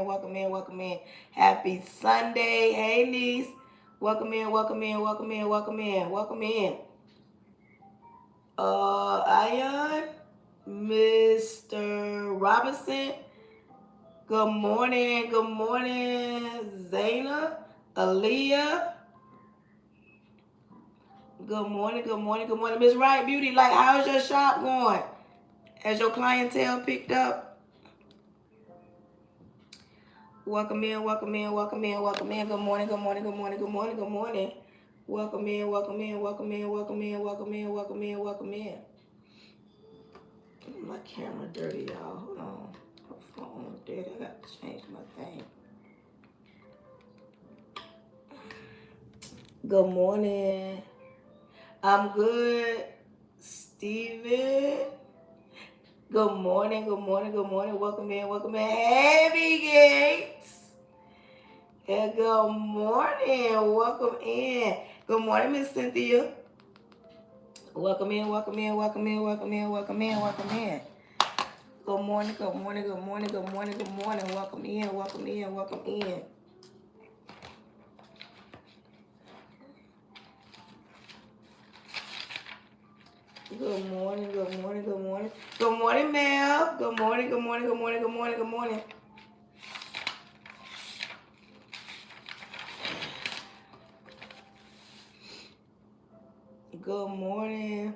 welcome in, welcome in. Happy Sunday. Hey, niece. Welcome in, welcome in, welcome in, welcome in, welcome in. Ayan, Mr. Robinson. Good morning, Zayna, Aaliyah. Good morning, Miss Right Beauty. Like, how's your shop going? Has your clientele picked up? Welcome in, welcome in, welcome in, welcome in. Good morning, good morning, good morning, good morning, good morning. Welcome in, welcome in, welcome in, welcome in, welcome in, welcome in, welcome in. My camera dirty, y'all. Hold on. My phone dirty. I got to change my thing. Good morning. I'm good. Steven. Good morning, good morning, good morning. Welcome in, welcome in. Heavy Gates. And good morning. Welcome in. Good morning, Miss Cynthia. Welcome in, welcome in, welcome in, welcome in, welcome in, welcome in. Good morning, good morning, good morning, good morning, good morning. Welcome in, welcome in, welcome in. Good morning, good morning, good morning. Good morning, Mel. Good morning, good morning, good morning, good morning, good morning. Good morning.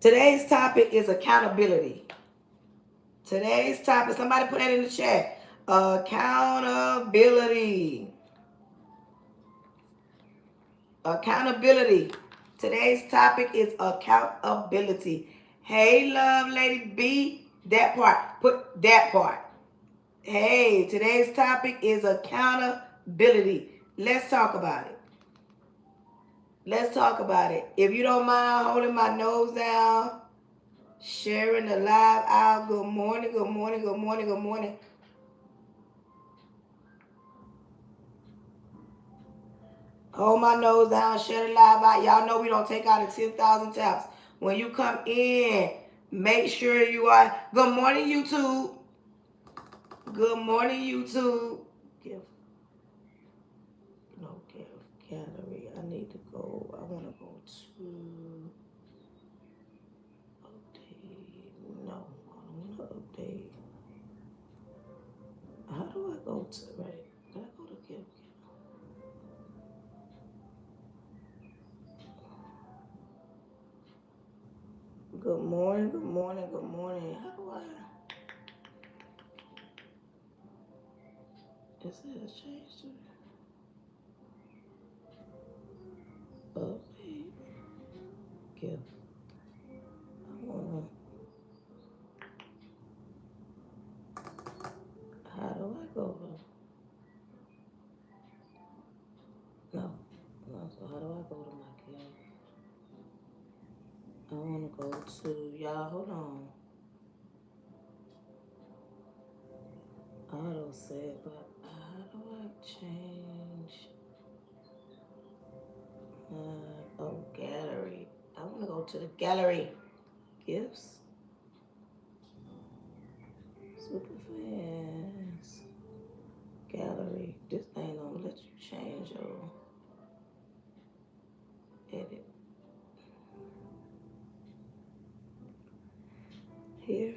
Today's topic is accountability. Today's topic, somebody put that in the chat. Accountability. Accountability. Today's topic is accountability. Hey, love lady B, that part. Put that part. Hey, today's topic is accountability. Let's talk about it. Let's talk about it. If you don't mind holding my nose down, sharing the live out. Good morning, good morning, good morning, good morning. Hold my nose down, share the live out. Y'all know we don't take out of 10,000 taps. When you come in, make sure you are. Good morning, YouTube. Good morning, YouTube. Give, no, give gallery. I need to go. I want to go to update. No, I don't want to update. How do I go to, right? Can I go to give? Good morning, good morning, good morning. How do I? Is it a change to update? Give. I wanna. How do I go to? No, no. So how do I go to my give? I wanna go to y'all. Hold on. Auto save, but how do I change my gallery? I wanna go to the gallery. Gifts. Super fast. Gallery. This thing don't let you change your edit. Here.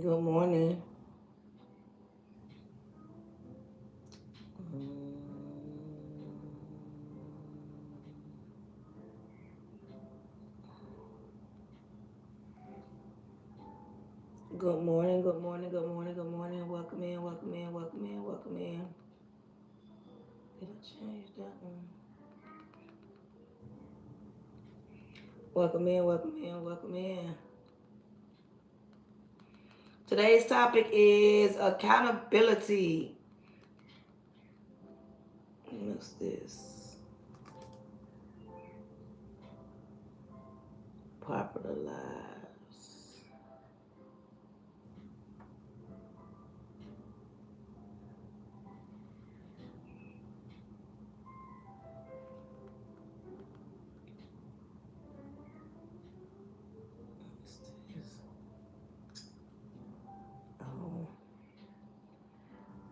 Good morning. Good morning, good morning, good morning, good morning. Welcome in, welcome in, welcome in, welcome in. Did I change that one? Welcome in, welcome in, welcome in. Today's topic is accountability. What's this? Popular lives. What's this? Oh.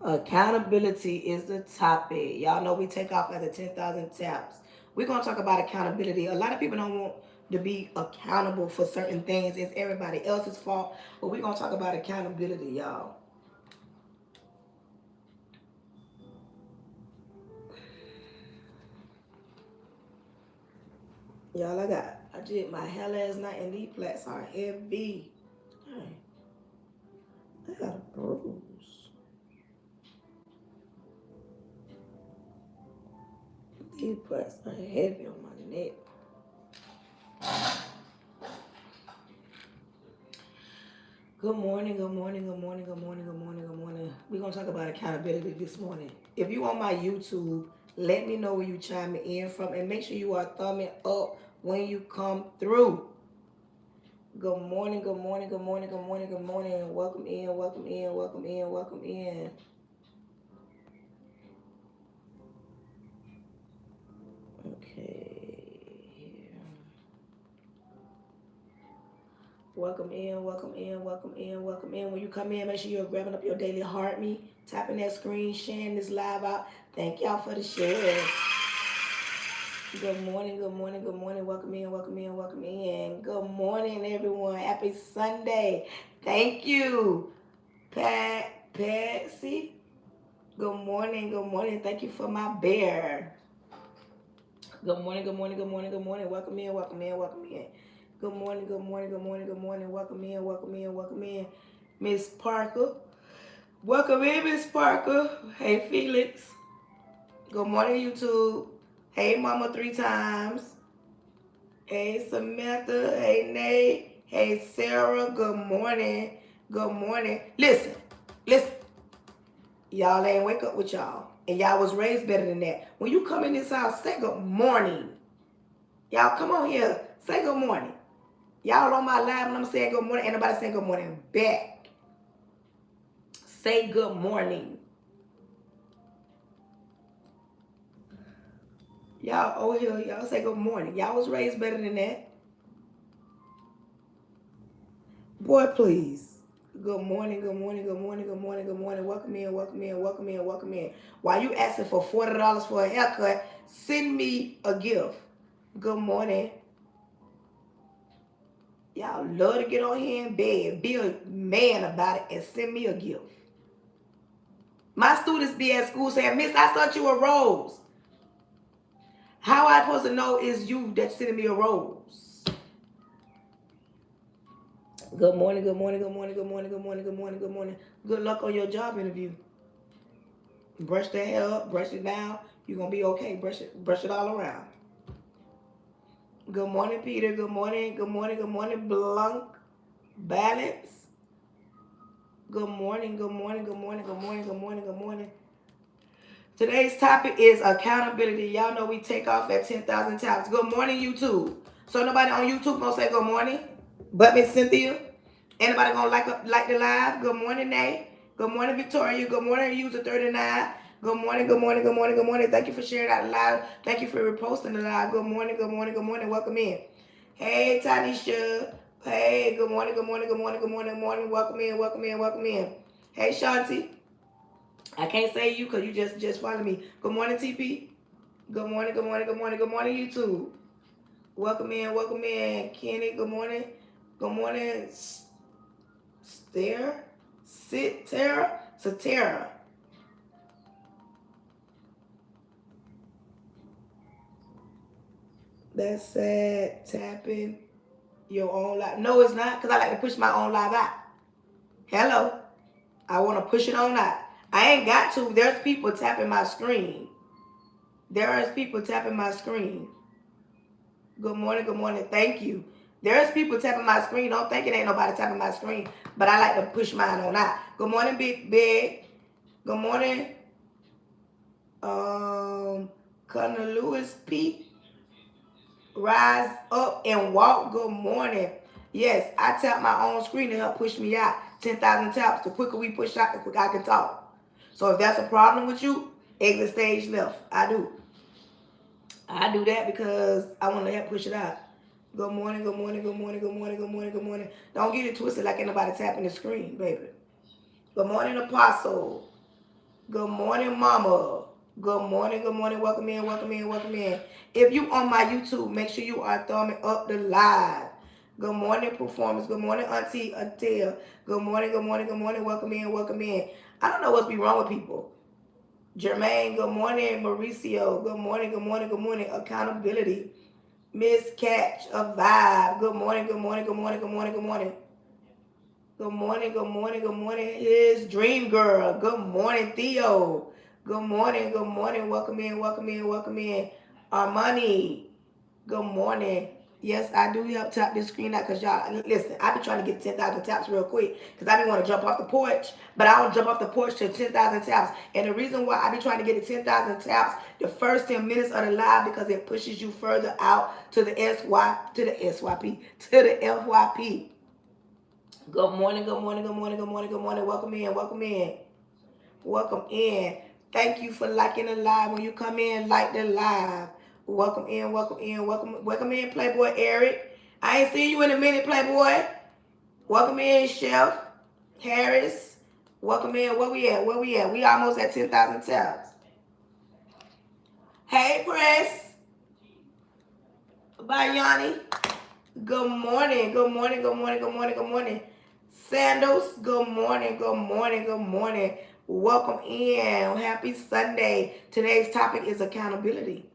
Accountability is the topic. Y'all know we take off at the 10,000 taps. We're going to talk about accountability. A lot of people don't want to be accountable for certain things. It's everybody else's fault. But we're going to talk about accountability, y'all. Y'all, I did my hair last night and these plaits are heavy. Dang. I got a bruise. These plaits are heavy on my neck. Good morning, good morning, good morning, good morning, good morning, good morning. We're going to talk about accountability this morning. If you on my YouTube, let me know where you chiming in from and make sure you are thumbing up when you come through. Good morning, good morning, good morning, good morning, good morning. Welcome in, welcome in, welcome in, welcome in. Okay. Welcome in, welcome in, welcome in, welcome in. When you come in, make sure you're grabbing up your daily heart me, tapping that screen, sharing this live out. Thank y'all for the shares. Good morning, good morning, good morning. Welcome in, welcome in, welcome in. Good morning, everyone. Happy Sunday. Thank you, Patsy. Good morning, good morning. Thank you for my bear. Good morning, good morning, good morning, good morning. Welcome in, welcome in, welcome in. Good morning, good morning, good morning, good morning. Welcome in, welcome in, welcome in. Miss Parker. Welcome in, Miss Parker. Hey, Felix. Good morning, YouTube. Hey, Mama 3 times. Hey, Samantha. Hey, Nate. Hey, Sarah. Good morning. Good morning. Listen. Y'all ain't wake up with y'all. And y'all was raised better than that. When you come in this house, say good morning. Y'all come on here. Say good morning. Y'all on my live and I'm saying good morning. Ain't nobody saying good morning back. Say good morning. Y'all over here, y'all say good morning. Y'all was raised better than that. Boy, please. Good morning, good morning, good morning, good morning, good morning. Welcome in, welcome in, welcome in, welcome in. While you asking for $40 for a haircut, send me a gift. Good morning. Y'all love to get on here in bed, be a man about it, and send me a gift. My students be at school saying, Miss, I sent you a rose. How I supposed to know it's you that's sending me a rose? Good morning, good morning, good morning, good morning, good morning, good morning, good morning. Good luck on your job interview. Brush that hair up, brush it down. You're going to be okay. Brush it all around. Good morning, Peter. Good morning, good morning, good morning, Blanc. Balance. Good morning, good morning, good morning, good morning, good morning, good morning. Today's topic is accountability. Y'all know we take off at 10,000 taps. Good morning, YouTube. So nobody on YouTube gonna say good morning? But Miss Cynthia. Anybody gonna like the live? Good morning, Nate. Good morning, Victoria. Good morning, user 39. Good morning, good morning, good morning, good morning. Thank you for sharing out live. Thank you for reposting the live. Good morning, good morning, good morning. Welcome in. Hey, Tanisha. Hey, good morning, good morning, good morning, good morning, good morning. Welcome in, welcome in, welcome in. Hey, Shanti. I can't say you because you just follow me. Good morning, TP. Good morning, good morning, good morning, good morning, YouTube. Welcome in, Kenny. Good morning. Good morning, Satara. That's sad. Tapping your own live. No, it's not because I like to push my own live out. Hello. I want to push it on out. I ain't got to. There's people tapping my screen. There is people tapping my screen. Good morning, good morning. Thank you. There's people tapping my screen. Don't think it ain't nobody tapping my screen. But I like to push mine on out. Good morning, Big Big. Good morning. Connor Lewis P. Rise up and walk. Good morning. Yes, I tap my own screen to help push me out. 10,000 taps. The quicker we push out, the quicker I can talk. So if that's a problem with you, exit stage left. I do. I do that because I want to help push it out. Good morning, good morning, good morning, good morning, good morning, good morning. Don't get it twisted like ain't nobody tapping the screen, baby. Good morning, Apostle. Good morning, Mama. Good morning, good morning. Welcome in, welcome in, welcome in. If you on my YouTube, make sure you are thumbing up the live. Good morning, Performance. Good morning, Auntie Until. Good morning, good morning, good morning. Welcome in, welcome in. I don't know what's be wrong with people. Jermaine, good morning. Mauricio, good morning, good morning, good morning. Accountability. Miss Catch, a vibe. Good morning, good morning, good morning, good morning, good morning. Good morning, good morning, good morning. His Dream Girl. Good morning, Theo. Good morning, good morning. Welcome in, welcome in, welcome in. Armani. Good morning. Yes, I do help tap this screen out because y'all, listen, I be trying to get 10,000 taps real quick because I be want to jump off the porch, but I don't jump off the porch to 10,000 taps. And the reason why I be trying to get to 10,000 taps the first 10 minutes of the live because it pushes you further out to the SYP, to the FYP. Good morning, good morning, good morning, good morning, good morning. Welcome in, welcome in, welcome in. Thank you for liking the live. When you come in, like the live. Welcome in, welcome in, welcome in, Playboy Eric. I ain't seen you in a minute, Playboy. Welcome in, Chef Harris. Welcome in. Where we at? Where we at? We almost at 10,000 taps. Hey, Press. Bye, Yanni. Good morning, good morning, good morning, good morning, good morning. Sandals, good morning, good morning, good morning. Welcome in. Happy Sunday. Today's topic is accountability.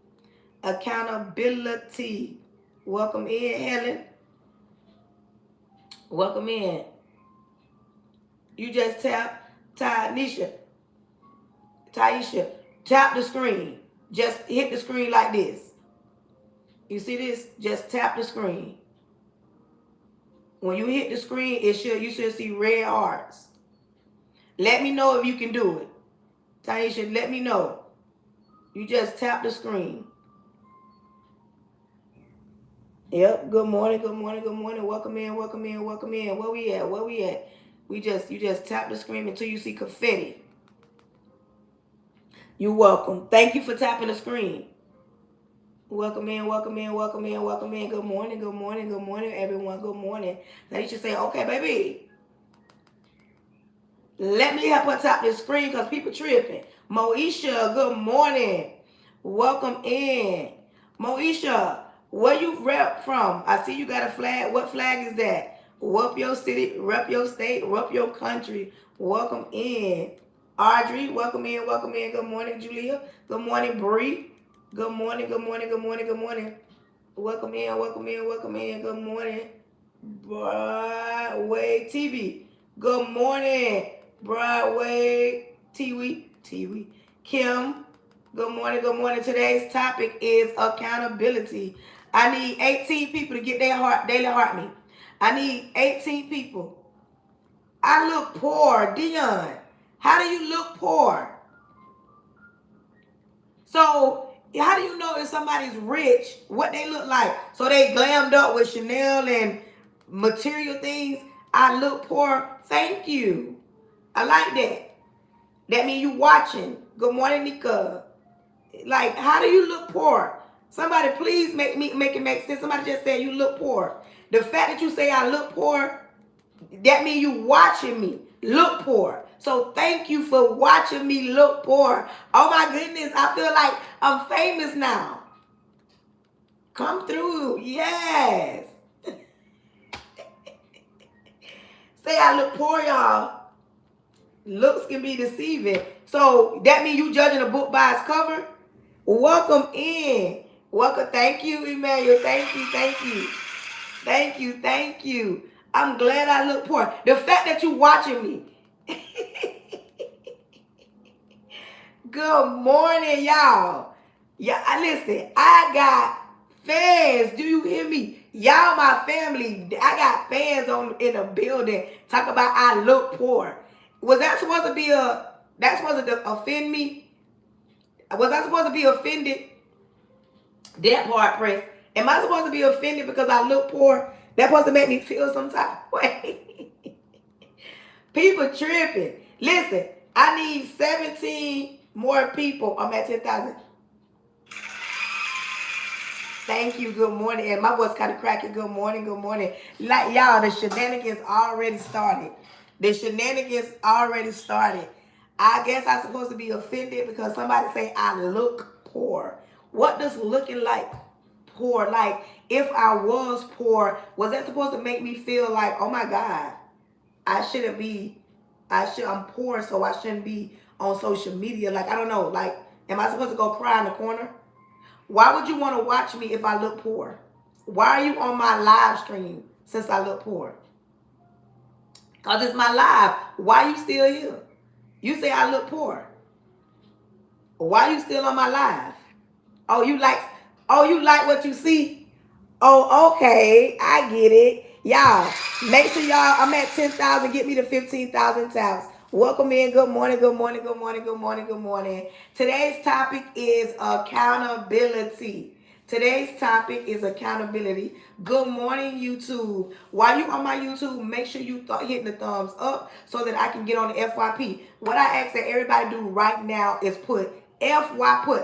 Accountability. Welcome in, Helen. Welcome in. You just tap Taisha. Tap the screen. Just hit the screen like this. You see this? Just tap the screen. When you hit the screen, you should see red hearts. Let me know if you can do it. Taisha, let me know. You just tap the screen. Yep. Good morning, good morning, good morning. Welcome in, welcome in, welcome in. Where we at? Where we at? You just tap the screen until you see confetti. You're welcome. Thank you for tapping the screen. Welcome in, welcome in, welcome in, welcome in. Good morning, good morning, good morning, everyone. Good morning. Now you should say, okay, baby. Let me help her tap this screen because people tripping. Moesha, good morning. Welcome in. Moesha, where you rep from? I see you got a flag. What flag is that? Rep your city, rep your state, rep your country. Welcome in. Audrey, welcome in, welcome in. Good morning, Julia. Good morning, Bree. Good morning, good morning, good morning, good morning. Welcome in, welcome in, welcome in. Good morning, Broadway TV. Good morning, Broadway TV. Kim, good morning, good morning. Today's topic is accountability. I need 18 people to get their daily heart me. I need 18 people. I look poor, Dion. How do you look poor? So how do you know if somebody's rich, what they look like? So they glammed up with Chanel and material things. I look poor. Thank you. I like that. That means you watching. Good morning, Nika. Like, how do you look poor? Somebody please make it make sense. Somebody just said you look poor. The fact that you say I look poor, that means you watching me look poor. So thank you for watching me look poor. Oh my goodness, I feel like I'm famous now. Come through, yes. Say I look poor, y'all. Looks can be deceiving. So that means you judging a book by its cover? Welcome in. Welcome. Thank you, Emmanuel. Thank you, thank you. Thank you, thank you. I'm glad I look poor. The fact that you watching me. Good morning, y'all. Yeah, listen, I got fans. Do you hear me? Y'all my family. I got fans in a building. Talk about I look poor. Was that supposed to offend me? Was I supposed to be offended? That part, Prince. Am I supposed to be offended because I look poor? That supposed to make me feel some type of way. People tripping. Listen, I need 17 more people. I'm at 10,000. Thank you. Good morning. And my voice kind of cracking. Good morning. Good morning. Like y'all, the shenanigans already started. The shenanigans already started. I guess I'm supposed to be offended because somebody say I look poor. What does looking like poor? Like if I was poor, was that supposed to make me feel like, oh my God, I shouldn't be, I'm poor, so I shouldn't be on social media. Like, I don't know. Like, am I supposed to go cry in the corner? Why would you want to watch me if I look poor? Why are you on my live stream since I look poor? Because it's my live. Why are you still here? You say I look poor. Why are you still on my live? Oh, you like what you see? Oh, okay. I get it. Y'all, make sure y'all, I'm at 10,000. Get me to 15,000 taps. Welcome in. Good morning, good morning, good morning, good morning, good morning. Today's topic is accountability. Today's topic is accountability. Good morning, YouTube. While you on my YouTube, make sure you hitting the thumbs up so that I can get on the FYP. What I ask that everybody do right now is put everybody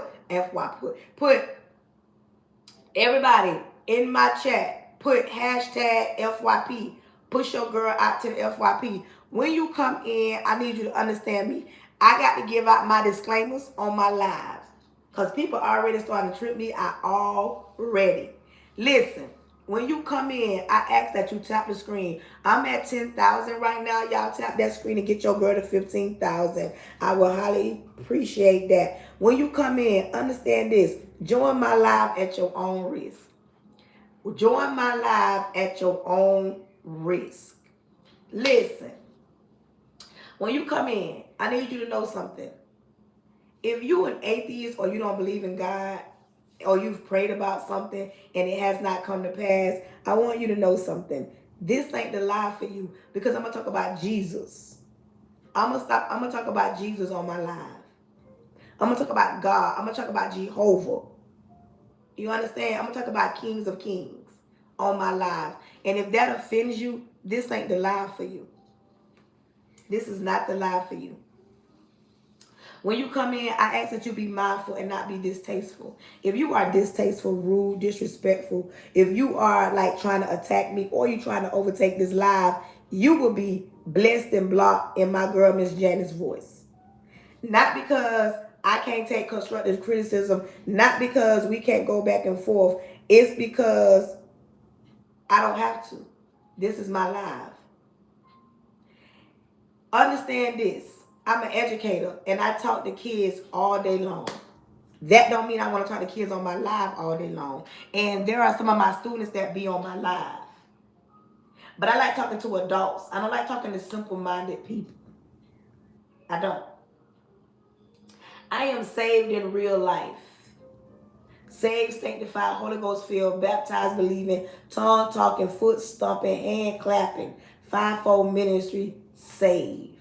in my chat, put hashtag FYP. Push your girl out to the FYP. When you come in, I need you to understand me. I got to give out my disclaimers on my lives. Because people already starting to trip me out already. Listen, when you come in, I ask that you tap the screen. I'm at 10,000 right now. Y'all tap that screen and get your girl to 15,000. I will highly appreciate that. When you come in, understand this. Join my live at your own risk. Join my live at your own risk. Listen, when you come in, I need you to know something. If you an atheist or you don't believe in God, or you've prayed about something and it has not come to pass, I want you to know something. This ain't the lie for you, because I'm going to talk about Jesus. I'm going to talk about Jesus on my live. I'm going to talk about God. I'm going to talk about Jehovah. You understand? I'm going to talk about kings of kings on my live. And if that offends you, this ain't the live for you. This is not the live for you. When you come in, I ask that you be mindful and not be distasteful. If you are distasteful, rude, disrespectful, if you are like trying to attack me or you trying to overtake this live, you will be blessed and blocked in my girl Miss Janice's voice. Not because I can't take constructive criticism, not because we can't go back and forth. It's because I don't have to. This is my live. Understand this. I'm an educator and I talk to kids all day long. That don't mean I want to talk to kids on my live all day long. And there are some of my students that be on my live. But I like talking to adults. I don't like talking to simple-minded people. I don't. I am saved in real life. Saved, sanctified, Holy Ghost filled, baptized, believing, tongue talking, foot stomping, hand clapping, fivefold ministry, saved.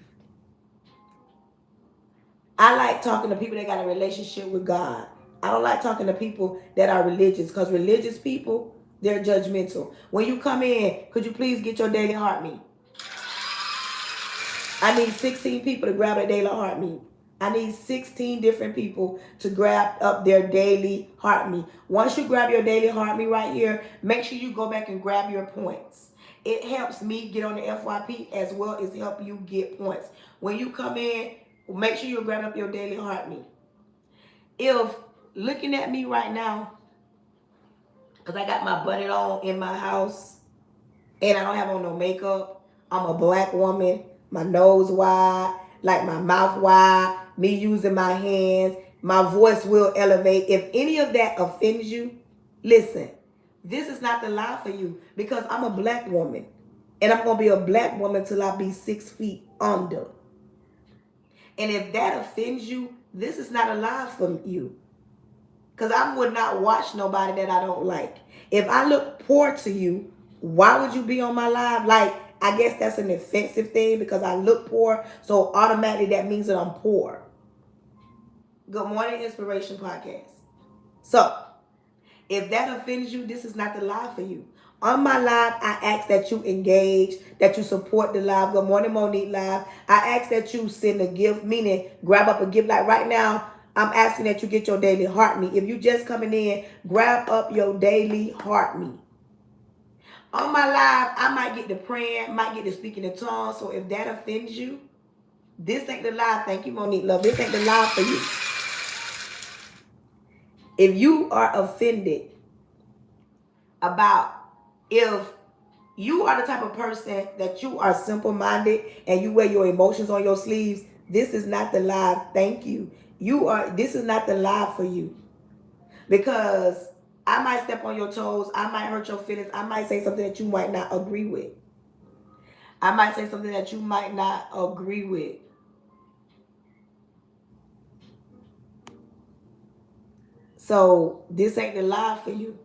I like talking to people that got a relationship with God. I don't like talking to people that are religious, because religious people, they're judgmental. When you come in, could you please get your daily heart meet? I need 16 people to grab a daily heart meet. I need 16 different people to grab up their daily heart meet. Once you grab your daily heart meet right here, make sure you go back and grab your points. It helps me get on the FYP as well as help you get points. When you come in, make sure you grab up your daily heart meet. If looking at me right now, because I got my button on in my house and I don't have on no makeup, I'm a black woman, my nose wide, like my mouth wide, me using my hands, my voice will elevate. If any of that offends you, listen, this is not the lie for you, because I'm a black woman and I'm going to be a black woman till I be 6 feet under. And if that offends you, this is not a lie for you. Because I would not watch nobody that I don't like. If I look poor to you, why would you be on my live? Like, I guess that's an offensive thing because I look poor. So automatically that means that I'm poor. Good Morning Inspiration Podcast. So, if that offends you, this is not the live for you. On my live, I ask that you engage, that you support the live. Good Morning Monique live. I ask that you send a gift, meaning grab up a gift. Like right now, I'm asking that you get your daily heart me. If you just coming in, grab up your daily heart me. On my live, I might get to praying, might get to speaking in tongues. So if that offends you, this ain't the live. Thank you, Monique Love. This ain't the live for you. If you are offended about if you are the type of person that you are simple-minded and you wear your emotions on your sleeves, this is not the live. Thank you. This is not the live for you. Because I might step on your toes, I might hurt your feelings, I might say something that you might not agree with. I might say something that you might not agree with. So this ain't the live for you.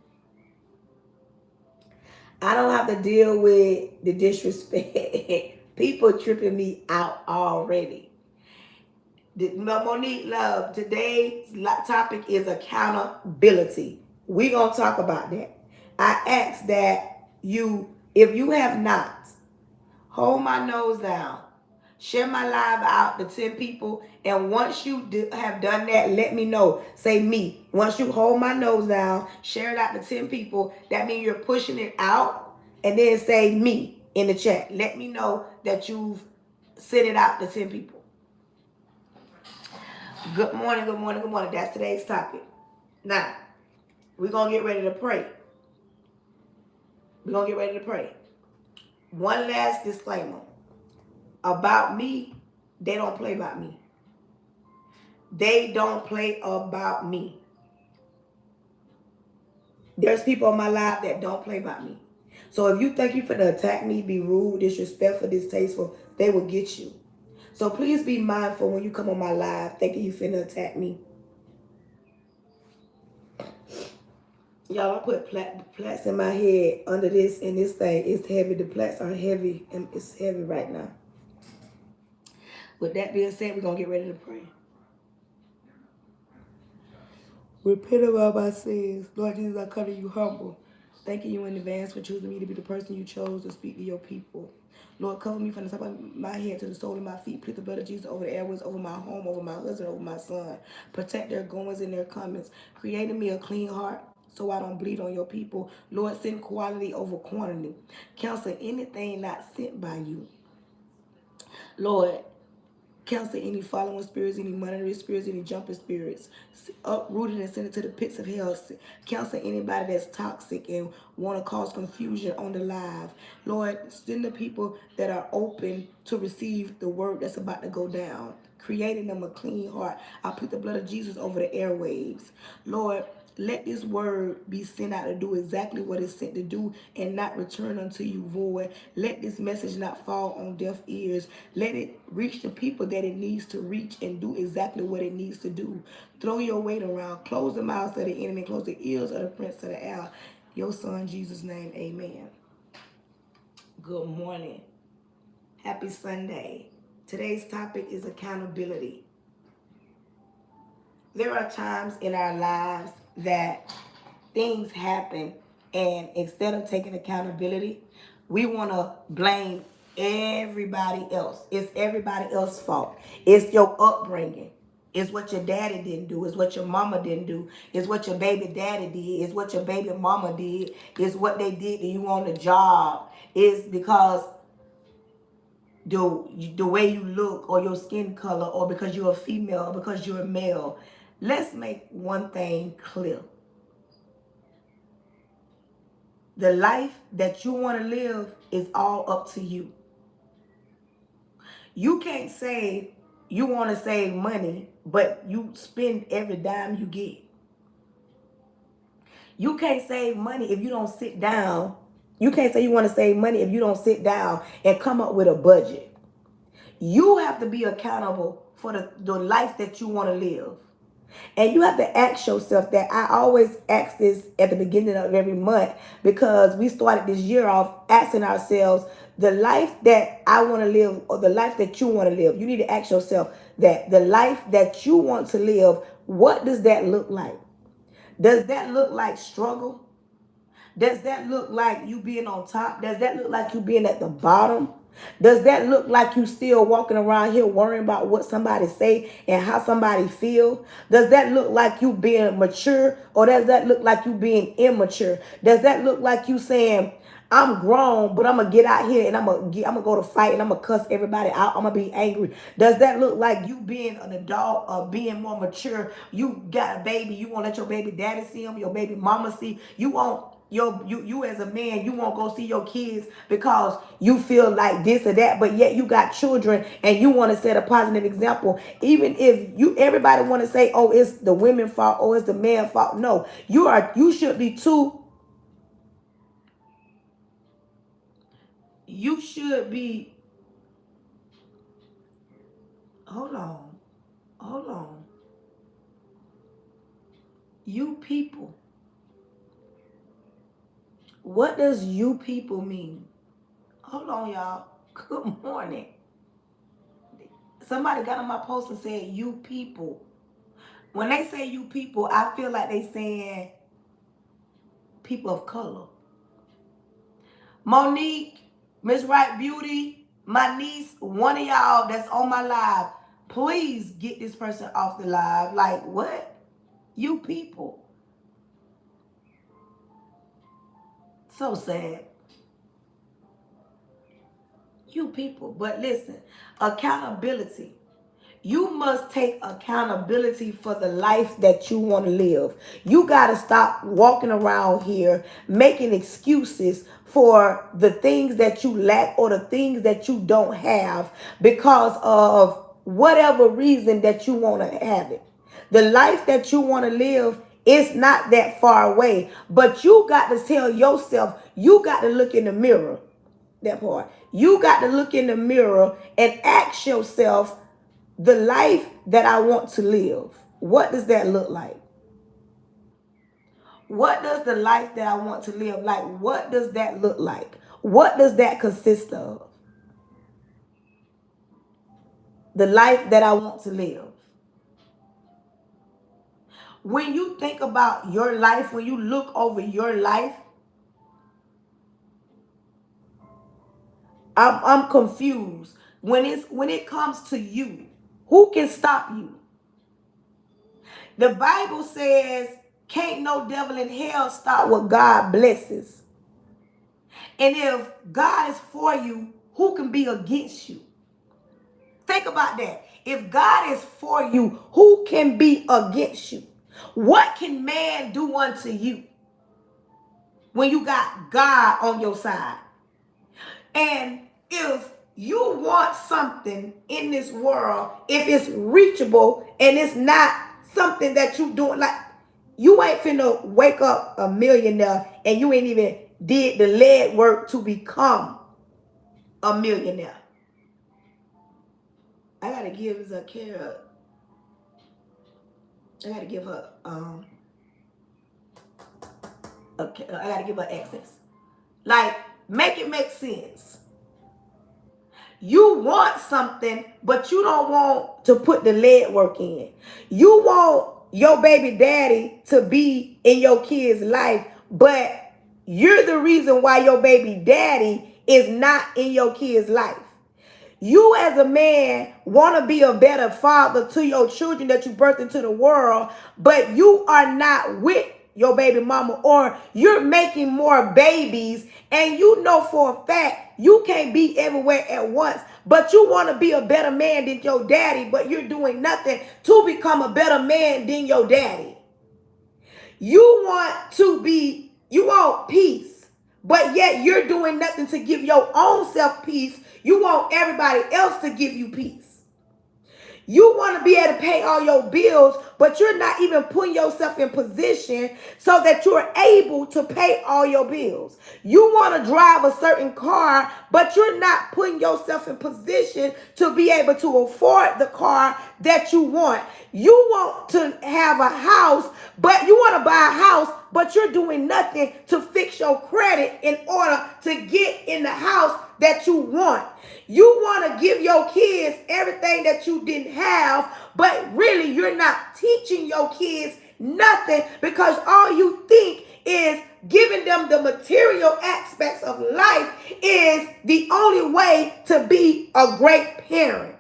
I don't have to deal with the disrespect. People tripping me out already. Monique Love, today's topic is accountability. We're going to talk about that. I ask that if you have not, hold my nose down, share my live out to 10 people, and once you have done that, let me know. Say me. Once you hold my nose down, share it out to 10 people, that means you're pushing it out, and then say me in the chat. Let me know that you've sent it out to 10 people. Good morning, good morning, good morning. That's today's topic. Now, we're going to get ready to pray. We're going to get ready to pray. One last disclaimer. About me, they don't play about me. They don't play about me. There's people on my live that don't play about me. So if you think you finna attack me, be rude, disrespectful, distasteful, they will get you. So please be mindful when you come on my live thinking you finna attack me. Y'all, I put plaits in my head under this, and this thing is heavy. The plaits are heavy, and it's heavy right now. With that being said, we're going to get ready to pray. Repent of all my sins. Lord Jesus, I come to you humble. Thanking you in advance for choosing me to be the person you chose to speak to your people. Lord, cover me from the top of my head to the sole of my feet. Plead the blood of Jesus over the airways, over my home, over my husband, over my son. Protect their goings and their comings. Create in me a clean heart so I don't bleed on your people. Lord, send quality over quantity. Cancel anything not sent by you. Lord, cancel any following spirits, any monitoring spirits, any jumping spirits, uprooted and sent it to the pits of hell. Cancel anybody that's toxic and want to cause confusion on the live. Lord, send the people that are open to receive the word that's about to go down, creating them a clean heart. I put the blood of Jesus over the airwaves. Lord, let this word be sent out to do exactly what it's sent to do and not return unto you void. Let this message not fall on deaf ears. Let it reach the people that it needs to reach and do exactly what it needs to do. Throw your weight around. Close the mouths of the enemy. Close the ears of the prince of the air. Your son, Jesus' name, amen. Good morning. Happy Sunday. Today's topic is accountability. There are times in our lives that things happen, and instead of taking accountability, we want to blame everybody else. It's everybody else's fault. It's your upbringing. It's what your daddy didn't do. It's what your mama didn't do. It's what your baby daddy did. It's what your baby mama did. It's what they did to you on the job. It's because the way you look, or your skin color, or because you're a female, or because you're a male. Let's make one thing clear. The life that you want to live is all up to you. You can't say you want to save money, but you spend every dime you get. You can't save money if you don't sit down. You can't say you want to save money if you don't sit down and come up with a budget. You have to be accountable for the life that you want to live. And you have to ask yourself that. I always ask this at the beginning of every month, because we started this year off asking ourselves, the life that I want to live or the life that you want to live. You need to ask yourself that the life that you want to live, What does that look like? Does that look like struggle? Does that look like you being on top? Does that look like you being at the bottom? Does that look like you still walking around here worrying about what somebody say and how somebody feel? Does that look like you being mature, or does that look like you being immature? Does that look like you saying, I'm grown, but I'm gonna get out here and I'm gonna go to fight and I'm gonna cuss everybody out. I'm gonna be angry. Does that look like you being an adult or being more mature? You got a baby, you won't let your baby daddy see him, your baby mama see. You won't you as a man, you won't go see your kids because you feel like this or that, but yet you got children and you want to set a positive example. Even if everybody want to say, oh, it's the women's fault, or it's the man's fault. No, you should be too. You should be, hold on. You people. What does you people mean? Hold on, y'all. Good morning. Somebody got on my post and said, you people. When they say you people, I feel like they saying people of color. Monique, Miss Wright Beauty, my niece, one of y'all that's on my live, please get this person off the live. Like, what? You people. So sad. You people. But listen, accountability. You must take accountability for the life that you want to live. You got to stop walking around here making excuses for the things that you lack or the things that you don't have because of whatever reason that you want to have it. The life that you want to live, it's not that far away. But you got to tell yourself, you got to look in the mirror. That part. You got to look in the mirror and ask yourself, the life that I want to live, what does that look like? What does the life that I want to live like? What does that look like? What does that consist of? The life that I want to live. When you think about your life, when you look over your life, I'm confused. When it comes to you, who can stop you? The Bible says, can't no devil in hell stop what God blesses. And if God is for you, who can be against you? Think about that. If God is for you, who can be against you? What can man do unto you when you got God on your side? And if you want something in this world, if it's reachable and it's not something that you doing, like you ain't finna wake up a millionaire and you ain't even did the lead work to become a millionaire. I gotta give Zakira, I gotta give her okay, I gotta give her access. Like, make it make sense. You want something, but you don't want to put the lead work in. You want your baby daddy to be in your kid's life, but you're the reason why your baby daddy is not in your kid's life. You as a man want to be a better father to your children that you birthed into the world, but you are not with your baby mama, or you're making more babies and you know for a fact you can't be everywhere at once, but you want to be a better man than your daddy, but you're doing nothing to become a better man than your daddy. You want peace, but yet you're doing nothing to give your own self peace. You want everybody else to give you peace. You want to be able to pay all your bills, but you're not even putting yourself in position so that you're able to pay all your bills. You want to drive a certain car, but you're not putting yourself in position to be able to afford the car that you want. You want to have a house, but you want to buy a house, but you're doing nothing to fix your credit in order to get in the house that you want. You want to give your kids everything that you didn't have, but really you're not teaching your kids nothing, because all you think is giving them the material aspects of life is the only way to be a great parent.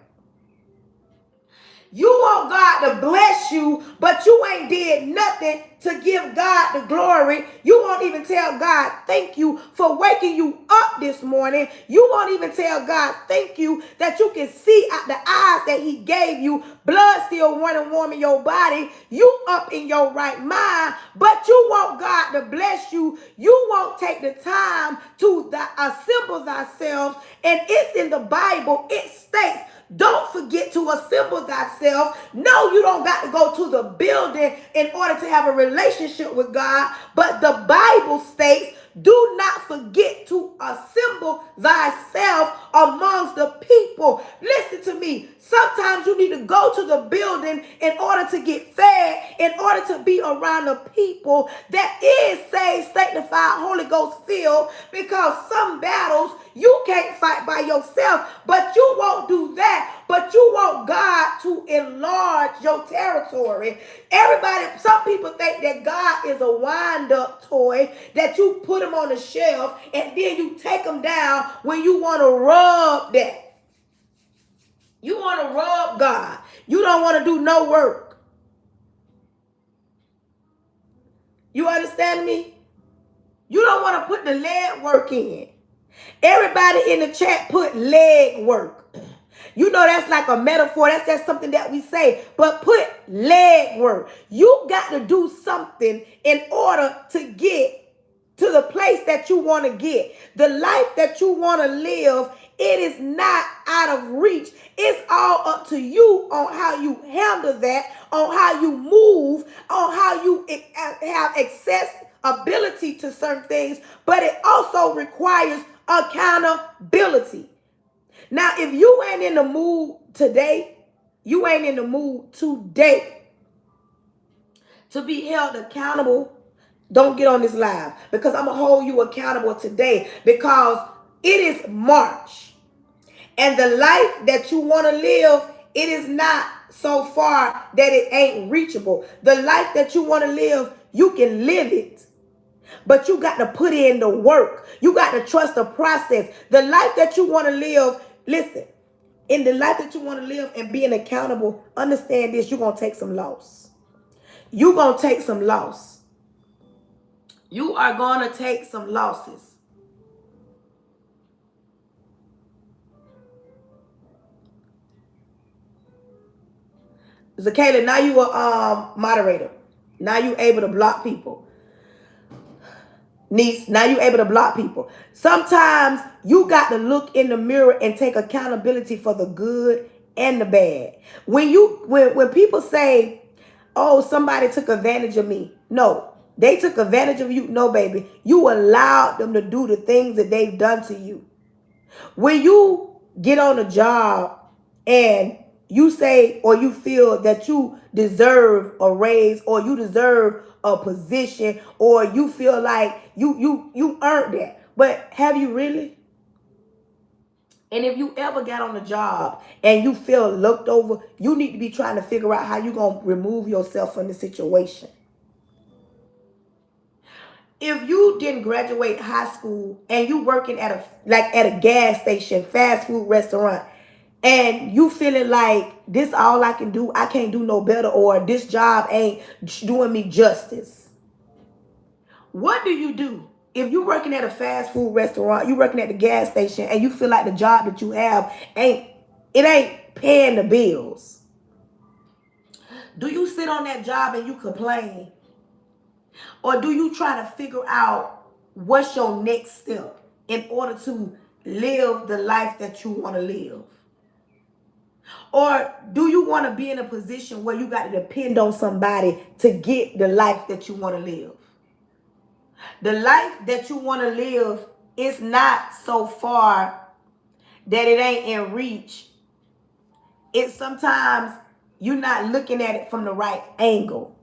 You want God to bless you, but you ain't did nothing to give God the glory. You won't even tell God thank you for waking you up this morning. You won't even tell God thank you that you can see out the eyes that he gave you. Blood still running warm in your body. You up in your right mind, but you want God to bless you. You won't take the time to assemble thyself. And it's in the Bible. It states, don't forget to assemble thyself. No, you don't got to go to the building in order to have a relationship with God. But the Bible states, do not forget to assemble thyself amongst the people. Listen to me. Sometimes you need to go to the building in order to get fed, in order to be around the people that is saved, sanctified, Holy Ghost filled, because some battles you can't fight by yourself, but you won't do that. But you want God to enlarge your territory. Some people think that God is a wind-up toy that you put him on the shelf and then you take him down when you want to rub that. You want to rub God. You don't want to do no work. You understand me? You don't want to put the leg work in. Everybody in the chat put leg work. You know that's like a metaphor. That's just something that we say. But put leg work. You got to do something in order to get to the place that you want to get. The life that you want to live, it is not out of reach. It's all up to you on how you handle that, on how you move, on how you have accessibility to certain things. But it also requires accountability. Now, if you ain't in the mood today, you ain't in the mood today to be held accountable, don't get on this live, because I'm going to hold you accountable today, because it is March and the life that you want to live, it is not so far that it ain't reachable. The life that you want to live, you can live it. But you got to put in the work. You got to trust the process. The life that you want to live, listen, in the life that you want to live and being accountable, understand this, you're going to take some loss. You're going to take some loss. You are going to take some losses. Zakayla, now you are moderator. Now you able to block people. Niece, now you able to block people. Sometimes you got to look in the mirror and take accountability for the good and the bad. When people say, oh, somebody took advantage of me. No, they took advantage of you. No, baby. You allowed them to do the things that they've done to you. When you get on a job and you say or you feel that you deserve a raise or you deserve a position or you feel like you earned that. But have you really? And if you ever got on a job and you feel looked over, you need to be trying to figure out how you're going to remove yourself from the situation. If you didn't graduate high school and you working at a gas station, fast food restaurant, and you feeling like this all I can do, I can't do no better, or this job ain't doing me justice, what do you do? If you're working at a fast food restaurant, you're working at the gas station, and you feel like the job that you have ain't paying the bills, do you sit on that job and you complain? Or do you try to figure out what's your next step in order to live the life that you want to live? Or do you want to be in a position where you got to depend on somebody to get the life that you want to live? The life that you want to live is not so far that it ain't in reach. It's sometimes you're not looking at it from the right angle.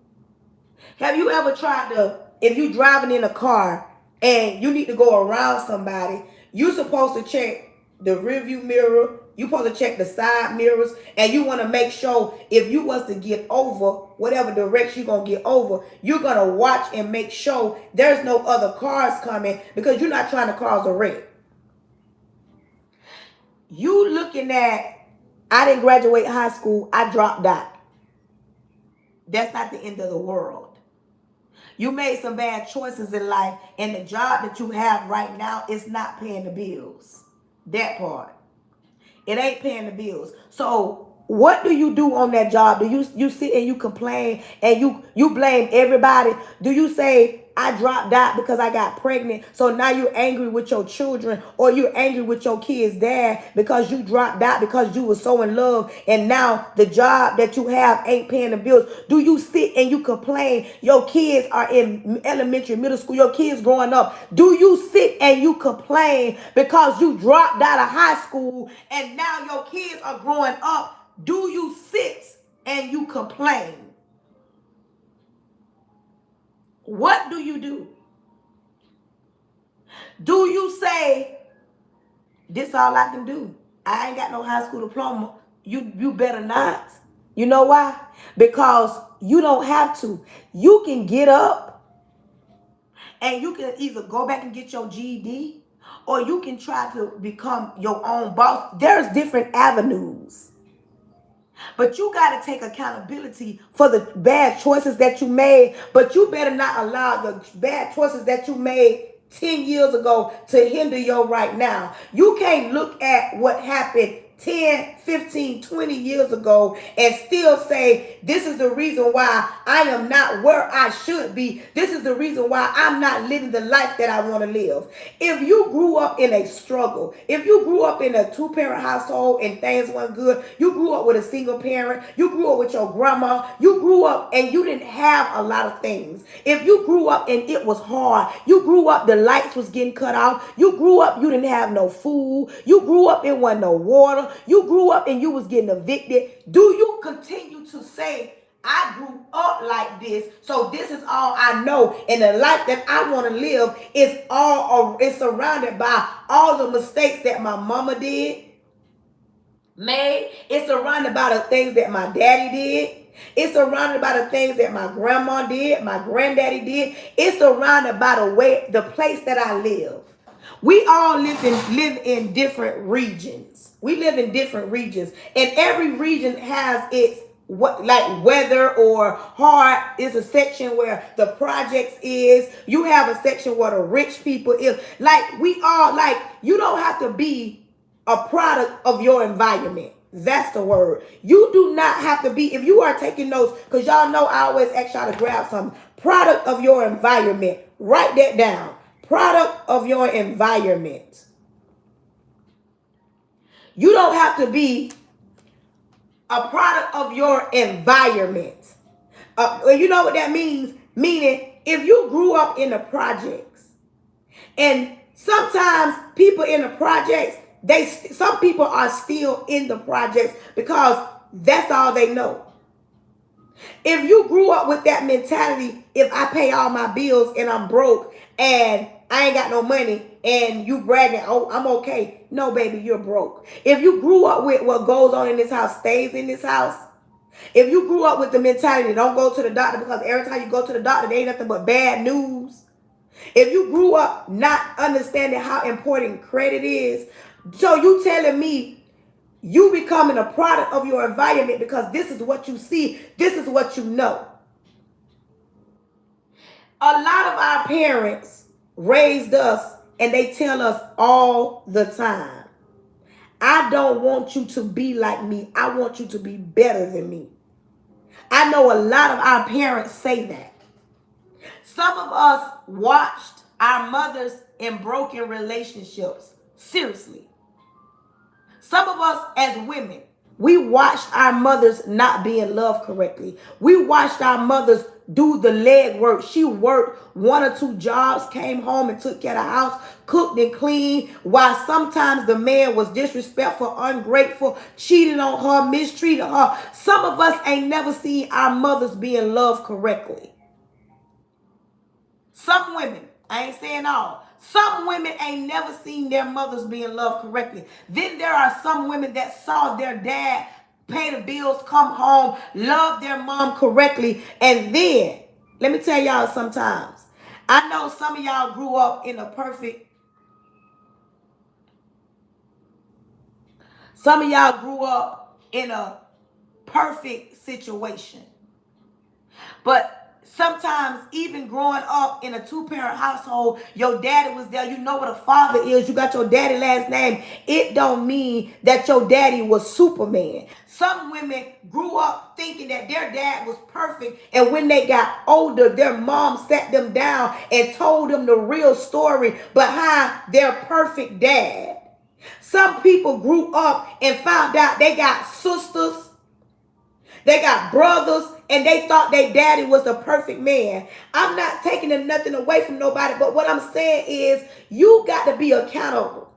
Have you ever tried to if you driving in a car and you need to go around somebody, you supposed to check the rearview mirror. You supposed to check the side mirrors, and you want to make sure if you was to get over whatever direction you're gonna get over, you're gonna watch and make sure there's no other cars coming because you're not trying to cause a wreck. You looking at, I didn't graduate high school, I dropped out. That's not the end of the world. You made some bad choices in life, and the job that you have right now is not paying the bills. That part. It ain't paying the bills. So what do you do on that job? Do you sit and you complain and you blame everybody? Do you say, I dropped out because I got pregnant, so now you're angry with your children, or you're angry with your kid's dad because you dropped out because you were so in love and now the job that you have ain't paying the bills? Do you sit and you complain? Your kids are in elementary, middle school, your kids growing up. Do you sit and you complain because you dropped out of high school and now your kids are growing up? Do you sit and you complain? What do you do? Do you say, this all I can do? I ain't got no high school diploma. You better not. You know why? Because you don't have to. You can get up and you can either go back and get your GED, or you can try to become your own boss. There's different avenues. But you got to take accountability for the bad choices that you made. But you better not allow the bad choices that you made 10 years ago to hinder your right now. You can't look at what happened 10, 15, 20 years ago and still say, this is the reason why I am not where I should be. This is the reason why I'm not living the life that I want to live. If you grew up in a struggle, if you grew up in a 2-parent household and things weren't good, you grew up with a single parent, you grew up with your grandma, you grew up and you didn't have a lot of things. If you grew up and it was hard, you grew up, the lights was getting cut off, you grew up, you didn't have no food, you grew up, it wasn't no water, you grew up and you was getting evicted. Do you continue to say, I grew up like this, so this is all I know, and the life that I want to live is surrounded by all the mistakes that my mama did, it's surrounded by the things that my daddy did. It's surrounded by the things that my grandma did, my granddaddy did. It's surrounded by the place that I live. We all live in different regions. We live in different regions, and every region has its like weather or hard. Is a section where the projects is. You have a section where the rich people is. Like we all, like, you don't have to be a product of your environment. That's the word. You do not have to be, if you are taking notes, because y'all know I always ask y'all to grab something. Product of your environment. Write that down. Product of your environment. You don't have to be a product of your environment. You know what that means? Meaning, if you grew up in the projects, and sometimes people in the projects, some people are still in the projects because that's all they know. If you grew up with that mentality, if I pay all my bills and I'm broke and I ain't got no money, and you bragging, oh, I'm okay. No, baby, you're broke. If you grew up with what goes on in this house stays in this house, if you grew up with the mentality, don't go to the doctor because every time you go to the doctor, there ain't nothing but bad news. If you grew up not understanding how important credit is, so you telling me you becoming a product of your environment because this is what you see, this is what you know. A lot of our parents raised us and they tell us all the time, I don't want you to be like me. I want you to be better than me. I know a lot of our parents say that. Some of us watched our mothers in broken relationships. Seriously. Some of us as women, we watched our mothers not being loved correctly. We watched our mothers do the leg work. She worked 1 or 2 jobs, came home and took care of the house, cooked and cleaned, while sometimes the man was disrespectful, ungrateful, cheated on her, mistreated her. Some of us ain't never seen our mothers being loved correctly. Some women, I ain't saying all, some women ain't never seen their mothers being loved correctly. Then there are some women that saw their dad pay the bills, come home, love their mom correctly. And then, let me tell y'all sometimes, I know some of y'all grew up in a perfect, some of y'all grew up in a perfect situation. But sometimes, even growing up in a two-parent household, your daddy was there. You know what a father is. You got your daddy last name. It don't mean that your daddy was Superman. Some women grew up thinking that their dad was perfect, and when they got older, their mom sat them down and told them the real story behind their perfect dad. Some people grew up and found out they got sisters, they got brothers, and they thought their daddy was the perfect man. I'm not taking nothing away from nobody, but what I'm saying is you got to be accountable.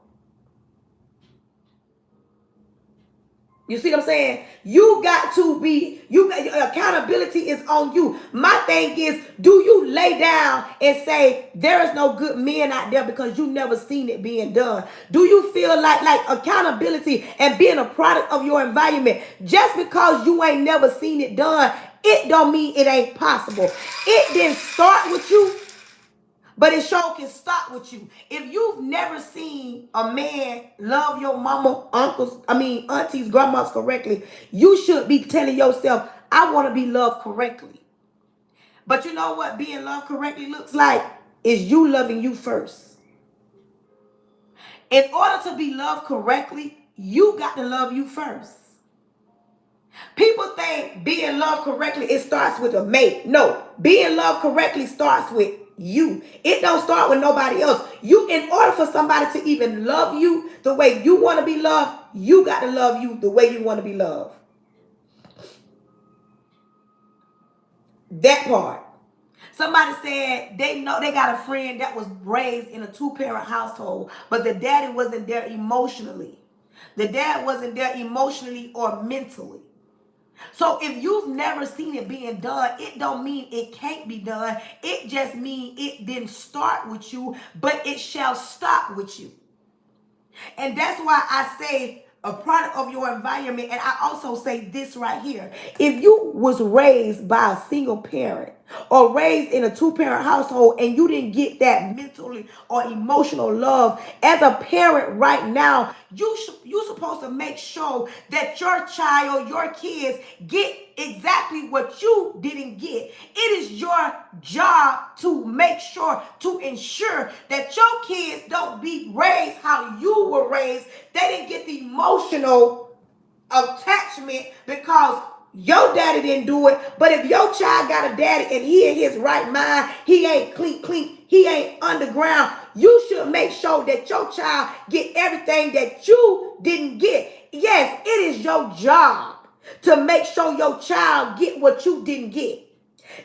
You see what I'm saying? You got to be, accountability is on you. My thing is, do you lay down and say, there is no good men out there because you never seen it being done? Do you feel like accountability and being a product of your environment, just because you ain't never seen it done, it don't mean it ain't possible. It didn't start with you, but it sure can start with you. If you've never seen a man love your mama, aunties, grandmas correctly, you should be telling yourself, I want to be loved correctly. But you know what being loved correctly looks like? Is you loving you first. In order to be loved correctly, you got to love you first. People think being loved correctly, it starts with a mate. No, being loved correctly starts with you. It don't start with nobody else. You, in order for somebody to even love you the way you want to be loved, you got to love you the way you want to be loved. That part. Somebody said they know they got a friend that was raised in a two-parent household, but the daddy wasn't there emotionally. The dad wasn't there emotionally or mentally. So if you've never seen it being done, it don't mean it can't be done. It just means it didn't start with you, but it shall stop with you. And that's why I say a product of your environment. And I also say this right here. If you was raised by a single parent or raised in a two-parent household and you didn't get that mentally or emotional love, as a parent right now, you're supposed to make sure that your child, your kids get exactly what you didn't get. It is your job to make sure, to ensure that your kids don't be raised how you were raised. They didn't get the emotional attachment because your daddy didn't do it. But if your child got a daddy and he in his right mind, he ain't clink, he ain't underground, you should make sure that your child get everything that you didn't get. Yes, it is your job to make sure your child get what you didn't get.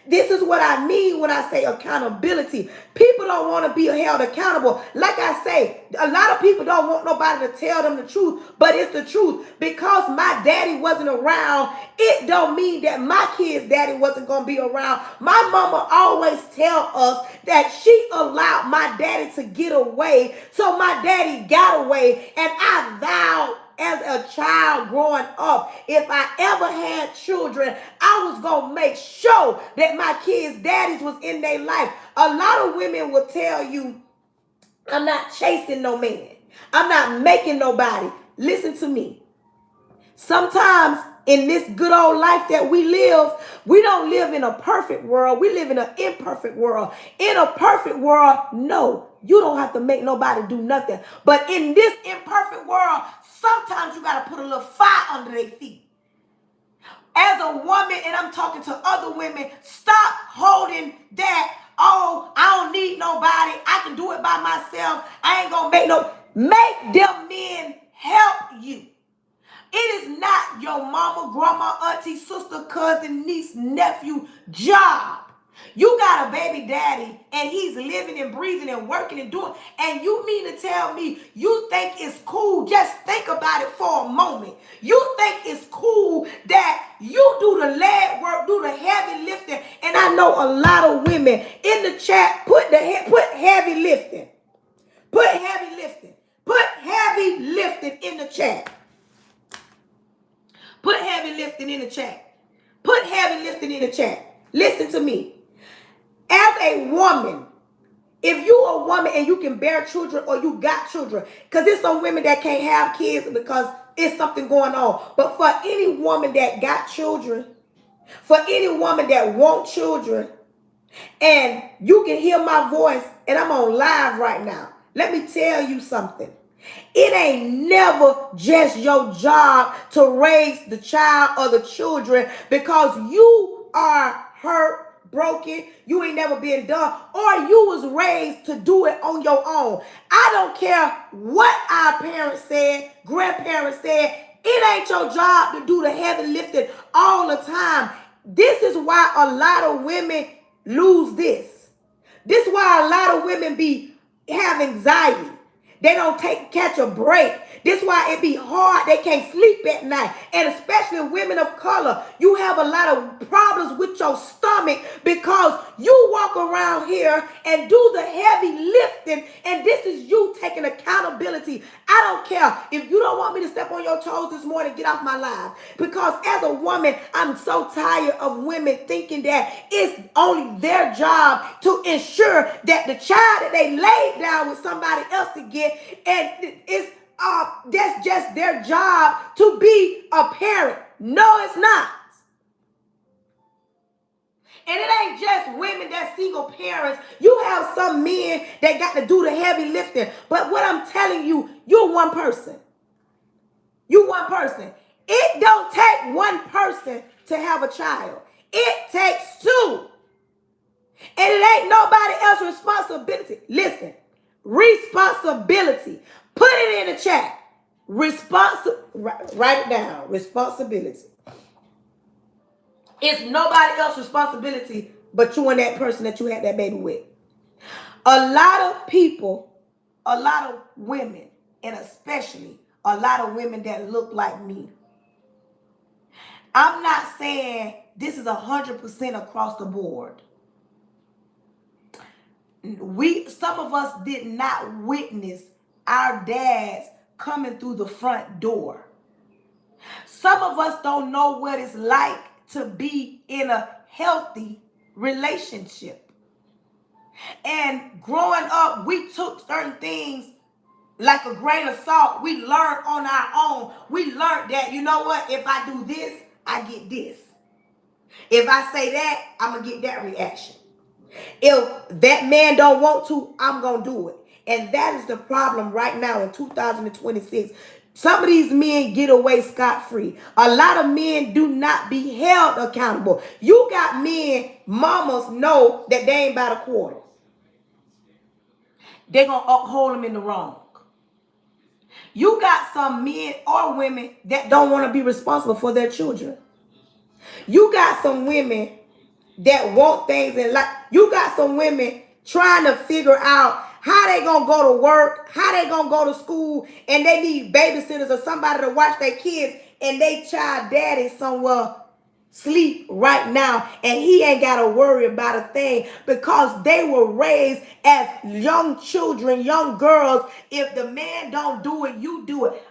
This is what I mean when I say accountability. People don't want to be held accountable. Like I say, a lot of people don't want nobody to tell them the truth, but it's the truth. Because my daddy wasn't around, it don't mean that my kid's daddy wasn't going to be around. My mama always tell us that she allowed my daddy to get away, so my daddy got away, and I vowed as a child growing up, if I ever had children, I was going to make sure that my kids' daddies was in their life. A lot of women will tell you, I'm not chasing no man. I'm not making nobody. Listen to me. Sometimes in this good old life that we live, we don't live in a perfect world. We live in an imperfect world. In a perfect world, no, you don't have to make nobody do nothing. But in this imperfect world, sometimes you got to put a little fire under their feet. As a woman, and I'm talking to other women, stop holding that, oh, I don't need nobody. I can do it by myself. I ain't going to make them men help you. It is not your mama, grandma, auntie, sister, cousin, niece, nephew job You got a baby daddy and he's living and breathing and working and doing, and you mean to tell me you think it's cool? Just think about it for a moment. You think it's cool that you do the leg work, do the heavy lifting, and I know a lot of women in the chat put heavy lifting. Put heavy lifting. Put heavy lifting in the chat. Put heavy lifting in the chat. Put heavy lifting in the chat. Listen to me. As a woman, if you a woman and you can bear children or you got children, because there's some women that can't have kids because it's something going on. But for any woman that got children, for any woman that want children, and you can hear my voice, and I'm on live right now, let me tell you something. It ain't never just your job to raise the child or the children because you are hurt, broken, you ain't never been done, or you was raised to do it on your own. I don't care what our parents said, grandparents said, it ain't your job to do the heavy lifting all the time. This is why a lot of women lose this. This is why a lot of women have anxiety. They don't catch a break. This is why it be hard. They can't sleep at night. And especially women of color, you have a lot of problems with your stomach because you walk around here and do the heavy lifting, and this is you taking accountability. I don't care. If you don't want me to step on your toes this morning, get off my live. Because as a woman, I'm so tired of women thinking that it's only their job to ensure that the child that they laid down with somebody else to get, and it's that's just their job to be a parent. No, it's not. And it ain't just women that's single parents. You have some men that got to do the heavy lifting. But what I'm telling you, you're one person. You one person. It don't take one person to have a child. It takes two. And it ain't nobody else's responsibility. Listen, responsibility. Put it in the chat. Write it down. Responsibility. It's nobody else's responsibility but you and that person that you had that baby with. A lot of people, a lot of women, and especially a lot of women that look like me. I'm not saying this is 100% across the board. Some of us did not witness our dads coming through the front door. Some of us don't know what it's like to be in a healthy relationship. And growing up, we took certain things like a grain of salt. We learned on our own. We learned that, you know what? If I do this, I get this. If I say that, I'm going to get that reaction. If that man don't want to, I'm going to do it. And that is the problem right now in 2026. Some of these men get away scot-free. A lot of men do not be held accountable. You got men, mamas know that they ain't about a quarter. They're going to uphold them in the wrong. You got some men or women that don't want to be responsible for their children. You got some women that want things in life. You got some women trying to figure out how they gonna go to work, how they gonna go to school, and they need babysitters or somebody to watch their kids, and they child daddy somewhere sleep right now, and he ain't gotta worry about a thing because they were raised as young children, young girls. If the man don't do it, you do it.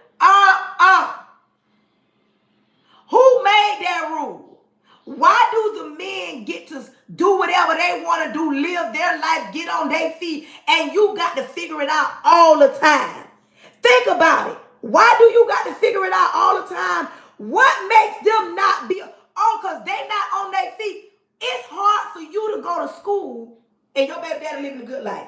Who made that rule? Why do the men get to do whatever they want to do, live their life, get on their feet, and you got to figure it out all the time? Think about it. Why do you got to figure it out all the time? What makes them not be, because they not on their feet? It's hard for you to go to school and your baby daddy living a good life.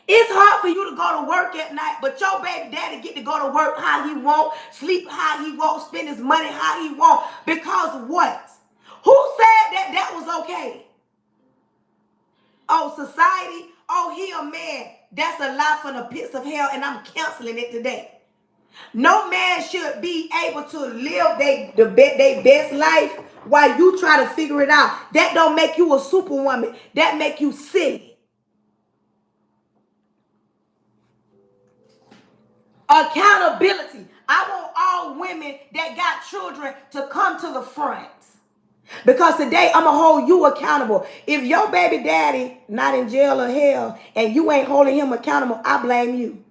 It's hard for you to go to work at night, but your baby daddy get to go to work how he want, sleep how he want, spend his money how he want. Because what? Who said that that was okay? Oh, society? Oh, he a man. That's a lie from the pits of hell, and I'm canceling it today. No man should be able to live their best life while you try to figure it out. That don't make you a superwoman. That make you silly. Accountability. I want all women that got children to come to the front. Because today I'm going to hold you accountable. If your baby daddy not in jail or hell and you ain't holding him accountable, I blame you.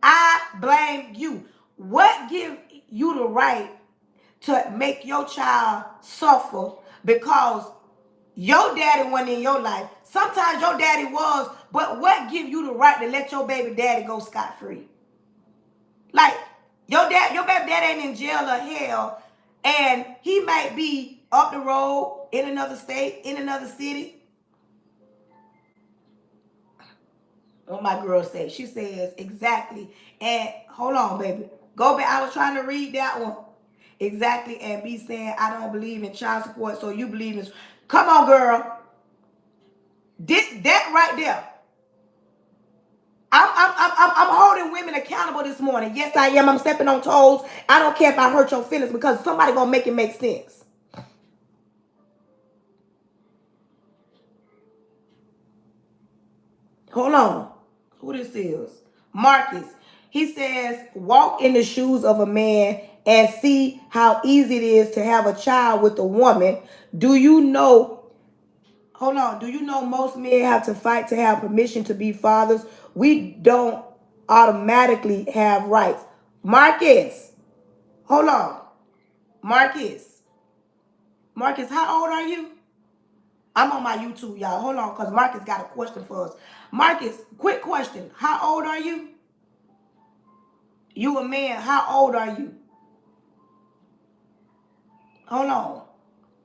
I blame you. What gives you the right to make your child suffer because your daddy wasn't in your life? Sometimes your daddy was, but what gives you the right to let your baby daddy go scot-free? Like, your baby daddy ain't in jail or hell, and he might be up the road in another state, in another city. What my girl said. She says, exactly. And hold on, baby. Go back. I was trying to read that one. Exactly. And be saying, I don't believe in child support, so you believe in... Come on, girl. That right there. I'm holding women accountable this morning. Yes, I am. I'm stepping on toes. I don't care if I hurt your feelings because somebody gonna make it make sense. Hold on. Who this is? Marcus. He says, walk in the shoes of a man and see how easy it is to have a child with a woman. Do you know... Hold on. Do you know most men have to fight to have permission to be fathers? We don't automatically have rights. Marcus. Hold on. Marcus. Marcus, how old are you? I'm on my YouTube, y'all. Hold on, because Marcus got a question for us. Marcus, quick question. How old are you? You a man. How old are you? Hold on.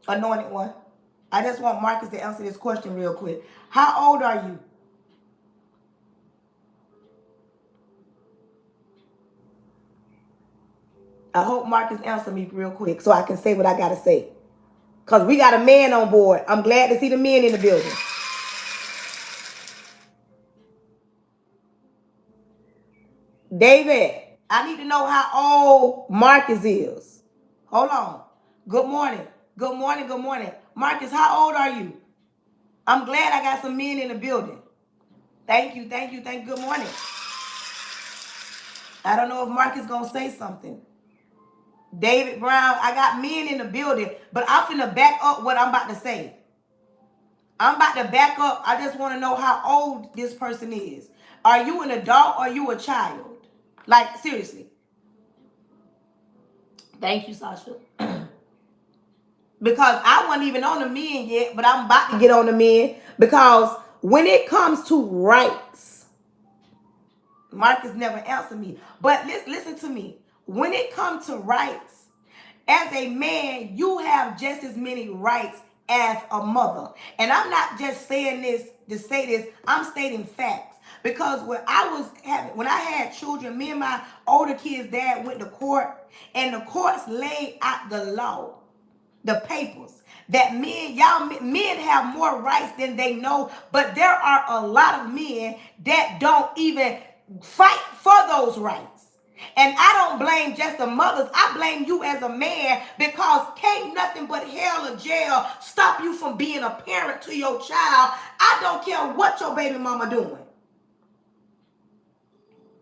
Anointed one. I just want Marcus to answer this question real quick. How old are you? I hope Marcus answer me real quick so I can say what I got to say. Because we got a man on board. I'm glad to see the men in the building. David, I need to know how old Marcus is. Hold on. Good morning. Good morning. Good morning. Marcus, how old are you? I'm glad I got some men in the building. Thank you. Thank you. Thank you. Good morning. I don't know if Marcus going to say something. David Brown, I got men in the building, but I'm finna back up what I'm about to say. I'm about to back up. I just want to know how old this person is. Are you an adult or are you a child? Like, seriously. Thank you, Sasha. Because I wasn't even on the men yet, but I'm about to get on the men. Because when it comes to rights, Marcus never answered me. But listen to me. When it comes to rights, as a man, you have just as many rights as a mother. And I'm not just saying this to say this. I'm stating facts. Because when I had children, me and my older kids' dad went to court, and the courts laid out the law, the papers, that men have more rights than they know, but there are a lot of men that don't even fight for those rights. And I don't blame just the mothers. I blame you as a man, because can't nothing but hell or jail stop you from being a parent to your child. I don't care what your baby mama doing.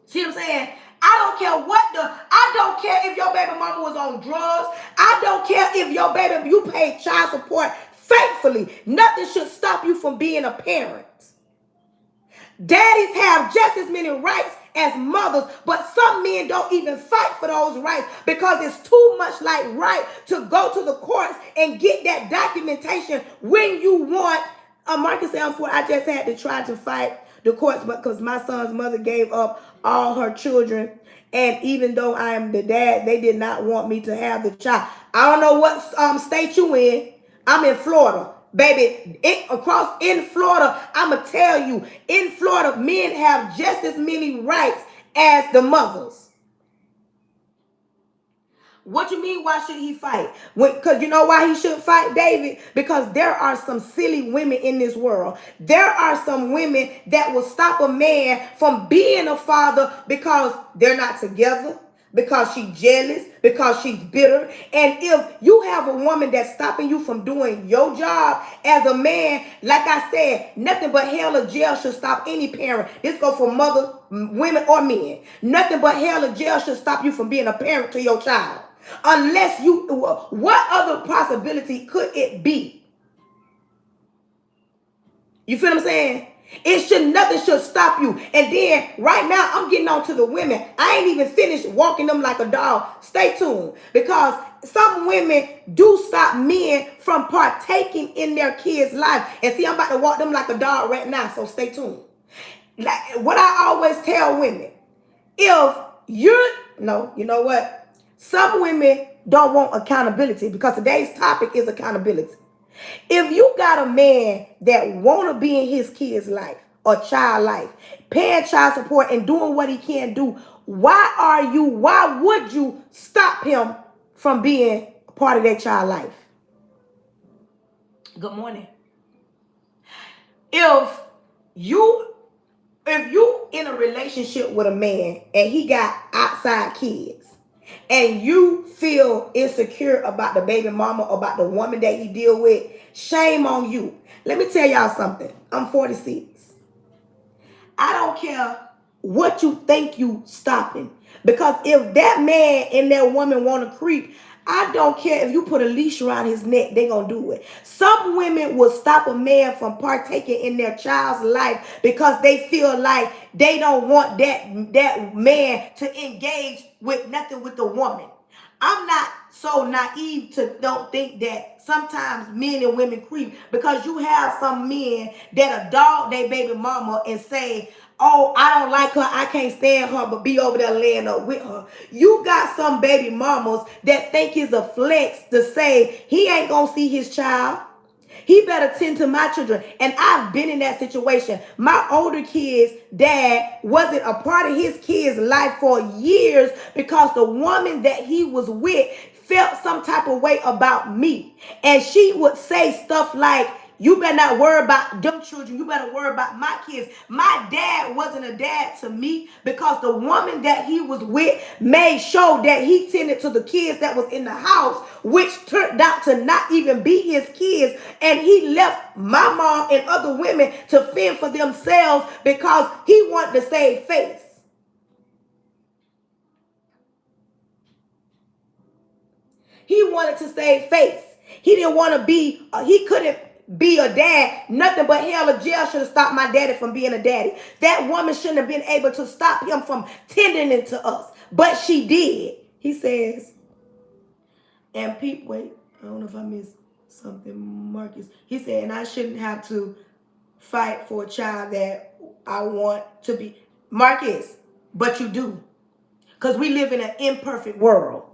See what I'm saying? I don't care if your baby mama was on drugs. I don't care if you paid child support faithfully. Nothing should stop you from being a parent. Daddies have just as many rights as mothers, but some men don't even fight for those rights because it's too much like right to go to the courts and get that documentation when you want. Marcus Elmford, I just had to try to fight the courts because my son's mother gave up all her children, and even though I am the dad, they did not want me to have the child. I don't know what state you in. I'm in Florida. Baby, in Florida, I'ma tell you, in Florida, men have just as many rights as the mothers. What you mean, why should he fight? Because you know why he should fight, David? Because there are some silly women in this world. There are some women that will stop a man from being a father because they're not together, because she's jealous, because she's bitter. And if you have a woman that's stopping you from doing your job as a man, like I said, nothing but hell or jail should stop any parent. This goes for mother, women or men. Nothing but hell or jail should stop you from being a parent to your child. Unless you, what other possibility could it be? You feel what I'm saying? Nothing should stop you. And then right now I'm getting on to the women. I ain't even finished walking them like a dog. Stay tuned. Because some women do stop men from partaking in their kids' life. And see, I'm about to walk them like a dog right now. So stay tuned. Like what I always tell women, if you're, no, you know what? Some women don't want accountability because today's topic is accountability. If you got a man that want to be in his kid's life or child life, paying child support and doing what he can do, why would you stop him from being a part of their child life? Good morning. If you in a relationship with a man and he got outside kids and you feel insecure about the baby mama or about the woman that he deal with, shame on you. Let me tell y'all something. I'm 46. I don't care what you think you stopping. Because if that man and that woman want to creep, I don't care if you put a leash around his neck, they gonna do it. Some women will stop a man from partaking in their child's life because they feel like they don't want that man to engage with nothing with the woman. I'm not so naive to don't think that sometimes men and women creep, because you have some men that dog their baby mama and say, oh, I don't like her, I can't stand her, but be over there laying up with her. You got some baby mamas that think it's a flex to say he ain't gonna see his child. He better tend to my children. And I've been in that situation. My older kid's dad wasn't a part of his kid's life for years because the woman that he was with felt some type of way about me. And she would say stuff like, you better not worry about them children. You better worry about my kids. My dad wasn't a dad to me because the woman that he was with made sure that he tended to the kids that was in the house, which turned out to not even be his kids. And he left my mom and other women to fend for themselves because he wanted to save face. He wanted to save face. He didn't want to be, he couldn't be a dad. Nothing but hell or jail should have stopped my daddy from being a daddy. That woman shouldn't have been able to stop him from tending to us. But she did. He says, and people, wait, I don't know if I missed something, Marcus. He said, and I shouldn't have to fight for a child that I want to be. Marcus, but you do. Because we live in an imperfect world.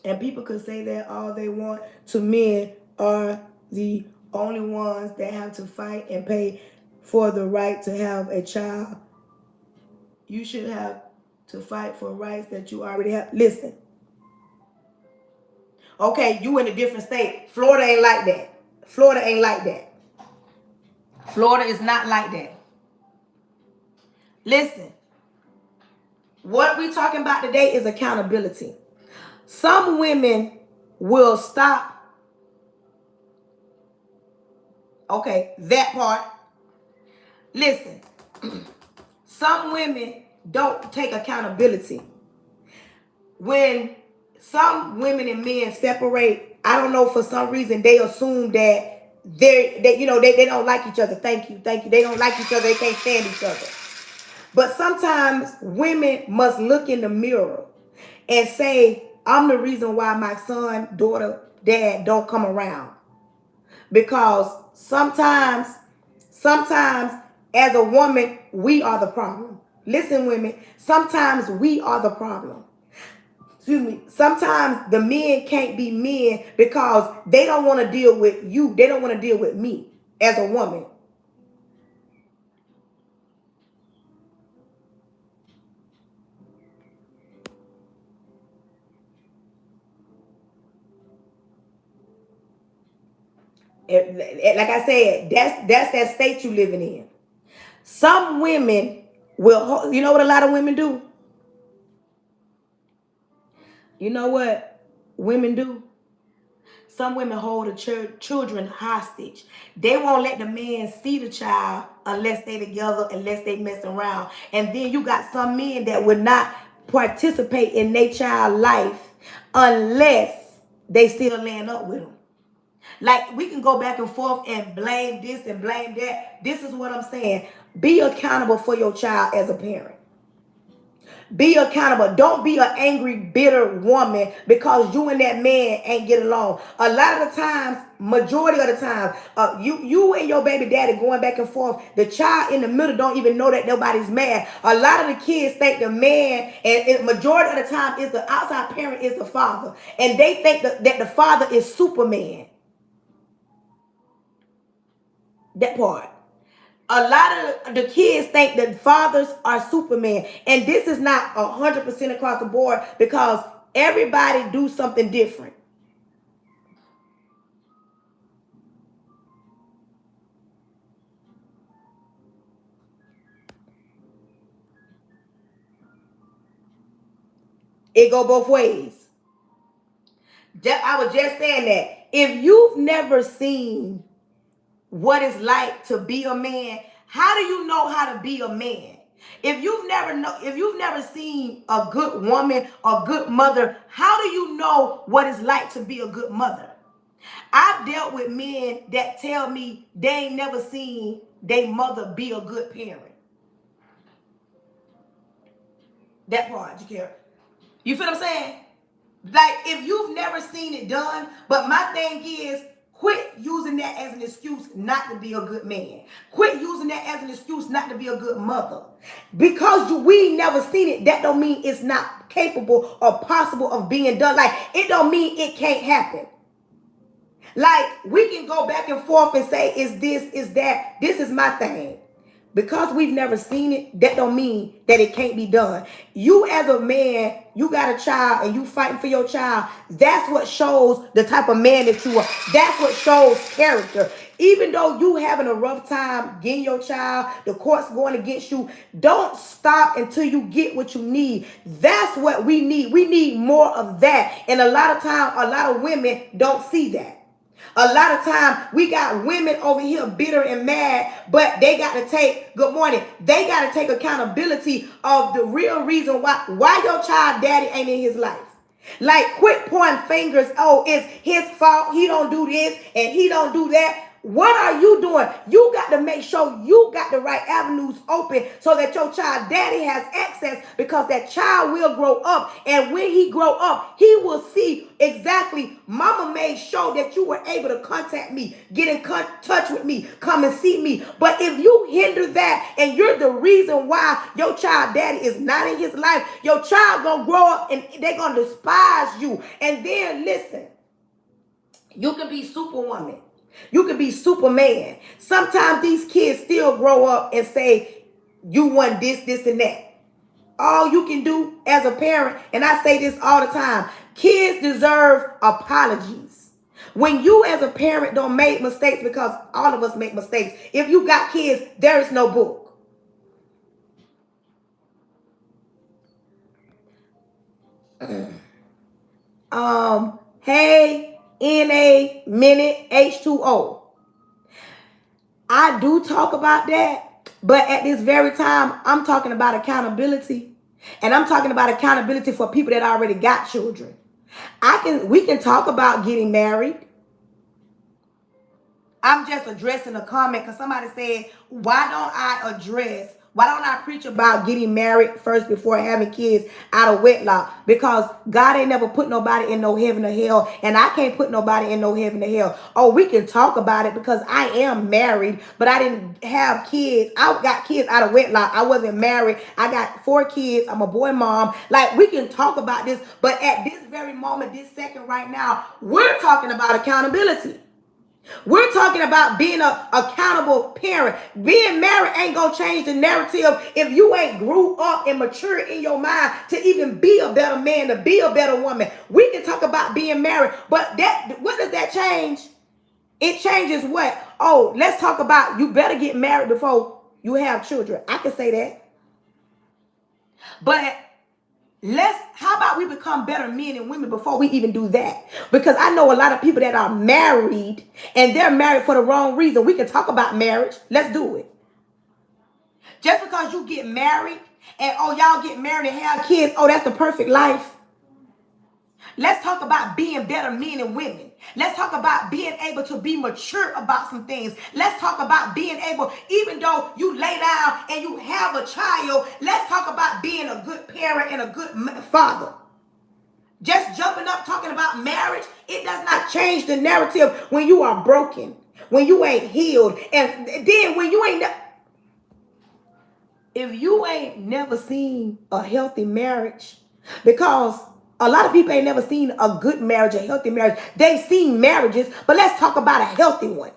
And people could say that all they want to men are the only ones that have to fight and pay for the right to have a child. You should have to fight for rights that you already have. Listen. Okay, you in a different state. Florida ain't like that. Florida ain't like that. Florida is not like that. Listen. What we talking about today is accountability. Some women will stop. Okay, that part. Listen, some women don't take accountability. When some women and men separate, I don't know, for some reason they assume that they don't like each other. Thank you. They don't like each other. They can't stand each other. But sometimes women must look in the mirror and say, I'm the reason why my son, daughter, dad don't come around. Because sometimes as a woman, we are the problem. Listen, women, sometimes we are the problem. Excuse me. Sometimes the men can't be men because they don't want to deal with you. They don't want to deal with me as a woman. Like I said, that's that state you living in. Some women will, you know what a lot of women do? You know what women do? Some women hold the children hostage. They won't let the man see the child unless they together, unless they mess around. And then you got some men that would not participate in their child life unless they still laying up with them. Like, we can go back and forth and blame this and blame that. This is what I'm saying. Be accountable for your child as a parent. Be accountable. Don't be an angry, bitter woman because you and that man ain't get along. A lot of the times, majority of the time, you and your baby daddy going back and forth. The child in the middle don't even know that nobody's mad. A lot of the kids think the man, and majority of the time, is the outside parent is the father, and they think that the father is Superman. That part. A lot of the kids think that fathers are Superman, and this is not 100% across the board because everybody do something different. It go both ways. I was just saying that if you've never seen what it's like to be a man, how do you know how to be a man? If you've never seen a good woman or good mother, how do you know what it's like to be a good mother? I've dealt with men that tell me they ain't never seen their mother be a good parent. That part, you care. You feel what I'm saying? Like, if you've never seen it done, but my thing is, quit using that as an excuse not to be a good man. Quit using that as an excuse not to be a good mother. Because we never seen it, that don't mean it's not capable or possible of being done. Like, it don't mean it can't happen. Like, we can go back and forth and say, is this, is that. This is my thing. Because we've never seen it, that don't mean that it can't be done. You as a man, you got a child and you fighting for your child. That's what shows the type of man that you are. That's what shows character. Even though you having a rough time getting your child, the court's going against you, don't stop until you get what you need. That's what we need. We need more of that. And a lot of time, a lot of women don't see that. A lot of time we got women over here bitter and mad, but they got to take, good morning, they got to take accountability of the real reason why your child daddy ain't in his life. Like, quit pointing fingers. Oh, it's his fault. He don't do this and he don't do that. What are you doing? You got to make sure you got the right avenues open so that your child daddy has access, because that child will grow up. And when he grow up, he will see exactly, mama made sure that you were able to contact me, get in touch with me, come and see me. But if you hinder that and you're the reason why your child daddy is not in his life, your child gonna grow up and they're gonna despise you. And then listen, you can be Superwoman. You can be Superman. Sometimes these kids still grow up and say, you want this, this, and that. All you can do as a parent, and I say this all the time, kids deserve apologies. When you as a parent don't make mistakes, because all of us make mistakes. If you got kids, there is no book. Hey, NA minute H2O. I do talk about that, but at this very time, I'm talking about accountability. And I'm talking about accountability for people that already got children. We can talk about getting married. I'm just addressing a comment because somebody said, why don't I preach about getting married first before having kids out of wedlock? Because God ain't never put nobody in no heaven or hell, and I can't put nobody in no heaven or hell. Oh, we can talk about it because I am married, but I didn't have kids. I got kids out of wedlock. I wasn't married. I got 4 kids. I'm a boy mom. Like, we can talk about this, but at this very moment, this second right now, we're talking about accountability. We're talking about being an accountable parent. Being married ain't gonna change the narrative if you ain't grew up and matured in your mind to even be a better man, to be a better woman. We can talk about being married, but what does that change? It changes what? Oh, let's talk about you better get married before you have children. I can say that. But How about we become better men and women before we even do that? Because I know a lot of people that are married and they're married for the wrong reason. We can talk about marriage. Let's do it. Just because you get married and y'all get married and have kids, that's the perfect life. Let's talk about being better men and women. Let's talk about being able to be mature about some things. Let's talk about being able, even though you lay down and you have a child, let's talk about being a good parent and a good father. Just jumping up talking about marriage, it does not change the narrative when you are broken, when you ain't healed, and then when you ain't... If you ain't never seen a healthy marriage, because a lot of people ain't never seen a good marriage, a healthy marriage. They've seen marriages, but let's talk about a healthy one.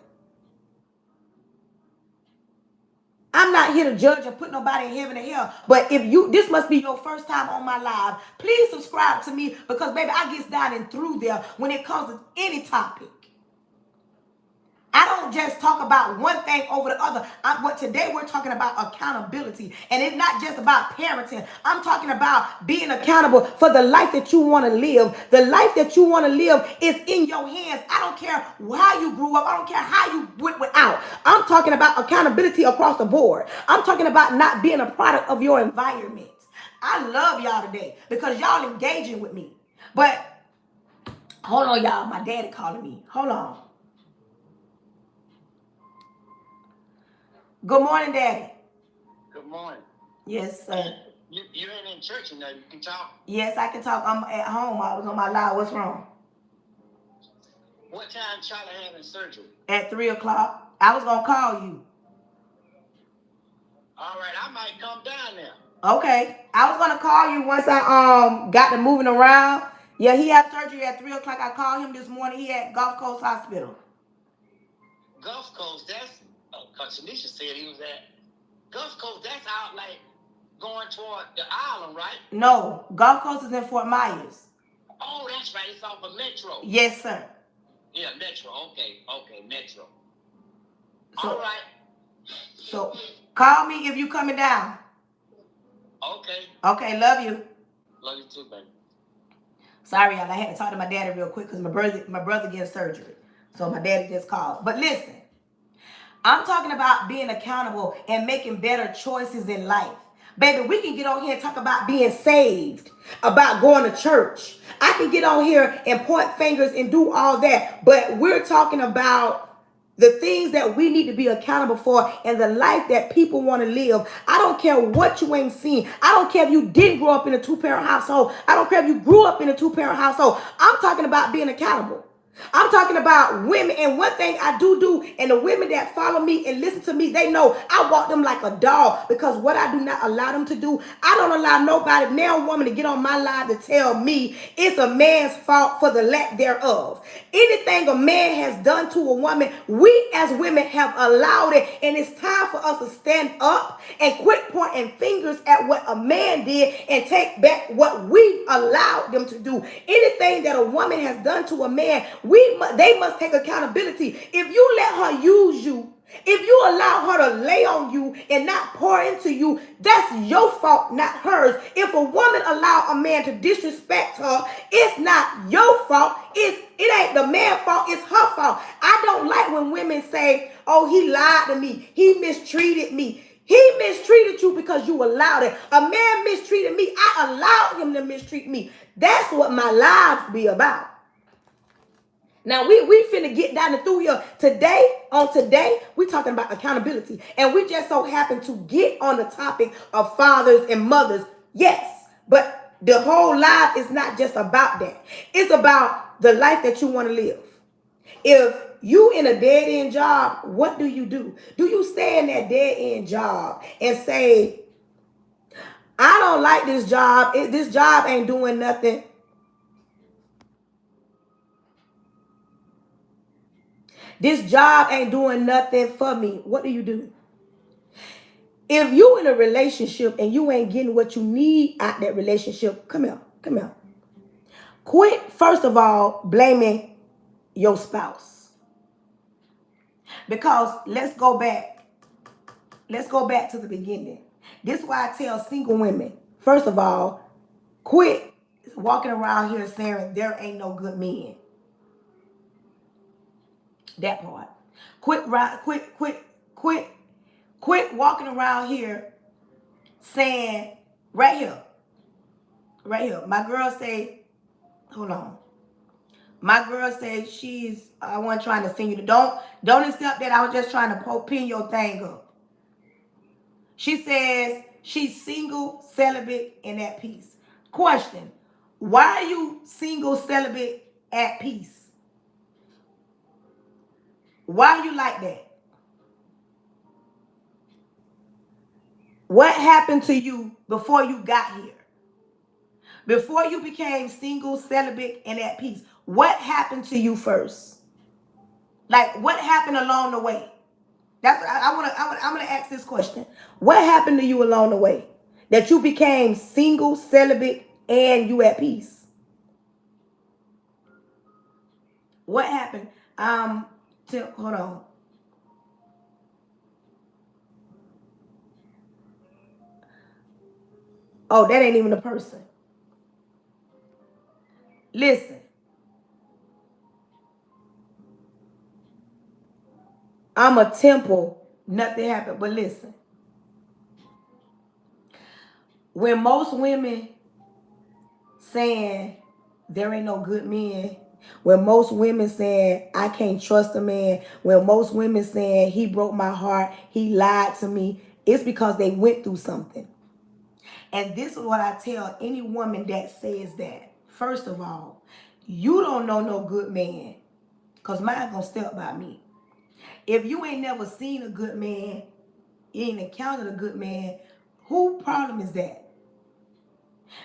I'm not here to judge or put nobody in heaven or hell, but if this must be your first time on my live, please subscribe to me, because baby, I get down and through there when it comes to any topic. I don't just talk about one thing over the other. But today we're talking about accountability. And it's not just about parenting. I'm talking about being accountable for the life that you want to live. The life that you want to live is in your hands. I don't care how you grew up. I don't care how you went without. I'm talking about accountability across the board. I'm talking about not being a product of your environment. I love y'all today because y'all engaging with me. But hold on, y'all. My daddy calling me. Hold on. Good morning, Daddy. Good morning. Yes, sir. You ain't in church now. You can talk. Yes, I can talk. I'm at home. I was on my live. What's wrong? What time Charlie having surgery? At 3 o'clock. I was gonna call you. All right, I might come down there. Okay, I was gonna call you once I got to moving around. Yeah, he had surgery at 3 o'clock. I called him this morning. He at Gulf Coast Hospital. Gulf Coast, that's Tanisha said he was at Gulf Coast. That's out like going toward the island, right? No, Gulf Coast is in Fort Myers. Oh, that's right. It's off of Metro. Yes, sir. Yeah, Metro. Okay, Metro. All right. So call me if you coming down. Okay. Okay, love you. Love you too, baby. Sorry, y'all. I had to talk to my daddy real quick because my brother getting surgery. So my daddy just called. But listen, I'm talking about being accountable and making better choices in life. Baby, we can get on here and talk about being saved, about going to church. I can get on here and point fingers and do all that. But we're talking about the things that we need to be accountable for and the life that people want to live. I don't care what you ain't seen. I don't care if you didn't grow up in a two-parent household. I don't care if you grew up in a two-parent household. I'm talking about being accountable. I'm talking about women, and one thing I do, and the women that follow me and listen to me, they know I walk them like a dog, because what I do not allow them to do, I don't allow nobody, male woman, to get on my live to tell me it's a man's fault for the lack thereof. Anything a man has done to a woman, we as women have allowed it, and it's time for us to stand up and quit pointing fingers at what a man did and take back what we allowed them to do. Anything that a woman has done to a man, they must take accountability. If you let her use you, if you allow her to lay on you and not pour into you, that's your fault, not hers. If a woman allow a man to disrespect her, it's not your fault. It ain't the man's fault. It's her fault. I don't like when women say, oh, he lied to me. He mistreated me. He mistreated you because you allowed it. A man mistreated me. I allowed him to mistreat me. That's what my lives be about. Now, we finna get down and through here. Today, we talking about accountability. And we just so happen to get on the topic of fathers and mothers. Yes, but the whole life is not just about that. It's about the life that you want to live. If you in a dead-end job, what do? Do you stay in that dead-end job and say, I don't like this job. This job ain't doing nothing. This job ain't doing nothing for me. What do? If you in a relationship and you ain't getting what you need out that relationship, come here. Quit, first of all, blaming your spouse. Because let's go back to the beginning. This is why I tell single women, first of all, Quit walking around here saying there ain't no good men. That part. Quit walking around here saying, right here, right here. My girl say, hold on. My girl said I wasn't trying to send you don't accept that. I was just trying to pin your thing up. She says she's single, celibate, and at peace. Question: why are you single, celibate, at peace? Why are you like that? What happened to you before you got here? Before you became single, celibate, and at peace, what happened to you first? Like, what happened along the way? I'm gonna ask this question. What happened to you along the way that you became single, celibate, and you at peace? What happened? Hold on. Oh, that ain't even a person. Listen, I'm a temple. Nothing happened. But listen, when most women saying there ain't no good men, when most women saying I can't trust a man, when most women saying he broke my heart, he lied to me, it's because they went through something. And this is what I tell any woman that says that. First of all, you don't know no good man, because mine gonna step by me. If you ain't never seen a good man, you ain't encountered a good man, who problem is that?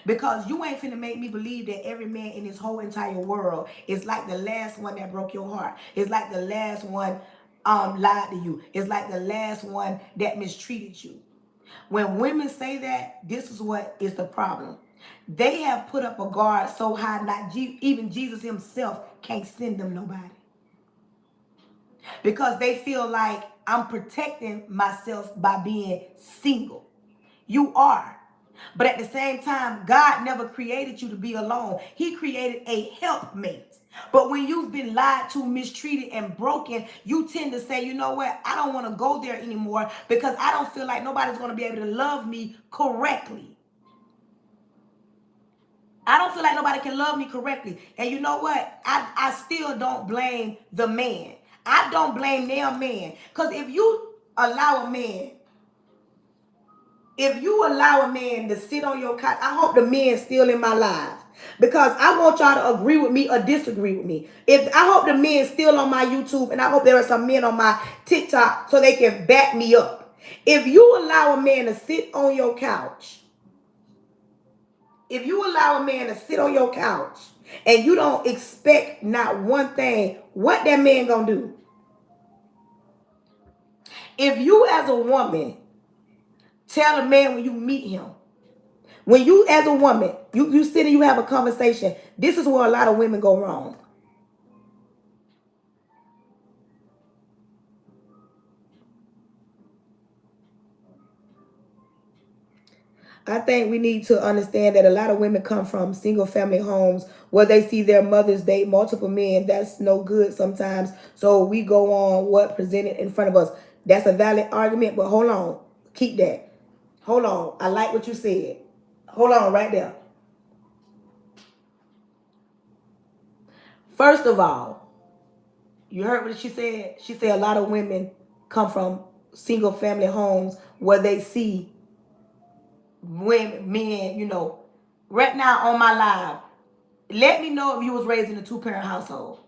Because you ain't finna make me believe that every man in this whole entire world is like the last one that broke your heart. It's like the last one lied to you. It's like the last one that mistreated you. When women say that, this is what is the problem. They have put up a guard so high, even Jesus himself can't send them nobody. Because they feel like I'm protecting myself by being single. You are. But at the same time, God never created you to be alone. He created a helpmate. But when you've been lied to, mistreated, and broken, you tend to say, you know what? I don't want to go there anymore because I don't feel like nobody's going to be able to love me correctly. I don't feel like nobody can love me correctly. And you know what? I still don't blame the man. I don't blame their man. Because if you allow a man to sit on your couch, I hope the men's still in my life. Because I want y'all to agree with me or disagree with me. I hope the men still on my YouTube, and I hope there are some men on my TikTok so they can back me up. If you allow a man to sit on your couch, and you don't expect not one thing, what that man gonna do? If you as a woman tell a man when you meet him, when you as a woman, you sit and you have a conversation, this is where a lot of women go wrong. I think we need to understand that a lot of women come from single family homes where they see their mothers date multiple men. That's no good sometimes. So we go on what presented in front of us. That's a valid argument, but hold on. Keep that. Hold on. I like what you said. Hold on right there. First of all, you heard what she said? She said a lot of women come from single family homes where they see women, men, right now on my live, let me know if you was raised in a two-parent household.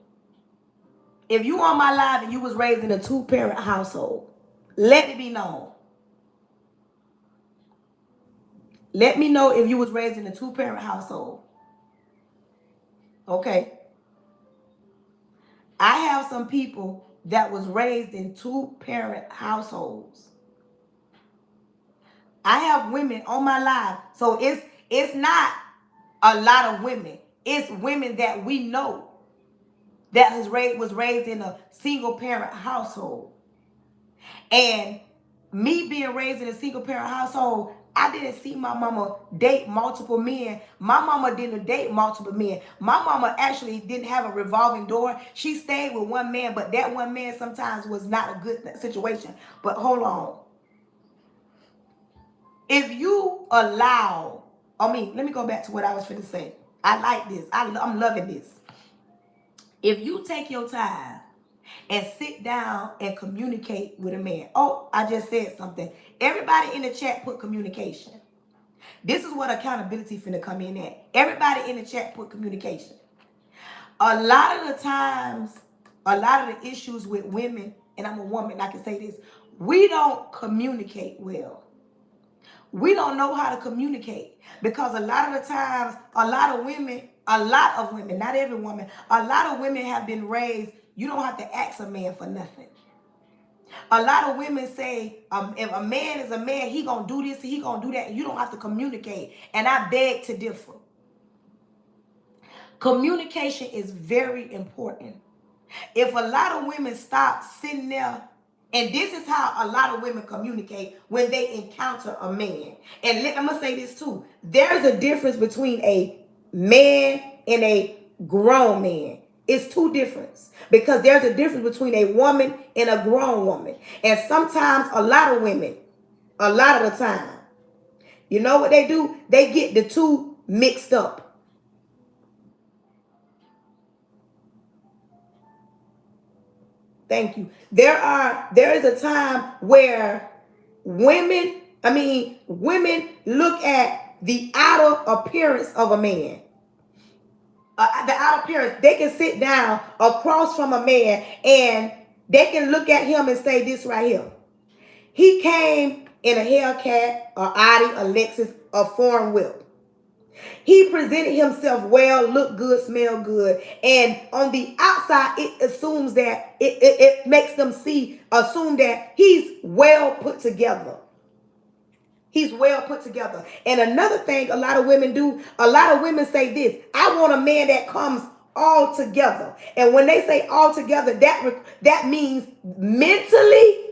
If you on my live and you was raised in a two-parent household, let it be known. Let me know if you was raised in a two-parent household. Okay. I have some people that was raised in two-parent households. I have women on my live. So it's not a lot of women. It's women that we know that was raised in a single parent household. And me being raised in a single parent household, I didn't see my mama date multiple men. My mama didn't date multiple men. My mama actually didn't have a revolving door. She stayed with one man, but that one man sometimes was not a good situation. But hold on. If you allow, let me go back to what I was finna say. I like this. I'm loving this. If you take your time and sit down and communicate with a man. Oh, I just said something. Everybody in the chat put communication. This is what accountability finna come in at. Everybody in the chat put communication. A lot of the times, a lot of the issues with women, and I'm a woman, I can say this, we don't communicate well. We don't know how to communicate because a lot of the times, a lot of women, not every woman, a lot of women have been raised, you don't have to ask a man for nothing. A lot of women say, if a man is a man, he gonna do this, he gonna do that. You don't have to communicate. And I beg to differ. Communication is very important. If a lot of women stop sitting there, and this is how a lot of women communicate when they encounter a man. And I'm gonna say this too. There's a difference between a man and a grown man. It's two differences because there's a difference between a woman and a grown woman. And sometimes a lot of women, a lot of the time, you know what they do? They get the two mixed up. Thank you. There is a time where women look at the outer appearance of a man. The outer appearance, they can sit down across from a man and they can look at him and say this right here. He came in a Hellcat, a Audi, a Lexus, a foreign whip. He presented himself well, looked good, smelled good. And on the outside, it assumes that, it makes them assume that he's well put together. He's well put together. And another thing a lot of women do, a lot of women say this, I want a man that comes all together. And when they say all together, that means mentally,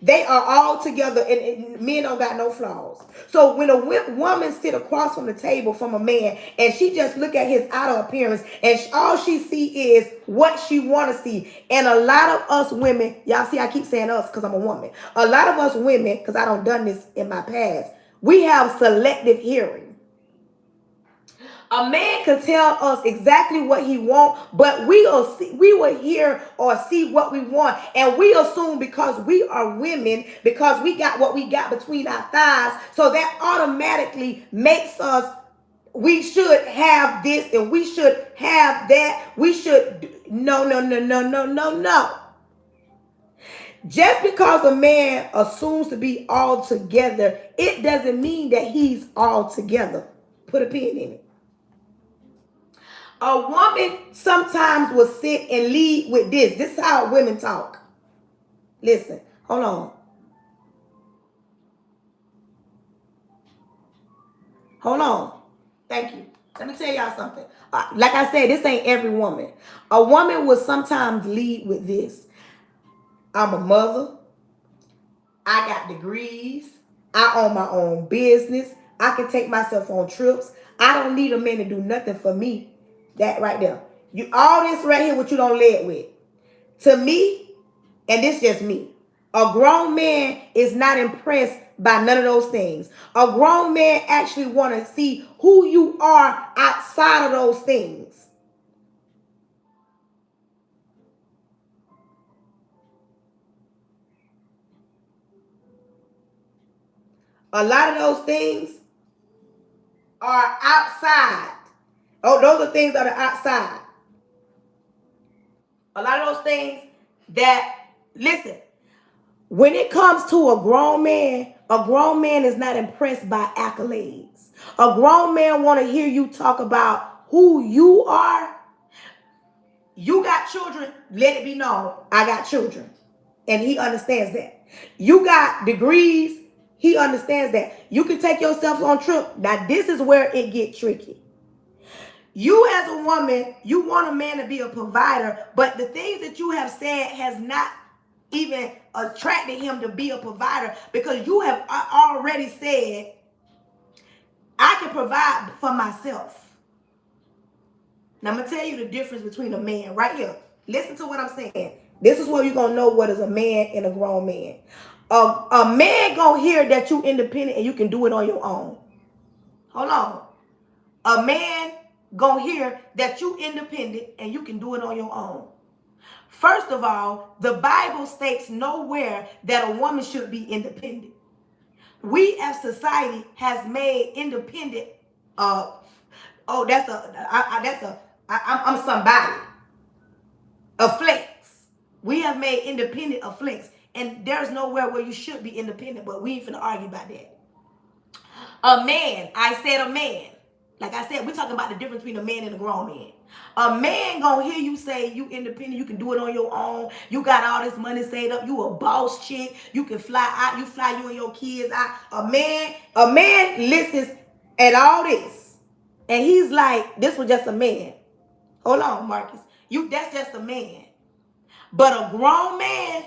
they are all together and men don't got no flaws. So when a woman sit across from the table from a man and she just look at his outer appearance and all she see is what she want to see. And a lot of us women, y'all see I keep saying us because I'm a woman. A lot of us women, because I don't done this in my past, we have selective hearing. A man can tell us exactly what he wants, but we will hear or see what we want. And we assume because we are women, because we got what we got between our thighs, so that automatically makes us, we should have this and we should have that. We should, no. Just because a man assumes to be all together, it doesn't mean that he's all together. Put a pin in it. A woman sometimes will sit and lead with this. This is how women talk. Listen, hold on. Hold on. Thank you. Let me tell y'all something. Like I said, this ain't every woman. A woman will sometimes lead with this. I'm a mother. I got degrees. I own my own business. I can take myself on trips. I don't need a man to do nothing for me. That right there. You all this right here, what you don't lead with. To me, and this just me, a grown man is not impressed by none of those things. A grown man actually want to see who you are outside of those things. A lot of those things are outside. Oh, those are things that are outside. A lot of those things that, listen, when it comes to a grown man is not impressed by accolades. A grown man want to hear you talk about who you are. You got children, let it be known, I got children. And he understands that. You got degrees, he understands that. You can take yourself on trip. Now, this is where it gets tricky. You as a woman, you want a man to be a provider, but the things that you have said has not even attracted him to be a provider, because you have already said, I can provide for myself. Now I'm going to tell you the difference between a man right here. Listen to what I'm saying. This is where you're going to know what is a man and a grown man. A man going to hear that you independent and you can do it on your own. Hold on. A man gonna hear that you independent and you can do it on your own. First of all, the Bible states nowhere that a woman should be independent. We as society has made independent. I'm somebody. A flex. We have made independent a flex, and there's nowhere where you should be independent. But we ain't finna argue about that. A man. I said a man. Like I said, we're talking about the difference between a man and a grown man. A man gonna hear you say you independent, you can do it on your own, you got all this money saved up, you a boss chick, you can fly out, you fly you and your kids out. A man listens at all this, and he's like, this was just a man. Hold on, Marcus. That's just a man. But a grown man,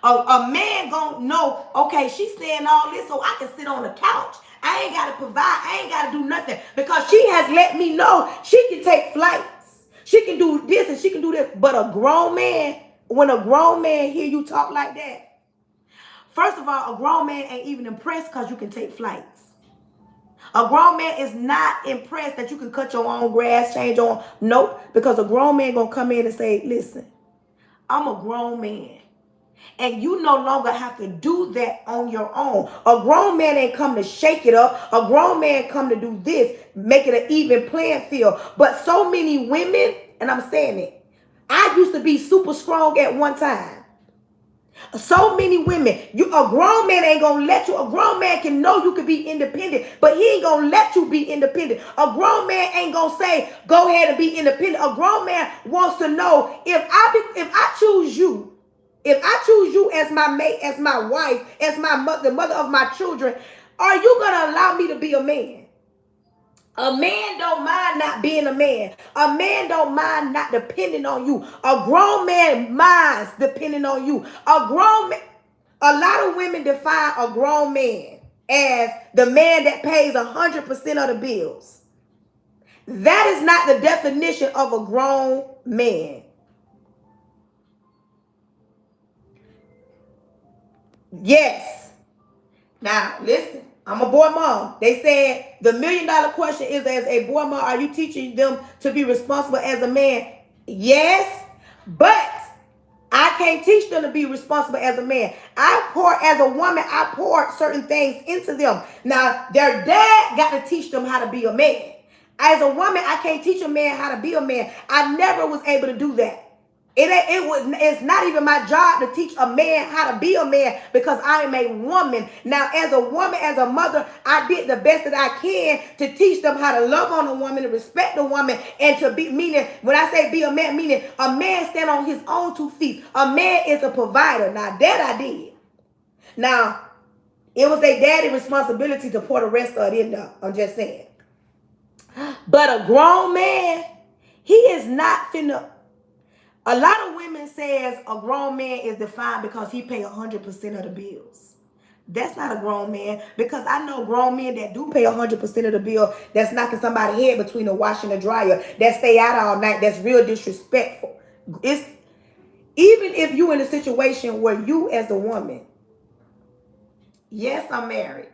a man gonna know, okay, she's saying all this so I can sit on the couch. I ain't got to provide. I ain't got to do nothing, because she has let me know she can take flights. She can do this and she can do this. But a grown man, when a grown man hear you talk like that, first of all, a grown man ain't even impressed because you can take flights. A grown man is not impressed that you can cut your own grass, change your own. Nope, because a grown man going to come in and say, listen, I'm a grown man. And you no longer have to do that on your own. A grown man ain't come to shake it up. A grown man come to do this, make it an even playing field. But so many women, and I'm saying it, I used to be super strong at one time. So many women, a grown man ain't gonna let you. A grown man can know you can be independent, but he ain't gonna let you be independent. A grown man ain't gonna say, go ahead and be independent. A grown man wants to know, if I choose you, if I choose you as my mate, as my wife, as my mother, the mother of my children, are you gonna allow me to be a man? A man don't mind not being a man. A man don't mind not depending on you. A grown man minds depending on you. A lot of women define a grown man as the man that pays 100% of the bills. That is not the definition of a grown man. Yes. Now, listen. I'm a boy mom. They said the $1 million question is, as a boy mom, are you teaching them to be responsible as a man? Yes, but I can't teach them to be responsible as a man. As a woman, I poured certain things into them. Now, their dad got to teach them how to be a man. As a woman, I can't teach a man how to be a man. I never was able to do that. It's not even my job to teach a man how to be a man, because I am a woman. Now, as a woman, as a mother, I did the best that I can to teach them how to love on a woman, to respect a woman, and to be, meaning, when I say be a man, meaning a man stand on his own 2 feet. A man is a provider. Now, that I did. Now, it was their daddy's responsibility to pour the rest of it in there. I'm just saying. But a grown man, he is not finna. A lot of women says a grown man is defined because he pay 100% of the bills. That's not a grown man, because I know grown men that do pay 100% of the bill, that's knocking somebody's head between the wash and the dryer, that stay out all night, that's real disrespectful. It's even if you in a situation where you as the woman, yes, I'm married.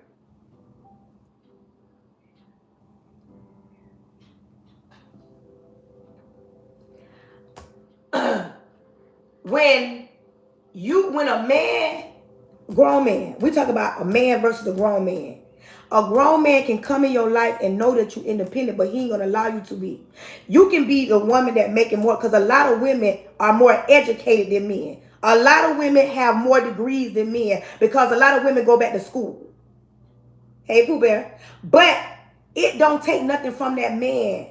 When a man, grown man, we talk about a man versus a grown man. A grown man can come in your life and know that you're independent, but he ain't gonna allow you to be. You can be the woman that making more, because a lot of women are more educated than men. A lot of women have more degrees than men, because a lot of women go back to school. Hey, Pooh Bear. But it don't take nothing from that man.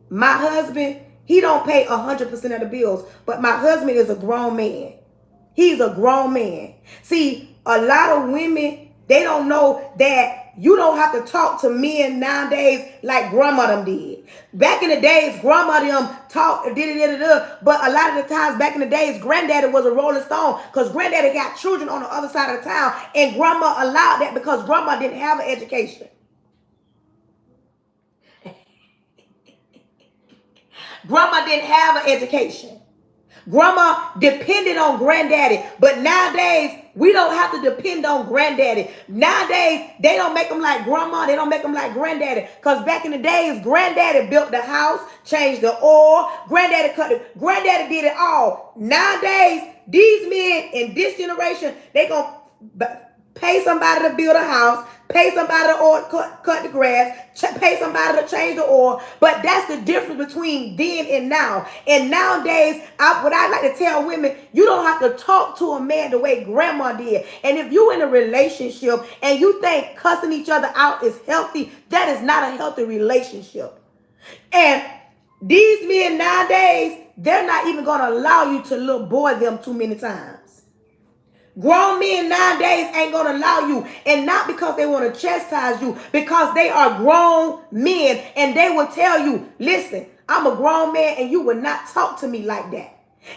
My husband, he don't pay 100% of the bills, but my husband is a grown man. He's a grown man. See, a lot of women, they don't know that you don't have to talk to men nowadays like grandma them did. Back in the days, grandma them talk, but a lot of the times back in the days, granddaddy was a rolling stone because granddaddy got children on the other side of the town, and grandma allowed that because grandma didn't have an education. Grandma didn't have an education. Grandma depended on granddaddy. But nowadays, we don't have to depend on granddaddy. Nowadays, they don't make them like grandma. They don't make them like granddaddy. Because back in the days, granddaddy built the house, changed the oil. Granddaddy cut it. Granddaddy did it all. Nowadays, these men in this generation, they going to pay somebody to build a house, pay somebody to cut the grass, pay somebody to change the oil. But that's the difference between then and now. And nowadays, what I like to tell women, you don't have to talk to a man the way grandma did. And if you in a relationship and you think cussing each other out is healthy, that is not a healthy relationship. And these men nowadays, they're not even going to allow you to little boy them too many times. Grown men nowadays ain't going to allow you. And not because they want to chastise you, because they are grown men. And they will tell you, listen, I'm a grown man and you will not talk to me like that.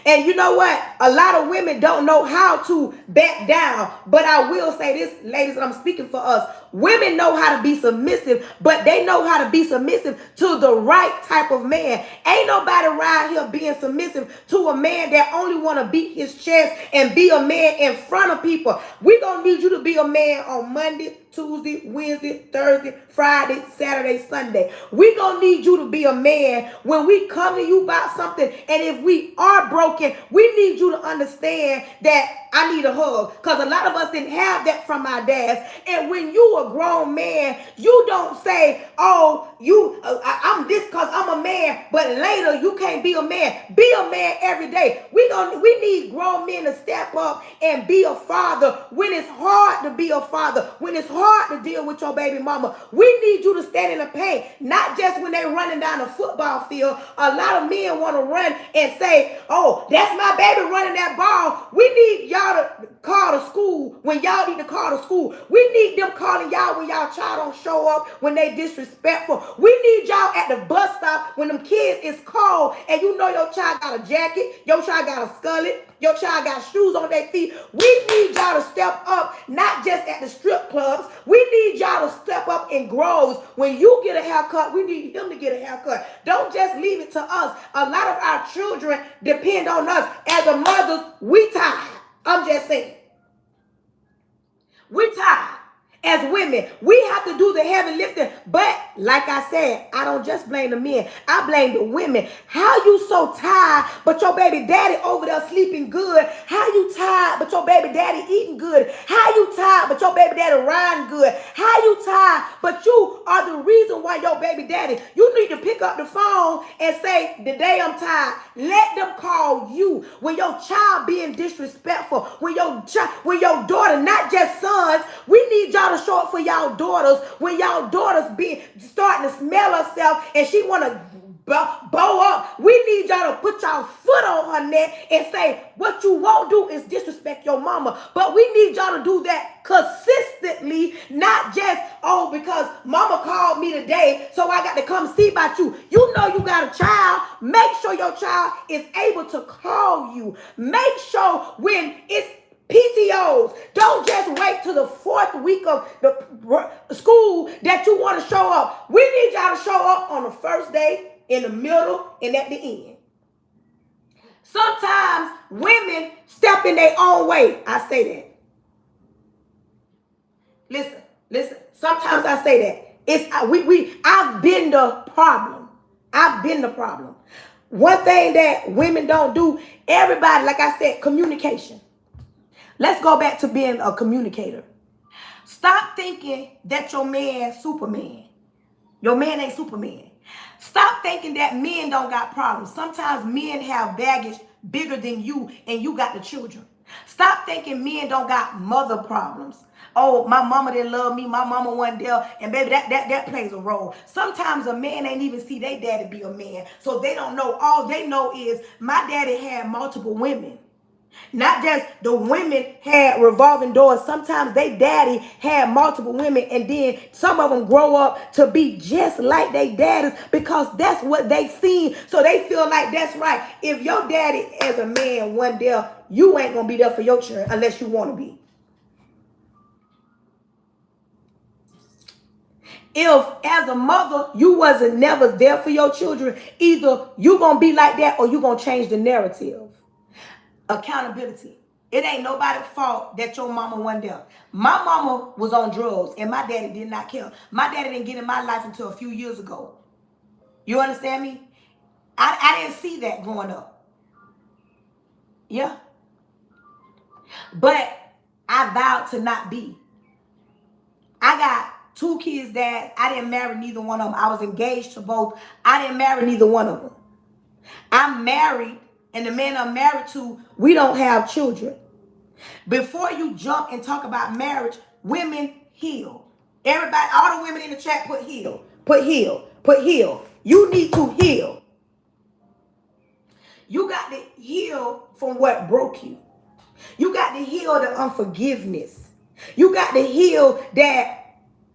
And you know what? A lot of women don't know how to back down. But I will say this, ladies, and I'm speaking for us. Women know how to be submissive, but they know how to be submissive to the right type of man. Ain't nobody around here being submissive to a man that only want to beat his chest and be a man in front of people. We gonna need you to be a man on Monday, Tuesday, Wednesday, Thursday, Friday, Saturday, Sunday. We gonna need you to be a man when we come to you about something. And if we are broken, we need you to understand that I need a hug. Because a lot of us didn't have that from our dads. And when you a grown man, you don't say, oh, I'm this because I'm a man, but later you can't be a man. Be a man every day. We need grown men to step up and be a father when it's hard to be a father, when it's hard to deal with your baby mama. We need you to stand in the paint, not just when they're running down the football field. A lot of men want to run and say, oh, that's my baby running that ball. We need y'all to call to school when y'all need to call to school. We need them calling y'all when y'all child don't show up, when they disrespectful. We need y'all at the bus stop when them kids is cold and you know your child got a jacket, your child got a scullet, your child got shoes on their feet. We need y'all to step up, not just at the strip clubs. We need y'all to step up in groves. When you get a haircut, we need him to get a haircut. Don't just leave it to us. A lot of our children depend on us. As a mothers, we tired. I'm just saying. We tired. As women, we have to do the heavy lifting. But like I said, I don't just blame the men. I blame the women. How you so tired, but your baby daddy over there sleeping good? How you tired, but your baby daddy eating good? How you tired, but your baby daddy riding good? How you tired, but you are the reason why your baby daddy, you need to pick up the phone and say, today I'm tired. Let them call you. When your child being disrespectful, when your daughter, not just sons, we need y'all to show up for y'all daughters. When y'all daughters be starting to smell herself and she want to bow up, we need y'all to put y'all foot on her neck and say, what you won't do is disrespect your mama. But we need y'all to do that consistently, not just, oh, because mama called me today, so I got to come see about you. You know you got a child. Make sure your child is able to call you. Make sure when it's PTOs, don't just wait till the 4th week of the school that you want to show up. We need y'all to show up on the first day, in the middle, and at the end. Sometimes women step in their own way. I say that. Listen. Sometimes I say that. I've been the problem. I've been the problem. One thing that women don't do, everybody, like I said, communication. Let's go back to being a communicator. Stop thinking that your man's Superman. Your man ain't Superman. Stop thinking that men don't got problems. Sometimes men have baggage bigger than you and you got the children. Stop thinking men don't got mother problems. Oh, my mama didn't love me. My mama wasn't there. And baby, that plays a role. Sometimes a man ain't even see their daddy be a man. So they don't know. All they know is my daddy had multiple women. Not just the women had revolving doors. Sometimes they daddy had multiple women, and then some of them grow up to be just like they daddies because that's what they seen. So they feel like that's right. If your daddy as a man wasn't there, you ain't gonna be there for your children unless you want to be. If as a mother you wasn't never there for your children, either you gonna be like that or you gonna change the narrative. Accountability. It ain't nobody's fault that your mama wasn't there. My mama was on drugs and my daddy did not care. My daddy didn't get in my life until a few years ago. You understand me? I didn't see that growing up. Yeah. But I vowed to not be. I got 2 kids, dad. I didn't marry neither one of them. I was engaged to both. I didn't marry neither one of them. I'm married, and the man I'm married to, we don't have children. Before you jump and talk about marriage, women heal. Everybody, all the women in the chat, put heal, put heal, put heal. You need to heal. You got to heal from what broke you. You got to heal the unforgiveness. You got to heal that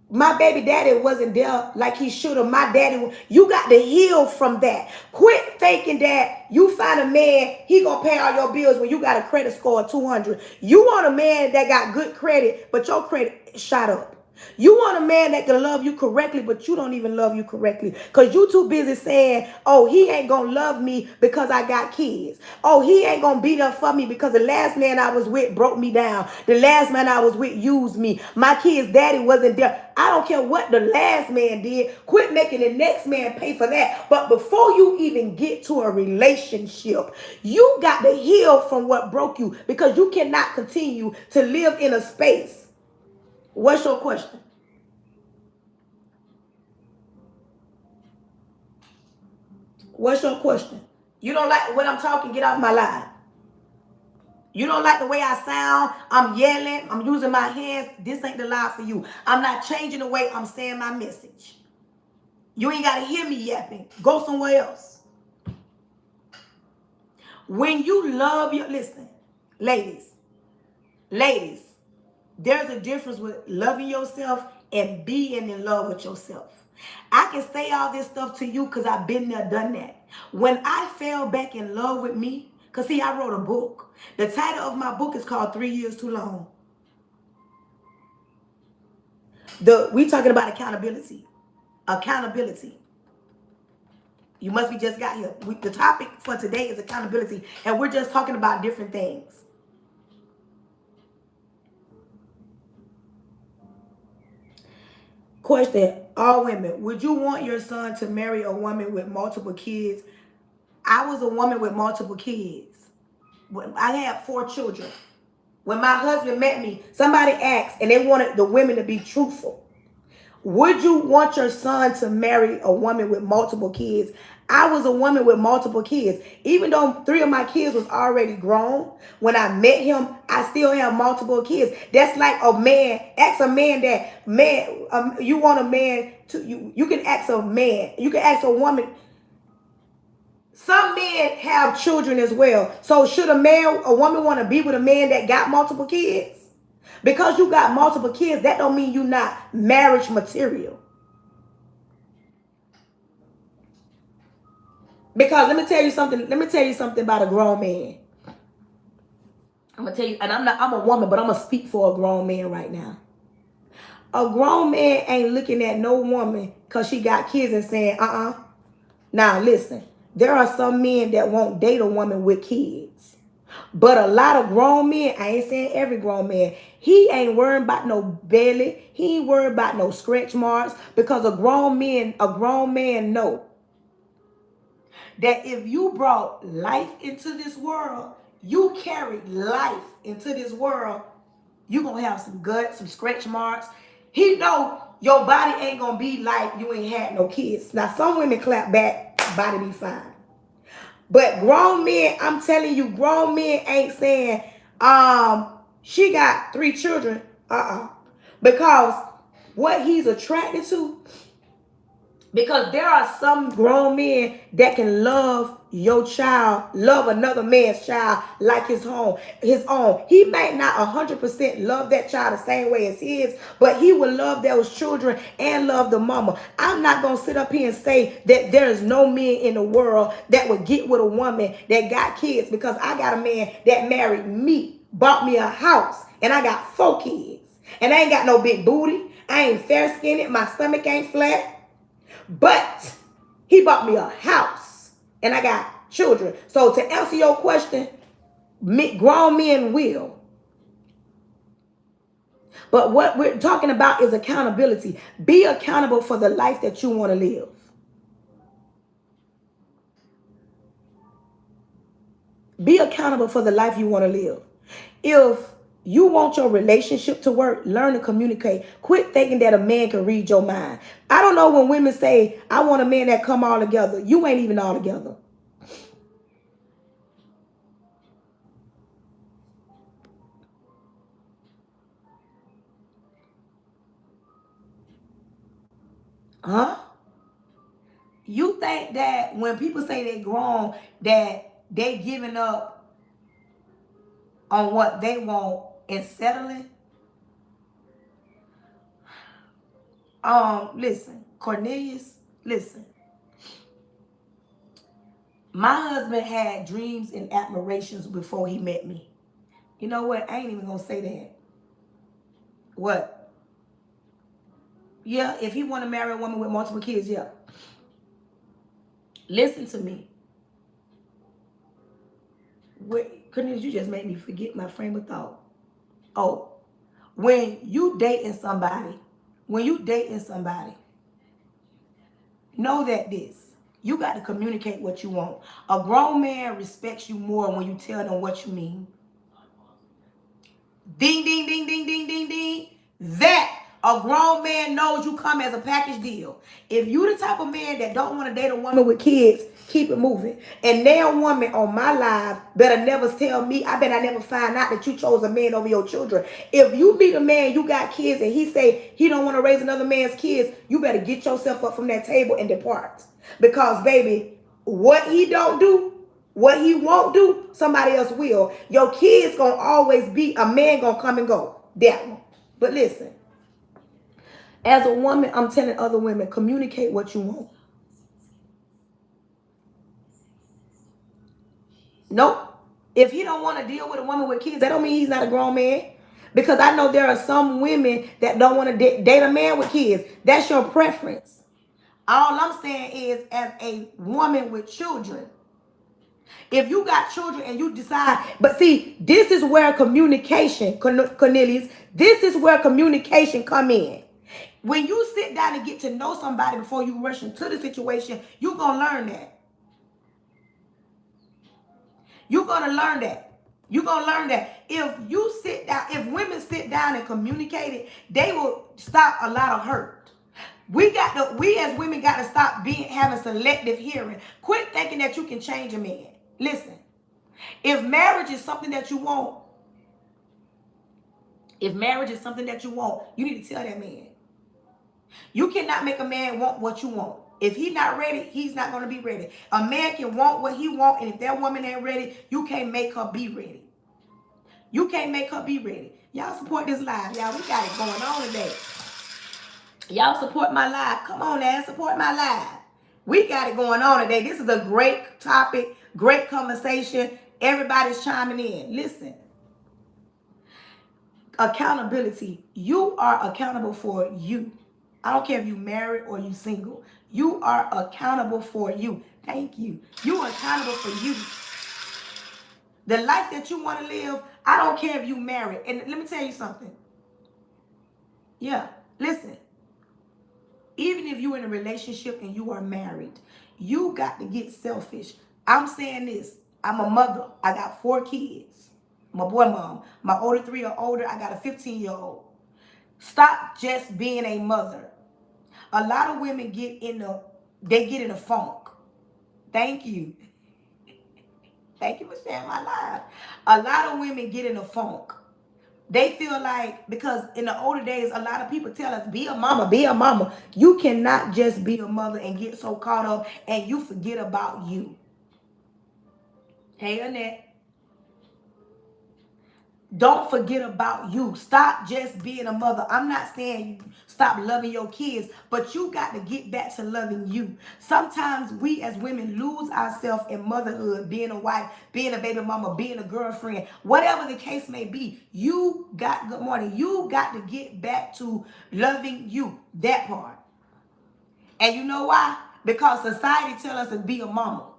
my baby daddy wasn't there like he should have. My daddy, you got to heal from that. Quit thinking that you find a man, he gonna pay all your bills when you got a credit score of 200. You want a man that got good credit, but your credit shot up. You want a man that can love you correctly, but you don't even love you correctly. Because you too busy saying, oh, he ain't going to love me because I got kids. Oh, he ain't going to be there for me because the last man I was with broke me down. The last man I was with used me. My kid's daddy wasn't there. I don't care what the last man did. Quit making the next man pay for that. But before you even get to a relationship, you got to heal from what broke you because you cannot continue to live in a space. What's your question? What's your question? You don't like what I'm talking? Get off my line. You don't like the way I sound? I'm yelling. I'm using my hands. This ain't the line for you. I'm not changing the way I'm saying my message. You ain't got to hear me yapping. Go somewhere else. When you love your... Listen, ladies, there's a difference with loving yourself and being in love with yourself. I can say all this stuff to you because I've been there, done that. When I fell back in love with me, because see, I wrote a book. The title of my book is called 3 Years Too Long. We talking about accountability. Accountability. You must be just got here. The topic for today is accountability, and we're just talking about different things. Question, all women, would you want your son to marry a woman with multiple kids? I was a woman with multiple kids. I had 4 children. When my husband met me, somebody asked, and they wanted the women to be truthful. Would you want your son to marry a woman with multiple kids? I was a woman with multiple kids. Even though 3 of my kids was already grown, when I met him, I still have multiple kids. That's like a man. Ask a man that, man, you want a man to, you can ask a man. You can ask a woman. Some men have children as well. So should a woman want to be with a man that got multiple kids? Because you got multiple kids, that don't mean you not marriage material. Because let me tell you something about a grown man. I'm gonna tell you, and I'm a woman, but I'm gonna speak for a grown man right now. A grown man ain't looking at no woman because she got kids and saying, Now listen, there are some men that won't date a woman with kids. But a lot of grown men, I ain't saying every grown man, he ain't worried about no belly. He ain't worried about no stretch marks because a grown man know that if you brought life into this world, you carried life into this world, you gonna have some guts, some stretch marks. He know your body ain't gonna be like you ain't had no kids. Now some women clap back, body be fine. But grown men, I'm telling you, grown men ain't saying, she got 3 children. Because what he's attracted to, because there are some grown men that can love your child love another man's child like his own. He might not 100% love that child the same way as his, but he will love those children and love the mama. I'm not gonna sit up here and say that there is no men in the world that would get with a woman that got kids, because I got a man that married me, bought me a house, and I got 4 kids. And I ain't got no big booty. I ain't fair skinned. My stomach ain't flat. But he bought me a house and I got children. So to answer your question, grown men will. But what we're talking about is accountability. Be accountable for the life that you want to live. Be accountable for the life you want to live. If you want your relationship to work, learn to communicate. Quit thinking that a man can read your mind. I don't know when women say, I want a man that come all together. You ain't even all together. Huh? You think that when people say they grown, that they giving up on what they want and settling? Listen, Cornelius, listen. My husband had dreams and admirations before he met me. You know what? I ain't even gonna say that. What? Yeah, if he want to marry a woman with multiple kids, yeah. Listen to me. Cornelius, you just made me forget my frame of thought. Oh, when you dating somebody, know that you got to communicate what you want. A grown man respects you more when you tell them what you mean. Ding, ding, ding, ding, ding, ding, ding. That a grown man knows you come as a package deal. If you the type of man that don't want to date a woman with kids, keep it moving. And now woman on my live better never tell me, I bet I never find out that you chose a man over your children. If you meet a man, you got kids, and he say he don't want to raise another man's kids, you better get yourself up from that table and depart. Because baby, what he don't do, what he won't do, somebody else will. Your kids gonna always be, a man gonna come and go. That one. But listen, as a woman, I'm telling other women, communicate what you want. Nope. If he don't want to deal with a woman with kids, that don't mean he's not a grown man. Because I know there are some women that don't want to date a man with kids. That's your preference. All I'm saying is, as a woman with children, if you got children and you decide, but see, this is where communication, Cornelius, this is where communication come in. When you sit down and get to know somebody before you rush into the situation, you're going to learn that. You're going to learn that. You're going to learn that. If you sit down, if women sit down and communicate it, they will stop a lot of hurt. We as women got to stop having selective hearing. Quit thinking that you can change a man. Listen, if marriage is something that you want, you need to tell that man. You cannot make a man want what you want. If he's not ready, he's not going to be ready. A man can want what he wants, and if that woman ain't ready, you can't make her be ready. You can't make her be ready. Y'all support this live. Y'all, we got it going on today. Y'all support my live. Come on now, support my live. We got it going on today. This is a great topic, great conversation. Everybody's chiming in. Listen. Accountability. You are accountable for you. I don't care if you married or you single. You are accountable for you. Thank you. You are accountable for you. The life that you want to live, I don't care if you married. And let me tell you something. Yeah, listen. Even if you're in a relationship and you are married, you got to get selfish. I'm saying this. I'm a mother. I got 4 kids. I'm a boy mom. My older 3 are older. I got a 15-year-old. Stop just being a mother. A lot of women get in a funk. Thank you. Thank you for sharing my life. A lot of women get in a funk. They feel like, because in the older days, a lot of people tell us, be a mama, be a mama. You cannot just be a mother and get so caught up and you forget about you. Hey, Annette. Don't forget about you. Stop just being a mother. I'm not saying you stop loving your kids, but you got to get back to loving you. Sometimes we as women lose ourselves in motherhood, being a wife, being a baby mama, being a girlfriend, whatever the case may be. Good morning. You got to get back to loving you. That part. And you know why? Because society tells us to be a mama.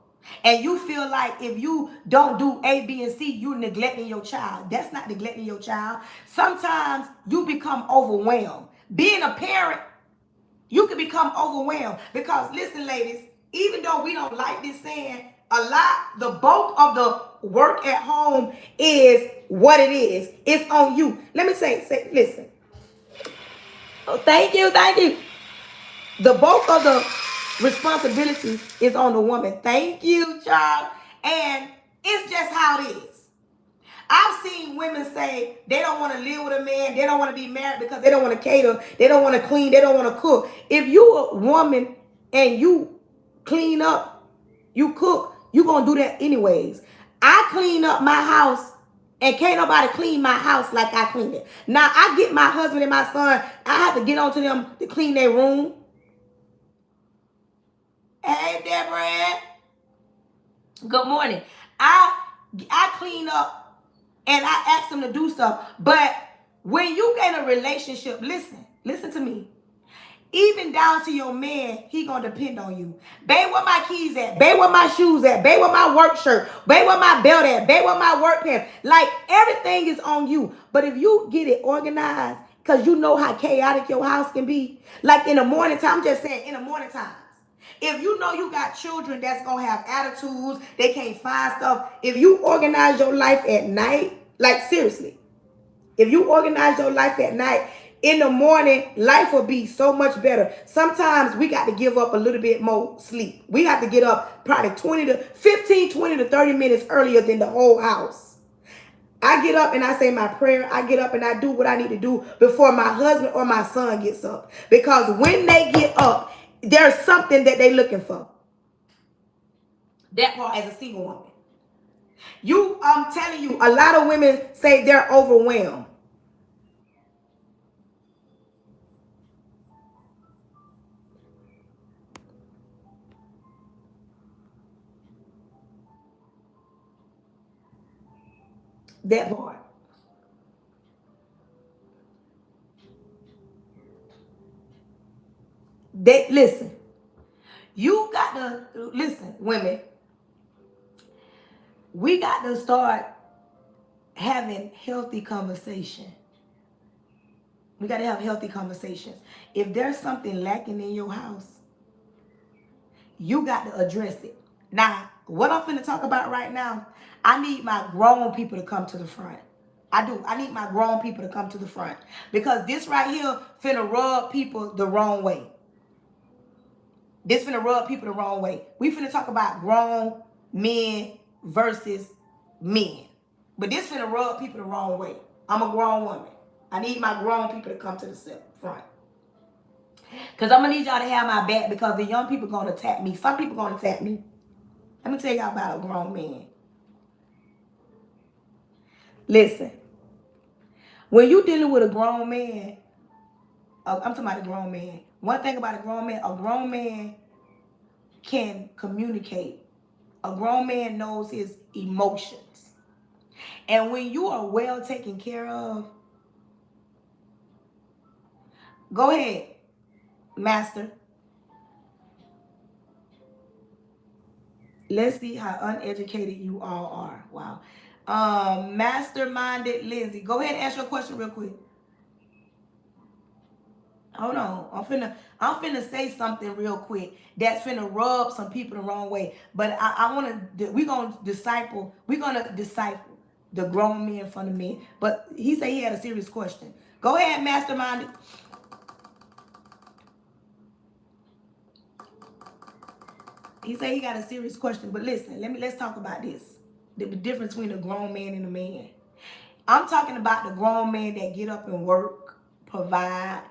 And you feel like if you don't do A, B, and C, you're neglecting your child. That's not neglecting your child. Sometimes you become overwhelmed. Being a parent, you can become overwhelmed. Because listen, ladies, even though we don't like this saying, the bulk of the work at home is what it is. It's on you. Let me say, listen. Oh, thank you. The bulk of the responsibilities is on the woman. Thank you, child. And it's just how it is. I've seen women say they don't want to live with a man, they don't want to be married because they don't want to cater, they don't want to clean, they don't want to cook. If you a woman and you clean up, you cook, you gonna do that anyways. I clean up my house and can't nobody clean my house like I clean it. Now I get my husband and my son, I have to get onto them to clean their room. Hey, Deborah. Good morning. I clean up and I ask them to do stuff. But when you get in a relationship, listen to me. Even down to your man, he gonna depend on you. Babe, where my keys at? Babe, where my shoes at? Babe, where my work shirt? Babe, where my belt at? Babe, where my work pants? Like, everything is on you. But if you get it organized, because you know how chaotic your house can be. Like in the morning time, I'm just saying, in the morning times. If you know you got children that's going to have attitudes, they can't find stuff. If you organize your life at night, like seriously, if you organize your life at night, in the morning, life will be so much better. Sometimes we got to give up a little bit more sleep. We have to get up probably 20 to 30 minutes earlier than the whole house. I get up and I say my prayer. I get up and I do what I need to do before my husband or my son gets up. Because when they get up, there's something that they're looking for. That part as a single woman. I'm telling you, a lot of women say they're overwhelmed. That part. Listen. You got to listen, women. We got to start having healthy conversation. We got to have healthy conversations. If there's something lacking in your house, you got to address it. Now, what I'm finna talk about right now, I need my grown people to come to the front. I do. I need my grown people to come to the front. Because this right here finna rub people the wrong way. This finna rub people the wrong way. We finna talk about grown men versus men. But this finna rub people the wrong way. I'm a grown woman. I need my grown people to come to the front. Because I'm going to need y'all to have my back because the young people going to attack me. Some people going to attack me. Let me tell y'all about a grown man. Listen. When you dealing with a grown man, I'm talking about a grown man. One thing about a grown man can communicate. A grown man knows his emotions. And when you are well taken care of, go ahead, master. Let's see how uneducated you all are. Wow. Masterminded Lindsay. Go ahead and ask your question real quick. Hold on. I'm finna say something real quick that's finna rub some people the wrong way. But we're gonna disciple the grown men from the men. But he said he had a serious question. Go ahead, masterminded. He said he got a serious question. But listen, let's talk about this. The difference between a grown man and a man. I'm talking about the grown man that get up and work, provide,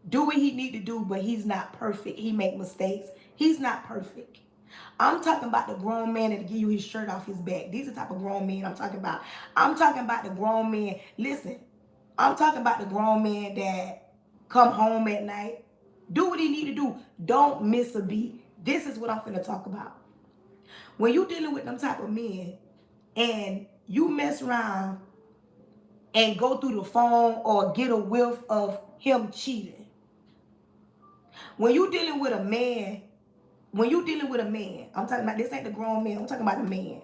do what he need to do, but he's not perfect. He make mistakes. He's not perfect. I'm talking about the grown man that'll give you his shirt off his back. These are the type of grown men I'm talking about. I'm talking about the grown man. Listen, I'm talking about the grown man that come home at night, do what he need to do. Don't miss a beat. This is what I'm finna talk about. When you dealing with them type of men and you mess around and go through the phone or get a whiff of him cheating. When you dealing with a man, I'm talking about, this ain't the grown man, I'm talking about the man.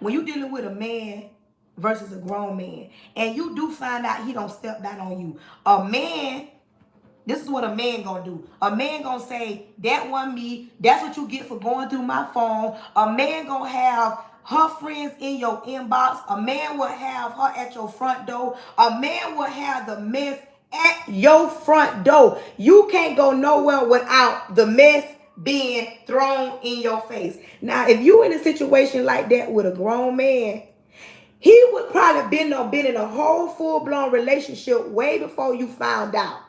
When you dealing with a man versus a grown man, and you do find out he don't step down on you, a man, this is what a man gonna do. A man gonna say, that wasn't me. That's what you get for going through my phone. A man gonna have her friends in your inbox. A man will have her at your front door. A man will have the mess at your front door. You can't go nowhere without the mess being thrown in your face. Now, if you in a situation like that with a grown man, he would probably been in a whole full-blown relationship way before you found out.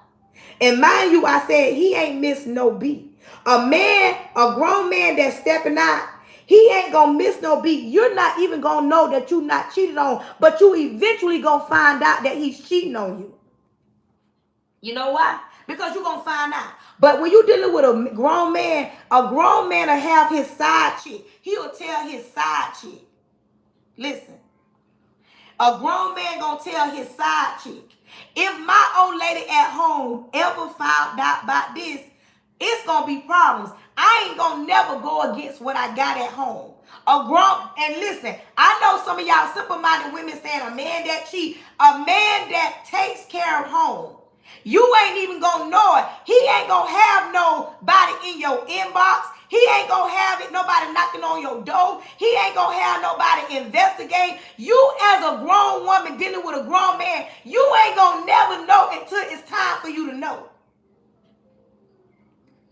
And mind you, I said he ain't missed no beat. A grown man that's stepping out, he ain't gonna miss no beat. You're not even gonna know that you not cheated on, but you eventually gonna find out that he's cheating on you. You know why? Because you're gonna find out. But when you're dealing with a grown man will have his side chick. He'll tell his side chick. Listen. A grown man gonna tell his side chick, if my old lady at home ever found out about this, it's gonna be problems. I ain't gonna never go against what I got at home. And listen, I know some of y'all simple-minded women saying a man that cheat, a man that takes care of home. You ain't even gonna know it. He ain't gonna have nobody in your inbox. He ain't gonna have nobody knocking on your door. He ain't gonna have nobody investigating. You as a grown woman dealing with a grown man, you ain't gonna never know until it's time for you to know.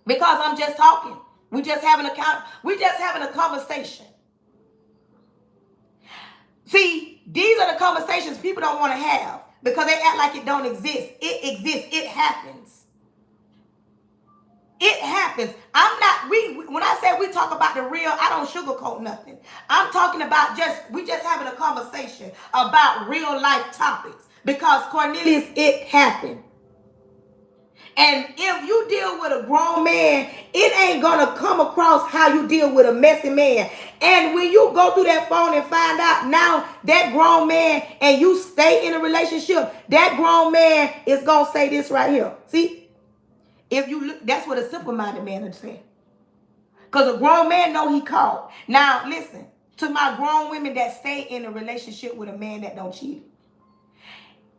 Because I'm just talking. We just having a conversation. See, these are the conversations people don't want to have because they act like it don't exist. It exists. It happens. It happens. When I say we talk about the real, I don't sugarcoat nothing. I'm talking about we just having a conversation about real life topics because Cornelius, it happened. And if you deal with a grown man, it ain't gonna come across how you deal with a messy man. And when you go through that phone and find out now that grown man and you stay in a relationship, that grown man is gonna say this right here. See? If you look, that's what a simple-minded man would say. Because a grown man know he caught. Now, listen, to my grown women that stay in a relationship with a man that don't cheat.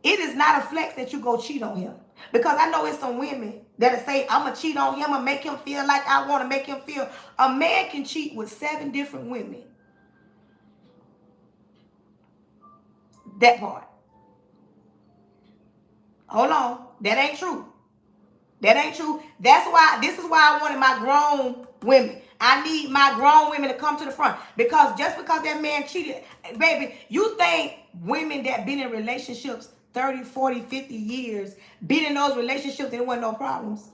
It is not a flex that you go cheat on him. Because I know it's some women that'll say, I'm going to cheat on him and make him feel like I want to make him feel. A man can cheat with 7 different women. That part. Hold on. That ain't true. That ain't true. This is why I wanted my grown women. I need my grown women to come to the front. Because just because that man cheated, baby, you think women that been in relationships 30, 40, 50 years, been in those relationships, there wasn't no problems.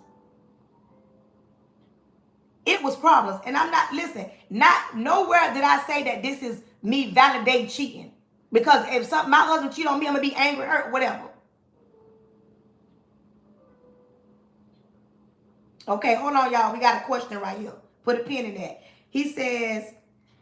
It was problems. And not nowhere did I say that this is me validating cheating. Because if my husband cheat on me, I'm going to be angry, hurt, whatever. Okay, hold on, y'all. We got a question right here. Put a pin in that. He says,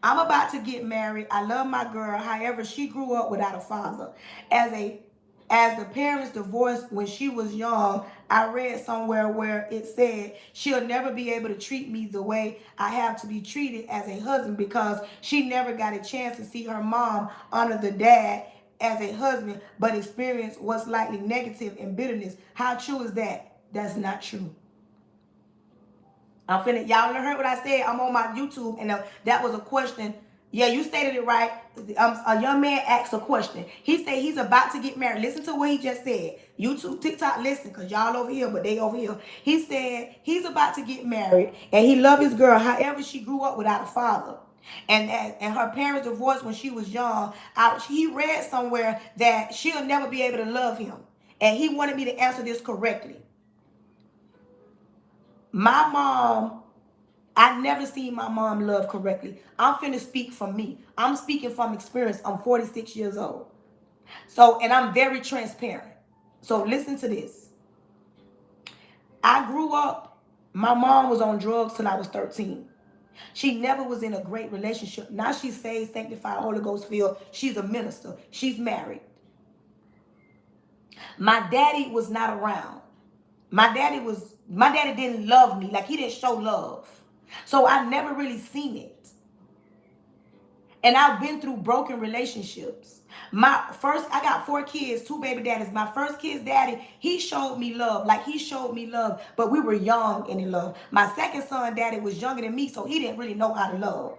I'm about to get married. I love my girl. However, she grew up without a father. As the parents divorced when she was young, I read somewhere where it said she'll never be able to treat me the way I have to be treated as a husband because she never got a chance to see her mom honor the dad as a husband, but experienced what's likely negative and bitterness. How true is that? That's not true. Y'all heard what I said. I'm on my YouTube, and that was a question. Yeah, you stated it right. A young man asked a question. He said he's about to get married. Listen to what he just said. YouTube, TikTok, listen, because y'all over here, but they over here. He said he's about to get married, and he loved his girl. However, she grew up without a father. And her parents divorced when she was young. He read somewhere that she'll never be able to love him. And he wanted me to answer this correctly. My mom I never seen my mom love correctly. I'm finna speak from me. I'm speaking from experience. I'm 46 years old. So, and I'm very transparent. So listen to this. I grew up, my mom was on drugs till I was 13. She never was in a great relationship. Now she's saved, sanctified, Holy Ghost filled. She's a minister. She's married. My daddy was not around. My daddy didn't love me. Like he didn't show love. So I never really seen it. And I've been through broken relationships. I got 4 kids, 2 baby daddies. My first kid's daddy, he showed me love. Like he showed me love, but we were young and in love. My second son daddy was younger than me, so he didn't really know how to love.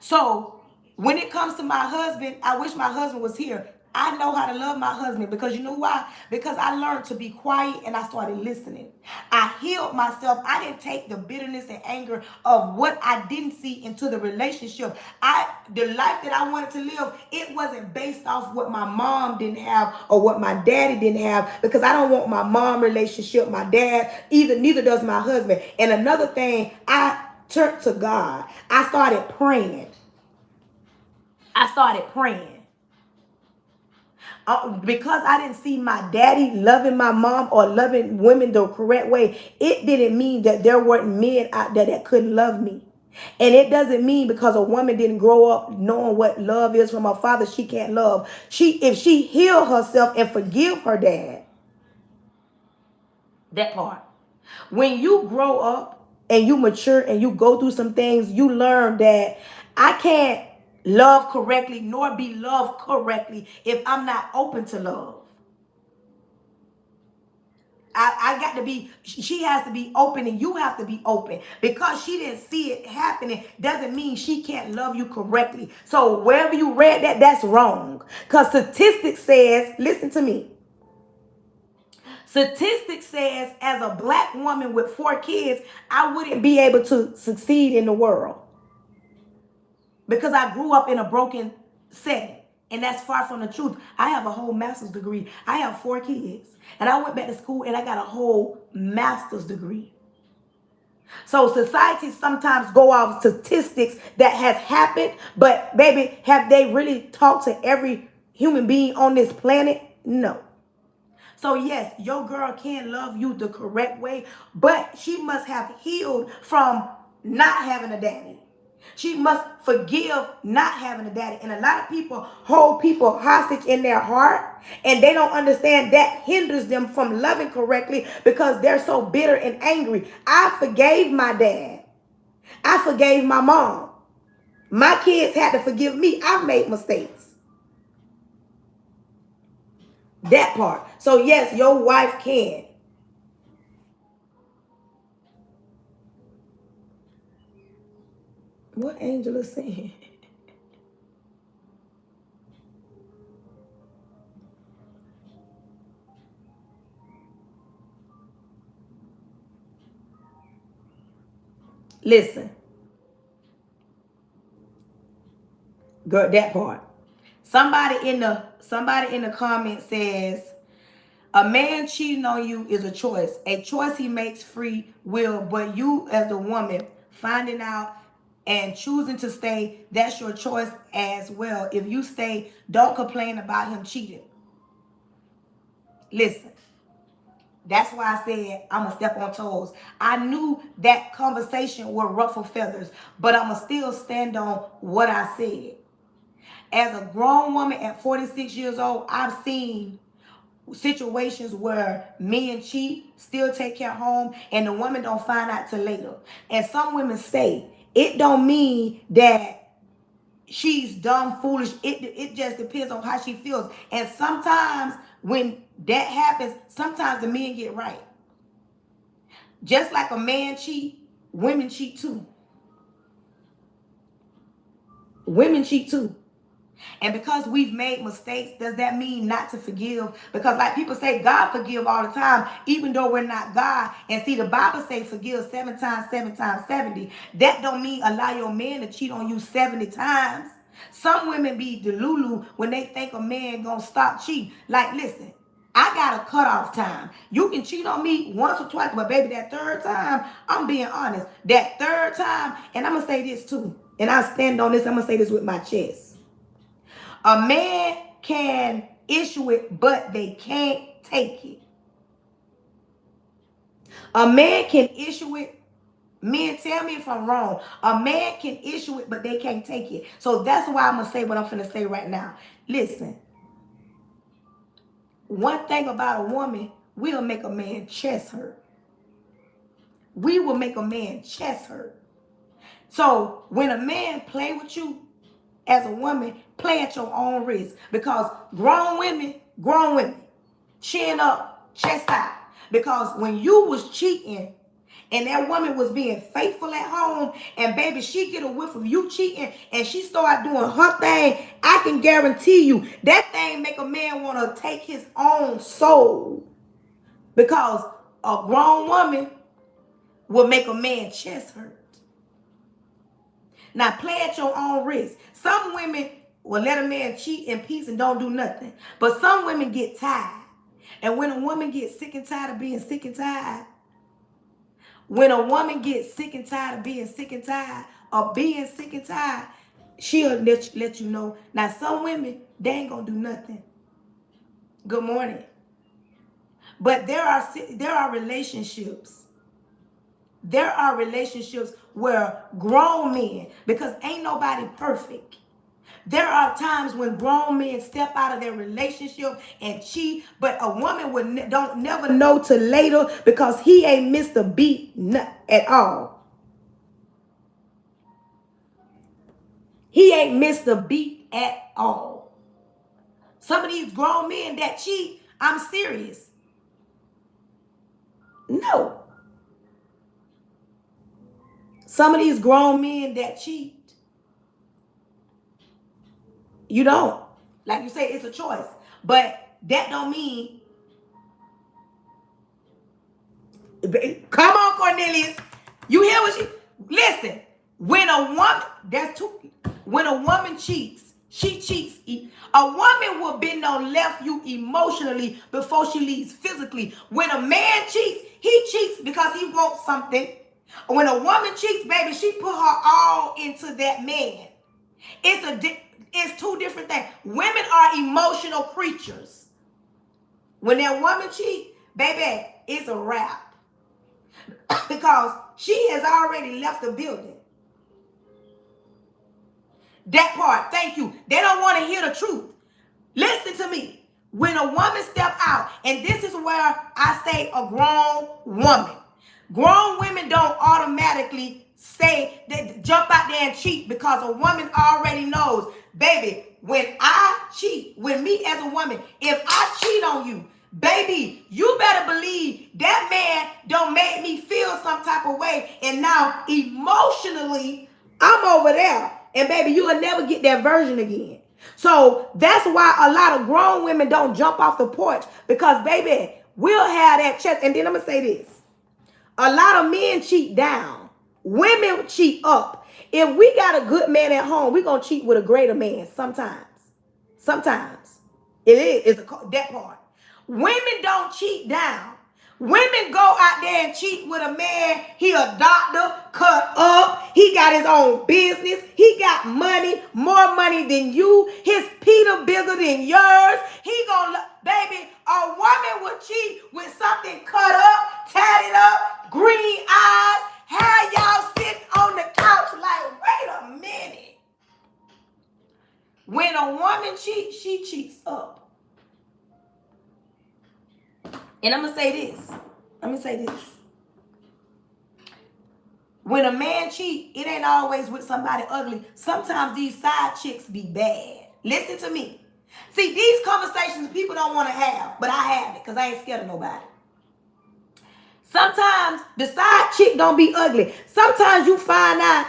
So when it comes to my husband, I wish my husband was here. I know how to love my husband because you know why? Because I learned to be quiet and I started listening. I healed myself. I didn't take the bitterness and anger of what I didn't see into the relationship. The life that I wanted to live, it wasn't based off what my mom didn't have or what my daddy didn't have, because I don't want my mom relationship, my dad, neither does my husband. And another thing, I turned to God. I started praying. Because I didn't see my daddy loving my mom or loving women the correct way, it didn't mean that there weren't men out there that couldn't love me. And it doesn't mean because a woman didn't grow up knowing what love is from her father, she can't love. If she heal herself and forgive her dad, that part. When you grow up and you mature and you go through some things, you learn that I can't love correctly nor be loved correctly if I'm not open to love. I got to be, she has to be open and you have to be open. Because she didn't see it happening doesn't mean she can't love you correctly. So wherever you read that, that's wrong. Because statistics says, listen to me. Statistics says as a black woman with 4 kids, I wouldn't be able to succeed in the world. Because I grew up in a broken setting. And that's far from the truth. I have a whole master's degree. I have 4 kids. And I went back to school and I got a whole master's degree. So society sometimes go off statistics that has happened. But baby, have they really talked to every human being on this planet? No. So yes, your girl can love you the correct way, but she must have healed from not having a daddy. She must forgive not having a daddy. And a lot of people hold people hostage in their heart, and they don't understand that hinders them from loving correctly because they're so bitter and angry. I forgave my dad. I forgave my mom. My kids had to forgive me. I've made mistakes. That part. So yes, your wife can. What Angel is saying? Listen, girl, that part. Somebody in the comment says a man cheating on you is a choice. A choice he makes free will, but you as the woman finding out and choosing to stay, that's your choice as well. If you stay, don't complain about him cheating. Listen, that's why I said I'm going to step on toes. I knew that conversation would ruffle feathers, but I'm going to still stand on what I said. As a grown woman at 46 years old, I've seen situations where men cheat, still take care home, and the woman don't find out till later. And some women say it don't mean that she's dumb, foolish. It just depends on how she feels. And sometimes when that happens, sometimes the men get right. Just like a man cheat, women cheat too. Women cheat too. And because we've made mistakes, does that mean not to forgive? Because like people say, God forgive all the time, even though we're not God. And see, the Bible say forgive 7 times, 7 times 70. That don't mean allow your man to cheat on you 70 times. Some women be delulu when they think a man gonna stop cheating. Like, listen, I got a cutoff time. You can cheat on me once or twice, but baby, that third time, I'm being honest. That third time, and I'm going to say this too, and I stand on this, I'm going to say this with my chest. A man can issue it, but they can't take it. A man can issue it. Men, tell me if I'm wrong. A man can issue it, but they can't take it. So that's why I'm going to say what I'm going to say right now. Listen. One thing about a woman, we'll make a man chest hurt. We will make a man chest hurt. So when a man play with you as a woman, play at your own risk. Because grown women, chin up, chest out. Because when you was cheating and that woman was being faithful at home, and baby, she get a whiff of you cheating and she start doing her thing, I can guarantee you that thing make a man want to take his own soul. Because a grown woman will make a man chest hurt. Now play at your own risk. Some women will let a man cheat in peace and don't do nothing. But some women get tired. And when a woman gets sick and tired of being sick and tired, she'll let you know. Now some women, they ain't gonna do nothing. Good morning. But there are relationships. There are relationships where grown men, because ain't nobody perfect. There are times when grown men step out of their relationship and cheat, but a woman would don't never know till later because he ain't missed a beat at all. He ain't missed a beat at all. Some of these grown men that cheat, I'm serious. No. Some of these grown men that cheat, you don't. Like you say, it's a choice. But that don't mean. Come on, Cornelius. You hear what she. Listen. When a woman cheats, she cheats. A woman will bend on left you emotionally before she leaves physically. When a man cheats, he cheats because he wants something. When a woman cheats, baby, she put her all into that man. It's two different things. Women are emotional creatures. When that woman cheats, baby, it's a wrap. Because she has already left the building. That part, thank you. They don't want to hear the truth. Listen to me. When a woman step out, and this is where I say a grown woman. Grown women don't automatically say that jump out there and cheat because a woman already knows, baby, when I cheat, with me as a woman, if I cheat on you, baby, you better believe that man don't make me feel some type of way. And now emotionally, I'm over there. And baby, you will never get that version again. So that's why a lot of grown women don't jump off the porch. Because baby, we'll have that check. And then I'm going to say this. A lot of men cheat down. Women cheat up. If we got a good man at home, we're going to cheat with a greater man sometimes. Sometimes. It's that part. Women don't cheat down. Women go out there and cheat with a man. He a doctor, cut up. He got his own business. He got money, more money than you. His Peter bigger than yours. He gonna, baby, a woman would cheat with something cut up, tatted up, green eyes. How y'all sitting on the couch like, wait a minute. When a woman cheats, she cheats up. And I'm going to say this. When a man cheat, it ain't always with somebody ugly. Sometimes these side chicks be bad. Listen to me. See, these conversations people don't want to have, but I have it because I ain't scared of nobody. Sometimes the side chick don't be ugly. Sometimes you find out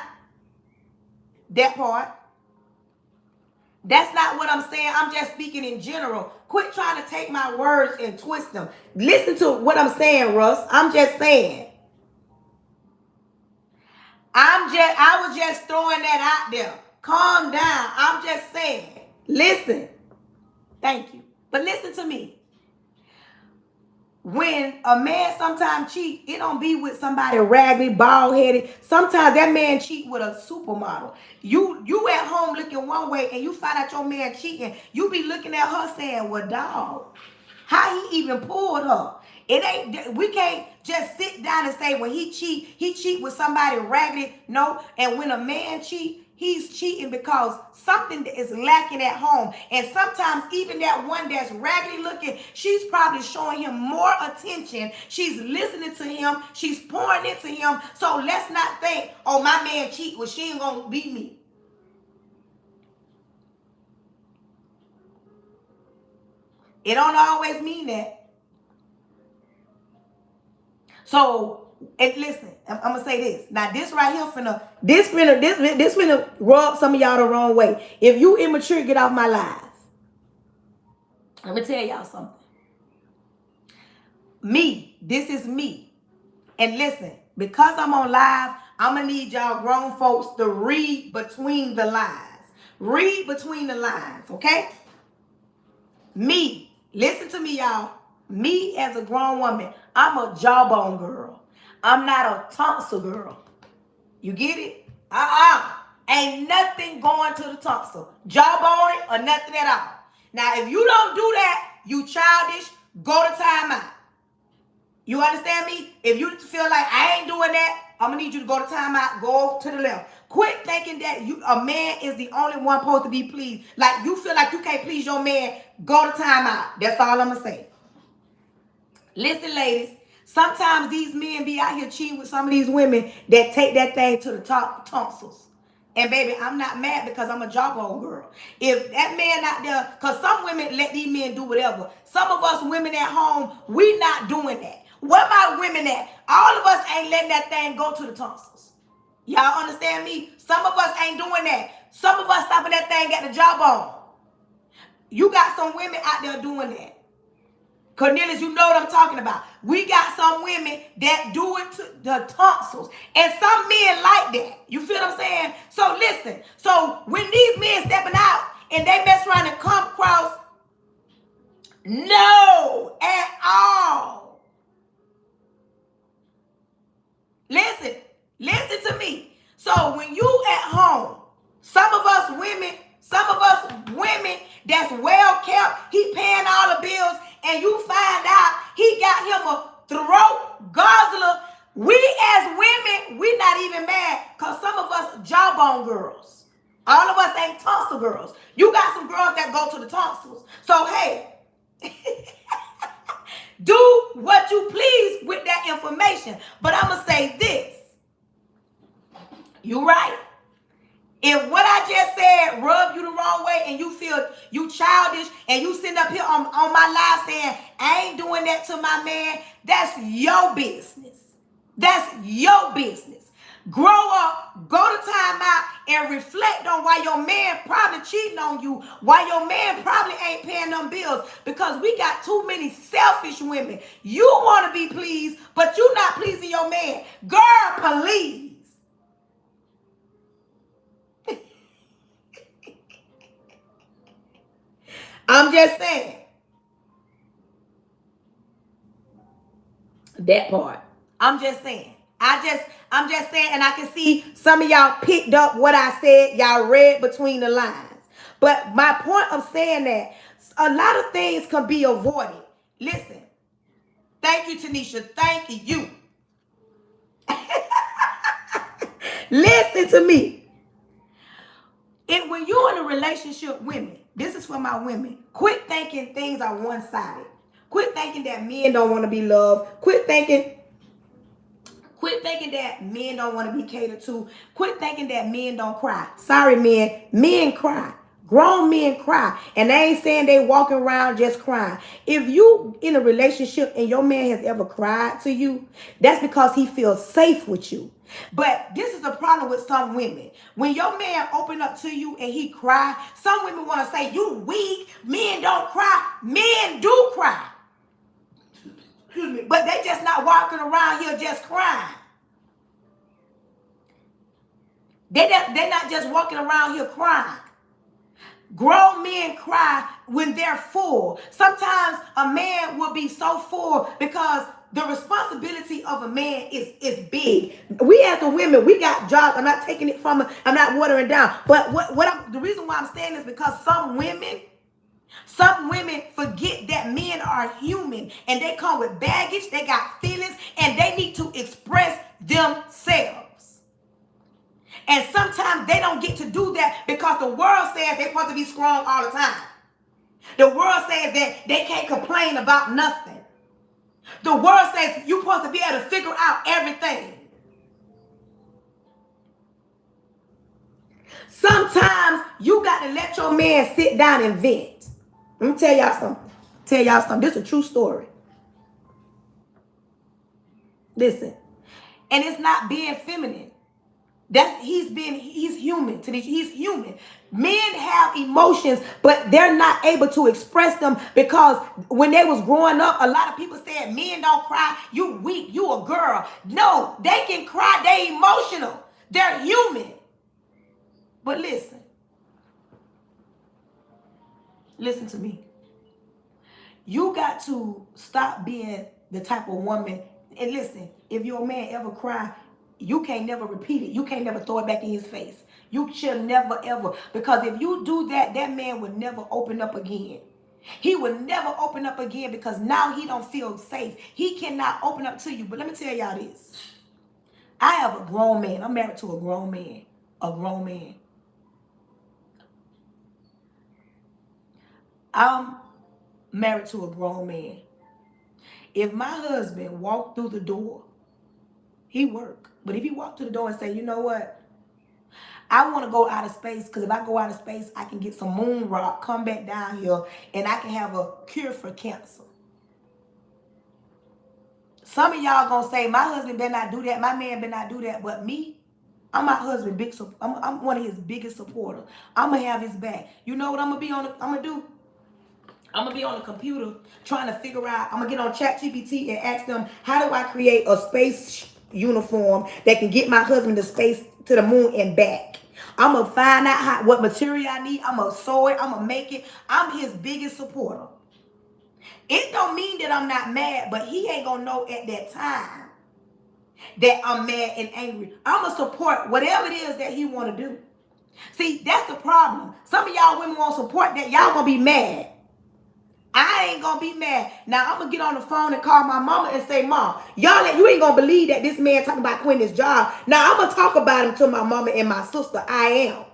that part. That's not what I'm saying. I'm just speaking in general. Quit trying to take my words and twist them. Listen to what I'm saying, Russ. I'm just saying. I was just throwing that out there. Calm down. I'm just saying. Listen. Thank you. But listen to me. when a man sometimes cheat, it don't be with somebody raggedy, bald headed. Sometimes that man cheat with a supermodel. You at home looking one way, and you find out your man cheating. You be looking at her saying, "Well, dog, how he even pulled her?" It ain't. We can't just sit down and say when he cheat with somebody raggedy. No, and when a man cheat, he's cheating because something is lacking at home. And sometimes even that one that's raggedy looking, she's probably showing him more attention. She's listening to him. She's pouring into him. So let's not think, oh, my man cheat, well, she ain't gonna beat me. It don't always mean that. So, and listen, I'm gonna say this. Now, this right here finna rub some of y'all the wrong way. If you immature, get off my live. Let me tell y'all something. This is me. And listen, because I'm on live, I'm gonna need y'all grown folks to read between the lines. Read between the lines, okay? Listen to me, y'all. Me as a grown woman, I'm a jawbone girl. I'm not a tonsil girl. You get it? Ain't nothing going to the tonsil. Jawbone or nothing at all. Now, if you don't do that, you childish, go to timeout. You understand me? If you feel like I ain't doing that, I'm gonna need you to go to timeout, go to the left. Quit thinking that a man is the only one supposed to be pleased. Like you feel like you can't please your man, go to timeout. That's all I'm gonna say. Listen, ladies, sometimes these men be out here cheating with some of these women that take that thing to the top tonsils. And baby, I'm not mad because I'm a jawbone girl. If that man out there, because some women let these men do whatever. Some of us women at home, we not doing that. Where my women at? All of us ain't letting that thing go to the tonsils. Y'all understand me? Some of us ain't doing that. Some of us stopping that thing at the jawbone. You got some women out there doing that. Cornelius, you know what I'm talking about. We got some women that do it to the tonsils. And some men like that. You feel what I'm saying? So listen. So when these men stepping out and they mess around and come across, no at all. Listen to me. So when you at home, some of us women that's well kept, he paying all the bills, and you find out he got him a throat guzzler. We as women, we not even mad because some of us jawbone girls. All of us ain't tonsil girls. You got some girls that go to the tonsils. So hey, do what you please with that information. But I'm going to say this. You right. If what I just said rub you the wrong way and you feel you childish and you sitting up here on my live saying, I ain't doing that to my man, that's your business. That's your business. Grow up, go to timeout, and reflect on why your man probably cheating on you, why your man probably ain't paying them bills, because we got too many selfish women. You want to be pleased, but you not pleasing your man. Girl, please. I'm just saying. That part. I'm just saying. I'm just saying, and I can see some of y'all picked up what I said. Y'all read between the lines. But my point of saying that, a lot of things can be avoided. Listen. Thank you, Tanisha. Thank you. Listen to me. When you're in a relationship, women, this is for my women. Quit thinking things are one-sided. Quit thinking that men don't want to be loved. Quit thinking that men don't want to be catered to. Quit thinking that men don't cry. Sorry, men. Men cry. Grown men cry. And they ain't saying they walking around just crying. If you in a relationship and your man has ever cried to you, that's because he feels safe with you. But this is the problem with some women. When your man open up to you and he cry, some women want to say, you weak. Men don't cry. Men do cry. Excuse me. But they just not walking around here just crying. They're not just walking around here crying. Grown men cry when they're full. Sometimes a man man will be so full because the responsibility of a man is big. We as the women, we got jobs. I'm not taking it from her. I'm not watering down. But the reason why I'm saying is because some women forget that men are human and they come with baggage, they got feelings, and they need to express themselves. And sometimes they don't get to do that because the world says they're supposed to be strong all the time. The world says that they can't complain about nothing. The world says you're supposed to be able to figure out everything. Sometimes you got to let your man sit down and vent. Let me tell y'all something. This is a true story. Listen. And it's not being feminine. He's human to these. He's human. Men have emotions, but they're not able to express them because when they was growing up, a lot of people said men don't cry. You weak. You a girl. No, they can cry. They emotional. They're human. But listen to me. You got to stop being the type of woman. And listen, if your man ever cry, you can't never repeat it. You can't never throw it back in his face. You should never, ever. Because if you do that, that man will never open up again. He will never open up again because now he don't feel safe. He cannot open up to you. But let me tell y'all this. I have a grown man. I'm married to a grown man. A grown man. I'm married to a grown man. If my husband walked through the door, he work. But if he walked through the door and say, you know what? I want to go out of space because if I go out of space, I can get some moon rock, come back down here, and I can have a cure for cancer. Some of y'all going to say, my husband better not do that. My man better not do that. But me, I'm my husband's I'm one of his biggest supporters. I'm going to have his back. You know what I'm going to be on? I'm going to do? I'm going to be on the computer trying to figure out, I'm going to get on ChatGPT and ask them, how do I create a space uniform that can get my husband to space to the moon and back? I'm going to find out what material I need. I'm going to sew it. I'm going to make it. I'm his biggest supporter. It don't mean that I'm not mad, but he ain't going to know at that time that I'm mad and angry. I'm going to support whatever it is that he want to do. See, that's the problem. Some of y'all women won't support that. Y'all going to be mad. I ain't gonna be mad. Now I'm gonna get on the phone and call my mama and say, Mom, you ain't gonna believe that this man talking about quitting his job. Now I'm gonna talk about him to my mama and my sister. I am.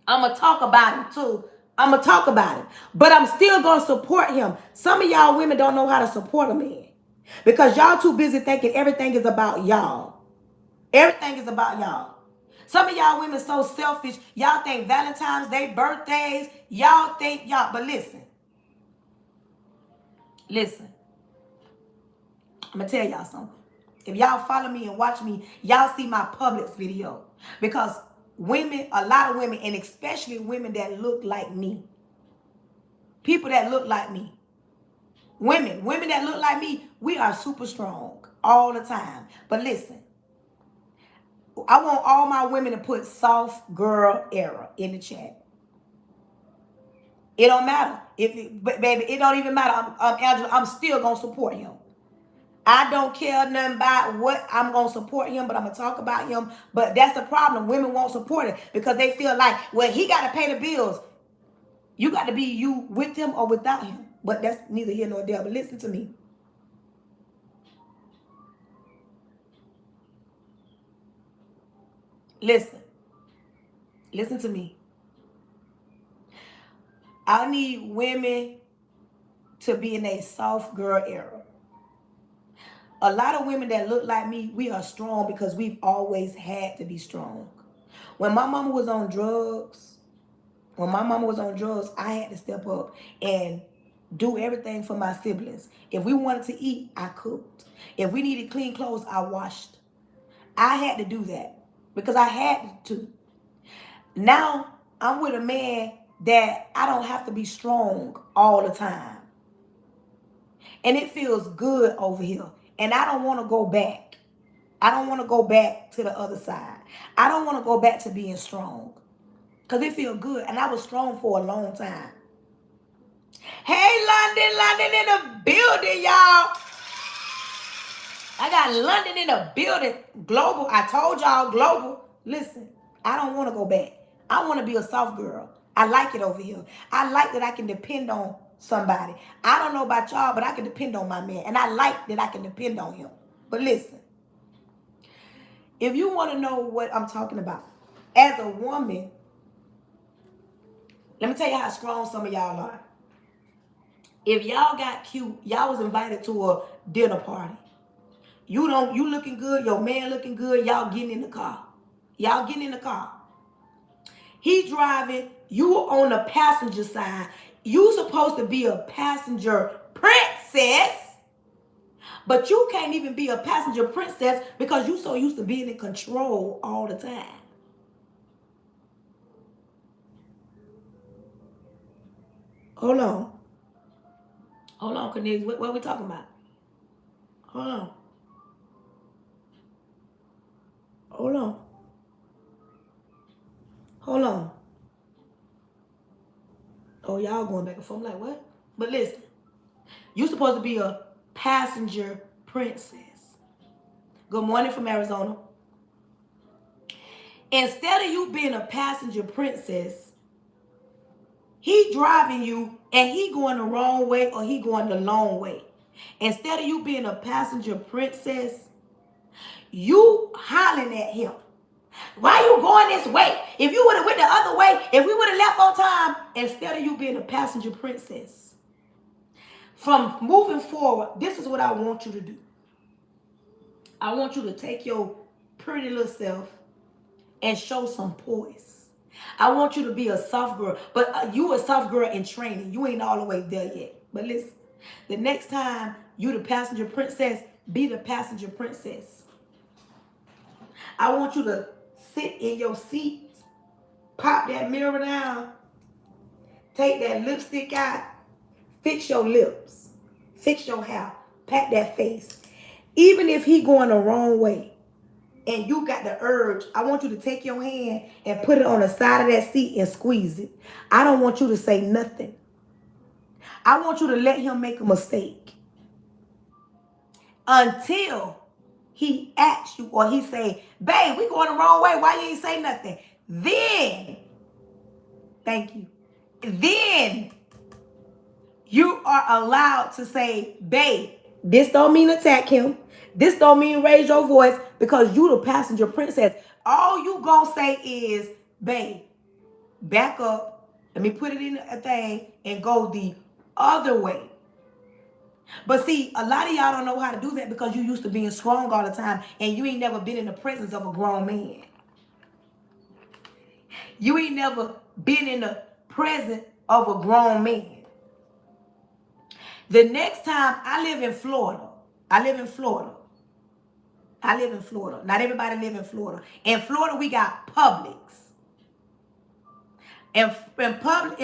I'm gonna talk about him too. I'm gonna talk about him. But I'm still gonna support him. Some of y'all women don't know how to support a man because y'all too busy thinking everything is about y'all. Everything is about y'all. Some of y'all women so selfish. Y'all think Valentine's Day, birthdays. Y'all think y'all. But listen. I'm going to tell y'all something. If y'all follow me and watch me, y'all see my Publix video. Because women, a lot of women, and especially women that look like me. People that look like me. Women that look like me, we are super strong all the time. But listen. I want all my women to put soft girl era in the chat. It don't matter. Baby, it don't even matter. Angela, I'm still going to support him. I don't care nothing about what I'm going to support him, but I'm going to talk about him. But that's the problem. Women won't support it because they feel like, well, he got to pay the bills. You got to be you with him or without him. But that's neither here nor there. But listen to me. Listen to me. I need women to be in a soft girl era. A lot of women that look like me, we are strong because we've always had to be strong. When my mama was on drugs, I had to step up and do everything for my siblings. If we wanted to eat, I cooked. If we needed clean clothes, I washed. I had to do that because I had to. Now I'm with a man that I don't have to be strong all the time. And it feels good over here. And I don't want to go back. I don't want to go back to the other side. I don't want to go back to being strong. Because it feels good. And I was strong for a long time. Hey, London, London in the building, y'all. I got London in the building. Global. I told y'all, global. Listen, I don't want to go back. I want to be a soft girl. I like it over here. I like that I can depend on somebody. I don't know about y'all, but I can depend on my man. And I like that I can depend on him. But listen, if you want to know what I'm talking about, as a woman, let me tell you how strong some of y'all are. If y'all got cute, y'all was invited to a dinner party. You looking good, your man looking good, y'all getting in the car. Y'all getting in the car. He driving, you on the passenger side. You supposed to be a passenger princess, but you can't even be a passenger princess because you so used to being in control all the time. Hold on. Hold on, Cornelius. What are we talking about? Hold on. Hold on. Hold on. Oh, y'all going back and forth. I'm like, what? But listen, you supposed to be a passenger princess. Good morning from Arizona. Instead of you being a passenger princess, he driving you and he going the wrong way or he going the long way. Instead of you being a passenger princess, you hollering at him. Why you going this way? If you would have went the other way, if we would have left on time, instead of you being a passenger princess. From moving forward, this is what I want you to do. I want you to take your pretty little self and show some poise. I want you to be a soft girl, but you a soft girl in training. You ain't all the way there yet. But listen, the next time you the passenger princess, be the passenger princess. I want you to sit in your seat, pop that mirror down, take that lipstick out, fix your lips, fix your hair, pat that face. Even if he going the wrong way, and you got the urge, I want you to take your hand and put it on the side of that seat and squeeze it. I don't want you to say nothing. I want you to let him make a mistake until he asks you or he say, babe, we going the wrong way. Why you ain't say nothing? Then, thank you. Then you are allowed to say, babe, this don't mean attack him. This don't mean raise your voice because you the passenger princess. All you gonna say is, babe, back up. Let me put it in a thing and go the other way. But see, a lot of y'all don't know how to do that because you used to being strong all the time and you ain't never been in the presence of a grown man. You ain't never been in the presence of a grown man. The next time, I live in Florida. Not everybody live in Florida. In Florida, we got Publix. In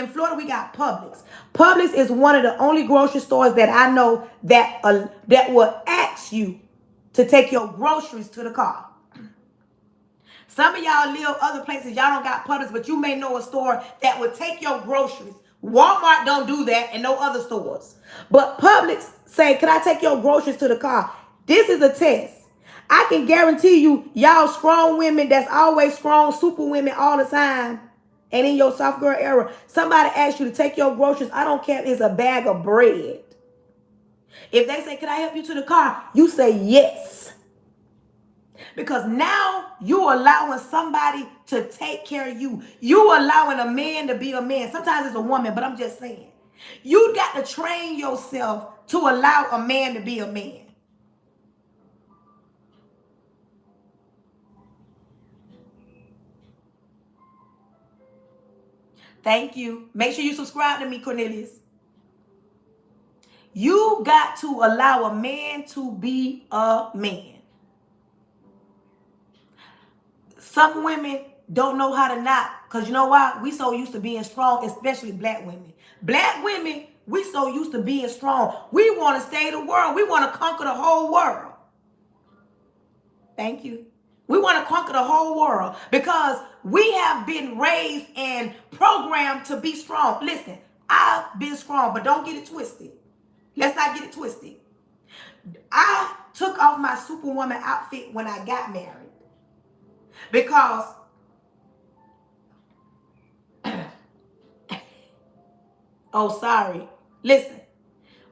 Florida, we got Publix. Publix is one of the only grocery stores that I know that will ask you to take your groceries to the car. Some of y'all live other places, y'all don't got Publix, but you may know a store that would take your groceries. Walmart don't do that and no other stores. But Publix say, can I take your groceries to the car? This is a test. I can guarantee you, y'all strong women that's always strong, super women all the time, and in your soft girl era, somebody asks you to take your groceries. I don't care if it's a bag of bread. If they say, can I help you to the car? You say yes. Because now you're allowing somebody to take care of you. You allowing a man to be a man. Sometimes it's a woman, but I'm just saying. You got to train yourself to allow a man to be a man. Thank you. Make sure you subscribe to me, Cornelius. You got to allow a man to be a man. Some women don't know how to not, because you know why? We so used to being strong, especially black women. Black women, we so used to being strong. We want to stay the world. We want to conquer the whole world. Thank you. We want to conquer the whole world because we have been raised and programmed to be strong. Listen, I've been strong, but don't get it twisted. Let's not get it twisted. I took off my superwoman outfit when I got married because oh, sorry. Listen,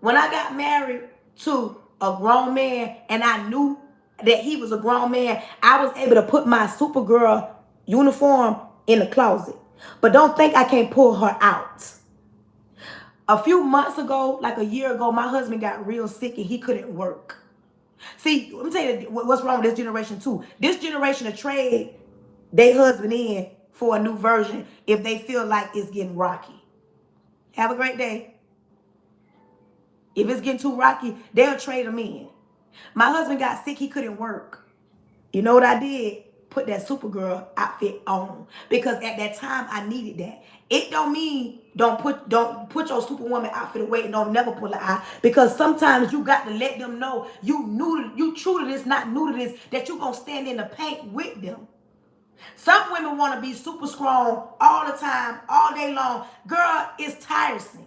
when I got married to a grown man and I knew that he was a grown man, I was able to put my Supergirl uniform in the closet. But don't think I can't pull her out. A few months ago, like a year ago, my husband got real sick and he couldn't work. See, let me tell you what's wrong with this generation too. This generation will trade their husband in for a new version if they feel like it's getting rocky. Have a great day. If it's getting too rocky, they'll trade him in. My husband got sick, he couldn't work. You know what I did? Put that Supergirl outfit on. Because at that time I needed that. It don't mean don't put your Superwoman outfit away and don't never pull it out. Because sometimes you got to let them know you true to this, not new to this, that you gonna stand in the paint with them. Some women want to be super strong all the time, all day long. Girl, it's tiresome.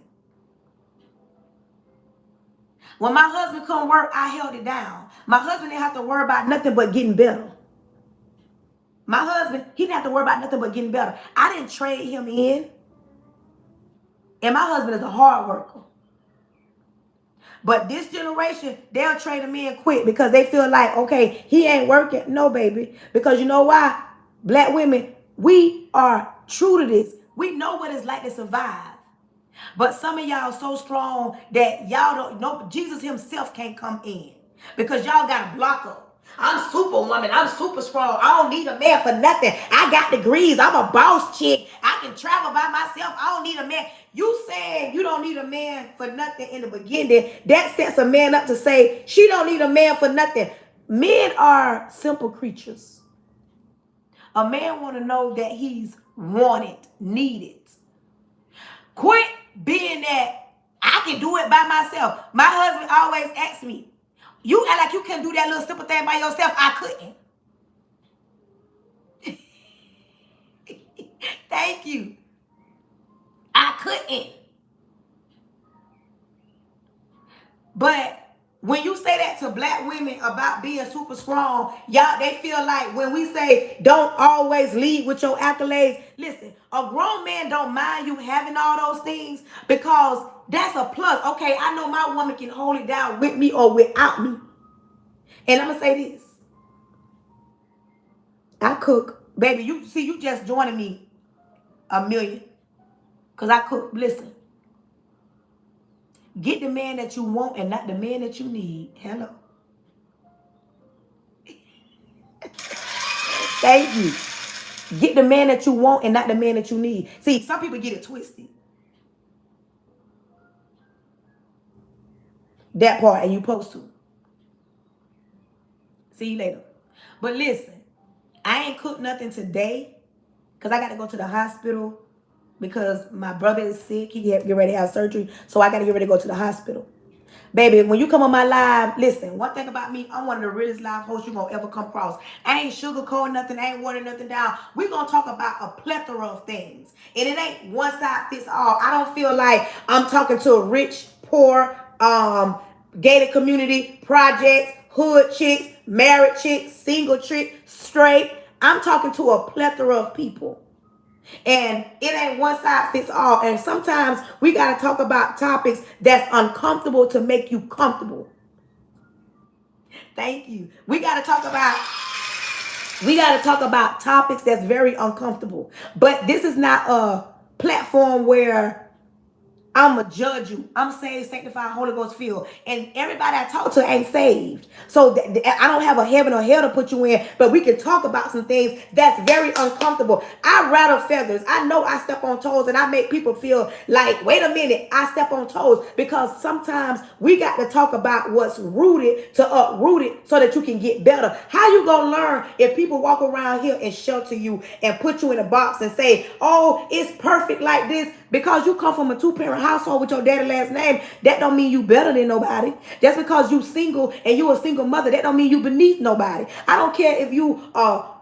When my husband couldn't work, I held it down. My husband didn't have to worry about nothing but getting better. My husband, he didn't have to worry about nothing but getting better. I didn't trade him in. And my husband is a hard worker. But this generation, they'll trade him in quick because they feel like, okay, he ain't working. No, baby. Because you know why? Black women, we are true to this. We know what it's like to survive. But some of y'all so strong that y'all don't know. Jesus himself can't come in because y'all got a blocker. I'm superwoman. I'm super strong. I don't need a man for nothing. I got degrees. I'm a boss chick. I can travel by myself. I don't need a man. You saying you don't need a man for nothing in the beginning, that sets a man up to say she don't need a man for nothing. Men are simple creatures. A man want to know that he's wanted, needed. Quit being that I can do it by myself. My husband always asks me, you act like you can do that little simple thing by yourself. I couldn't. Thank you. I couldn't. But when you say that to black women about being super strong, y'all, they feel like when we say don't always lead with your accolades. Listen, a grown man don't mind you having all those things because that's a plus. Okay, I know my woman can hold it down with me or without me. And I'm going to say this. I cook. Baby, you just joining me a million. Because I cook. Listen. Get the man that you want and not the man that you need. Hello. Thank you. Get the man that you want and not the man that you need. See, some people get it twisted. That part, and you supposed to. See you later. But listen, I ain't cooked nothing today because I got to go to the hospital because my brother is sick. He get ready to have surgery. So I got to get ready to go to the hospital. Baby, when you come on my live, listen, one thing about me, I'm one of the realest live hosts you're going to ever come across. I ain't sugarcoating nothing. I ain't watering nothing down. We're going to talk about a plethora of things. And it ain't one size fits all. I don't feel like I'm talking to a rich, poor, gated community, projects, hood chicks, married chicks, single chick, straight. I'm talking to a plethora of people. And it ain't one size fits all. And sometimes we got to talk about topics that's uncomfortable to make you comfortable. Thank you. We got to talk about topics that's very uncomfortable. But this is not a platform where I'm going to judge you. I'm saved, sanctified, Holy Ghost filled. And everybody I talk to ain't saved. So I don't have a heaven or hell to put you in. But we can talk about some things that's very uncomfortable. I rattle feathers. I know I step on toes and I make people feel like, wait a minute, I step on toes. Because sometimes we got to talk about what's rooted to uproot it so that you can get better. How you going to learn if people walk around here and shelter you and put you in a box and say, oh, it's perfect like this? Because you come from a two-parent household with your daddy last name, that don't mean you better than nobody. Just because you single and you a single mother, that don't mean you beneath nobody. I don't care if you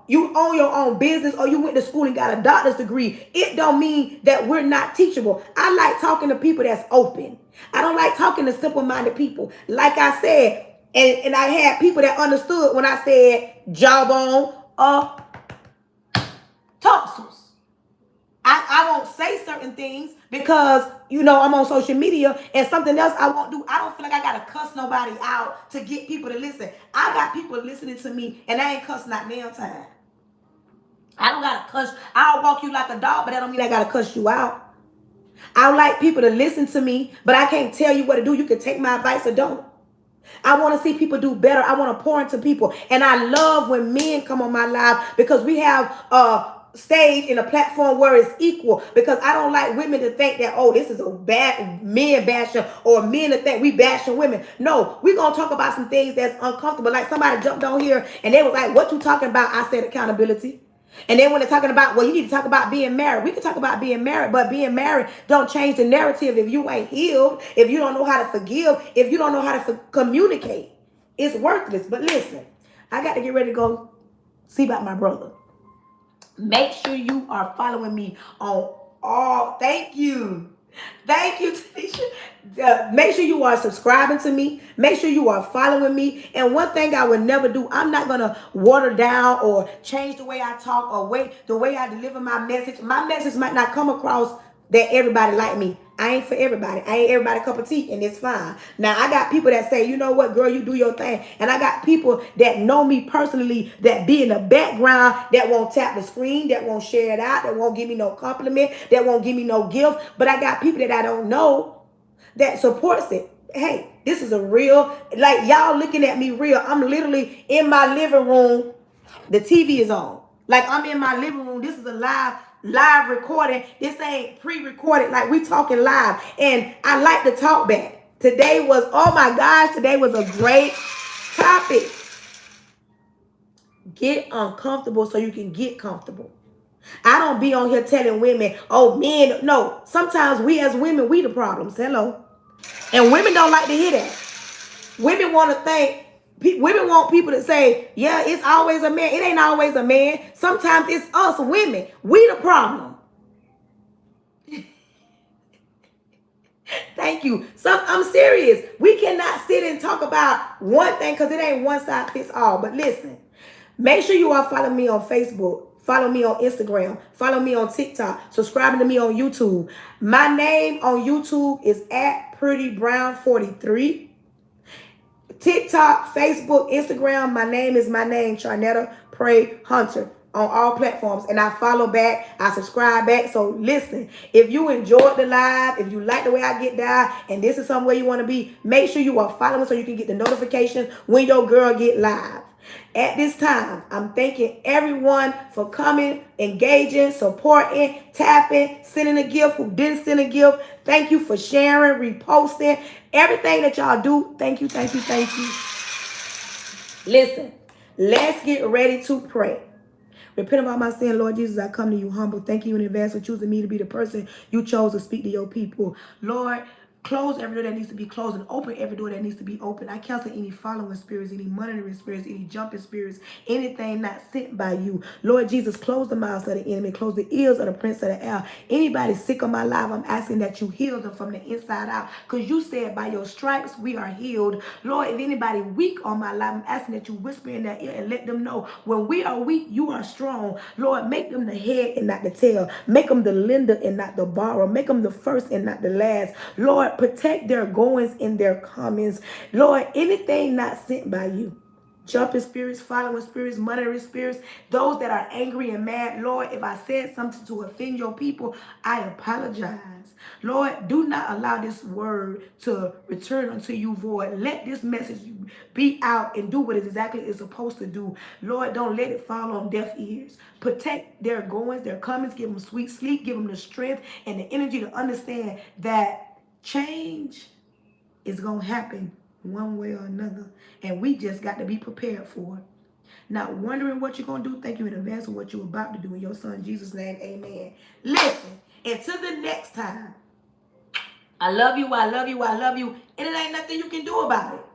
you own your own business or you went to school and got a doctor's degree, it don't mean that we're not teachable. I like talking to people that's open. I don't like talking to simple-minded people. Like I said, and I had people that understood when I said jawbone or tonsils. I won't say certain things because, I'm on social media, and something else I won't do. I don't feel like I got to cuss nobody out to get people to listen. I got people listening to me, and I ain't cuss not damn time. I don't got to cuss. I'll walk you like a dog, but that don't mean I got to cuss you out. I like people to listen to me, but I can't tell you what to do. You can take my advice or don't. I want to see people do better. I want to pour into people. And I love when men come on my live because we have a stage and a platform where it's equal, because I don't like women to think that, oh, this is a bad men bashing, or men to think we bashing women. No, we're going to talk about some things that's uncomfortable. Like somebody jumped on here and they was like, what you talking about? I said accountability. And then when they're talking about, well, you need to talk about being married. We can talk about being married, but being married don't change the narrative if you ain't healed, if you don't know how to forgive, if you don't know how to communicate. It's worthless. But listen, I got to get ready to go see about my brother. Make sure you are following me on all. Thank you. Thank you, Tanisha. Make sure you are subscribing to me. Make sure you are following me. And one thing I would never do, I'm not going to water down or change the way I talk or the way I deliver my message. My message might not come across that everybody like me. I ain't for everybody. I ain't everybody cup of tea, and it's fine. Now, I got people that say, you know what, girl, you do your thing. And I got people that know me personally that be in the background, that won't tap the screen, that won't share it out, that won't give me no compliment, that won't give me no gift. But I got people that I don't know that supports it. Hey, this is a real, like y'all looking at me real. I'm literally in my living room. The TV is on. Like I'm in my living room. This is a live recording. This ain't pre-recorded. Like we talking live. And I like to talk back. Today was, oh my gosh, today was a great topic. Get uncomfortable so you can get comfortable. I don't be on here telling women, oh, men. No, sometimes we as women, we the problems. Hello. And women don't like to hear that. Women want to think, women want people to say, yeah, it's always a man. It ain't always a man. Sometimes it's us women. We the problem. Thank you. So I'm serious. We cannot sit and talk about one thing because it ain't one size fits all. But listen, make sure you are following me on Facebook. Follow me on Instagram. Follow me on TikTok. Subscribing to me on YouTube. My name on YouTube is @PrettyBrown43. TikTok, Facebook, Instagram, my name, Charnetta Pray Hunter on all platforms. And I follow back, I subscribe back. So listen, if you enjoyed the live, if you like the way I get down, and this is somewhere you want to be, make sure you are following so you can get the notification when your girl get live. At this time, I'm thanking everyone for coming, engaging, supporting, tapping, sending a gift who didn't send a gift. Thank you for sharing, reposting, everything that y'all do. Thank you, thank you, thank you. Listen, let's get ready to pray. Repent of all my sin, Lord Jesus. I come to you humble. Thank you in advance for choosing me to be the person you chose to speak to your people. Lord, close every door that needs to be closed and open every door that needs to be open. I cancel any following spirits, any monitoring spirits, any jumping spirits, anything not sent by you. Lord Jesus, close the mouths of the enemy, close the ears of the prince of the air. Anybody sick on my life, I'm asking that you heal them from the inside out, because you said by your stripes we are healed. Lord, if anybody weak on my life, I'm asking that you whisper in their ear and let them know when we are weak, you are strong. Lord, make them the head and not the tail. Make them the lender and not the borrower. Make them the first and not the last. Lord, protect their goings and their comings. Lord, anything not sent by you, jumping spirits, following spirits, monitoring spirits, those that are angry and mad, Lord, if I said something to offend your people, I apologize. Lord, do not allow this word to return unto you void. Let this message be out and do what it exactly is supposed to do. Lord, don't let it fall on deaf ears. Protect their goings, their comings. Give them sweet sleep. Give them the strength and the energy to understand that change is going to happen one way or another, and we just got to be prepared for it. Not wondering what you're going to do. Thank you in advance for what you're about to do. In your son Jesus' name, amen. Listen, until the next time, I love you, I love you, I love you, and it ain't nothing you can do about it.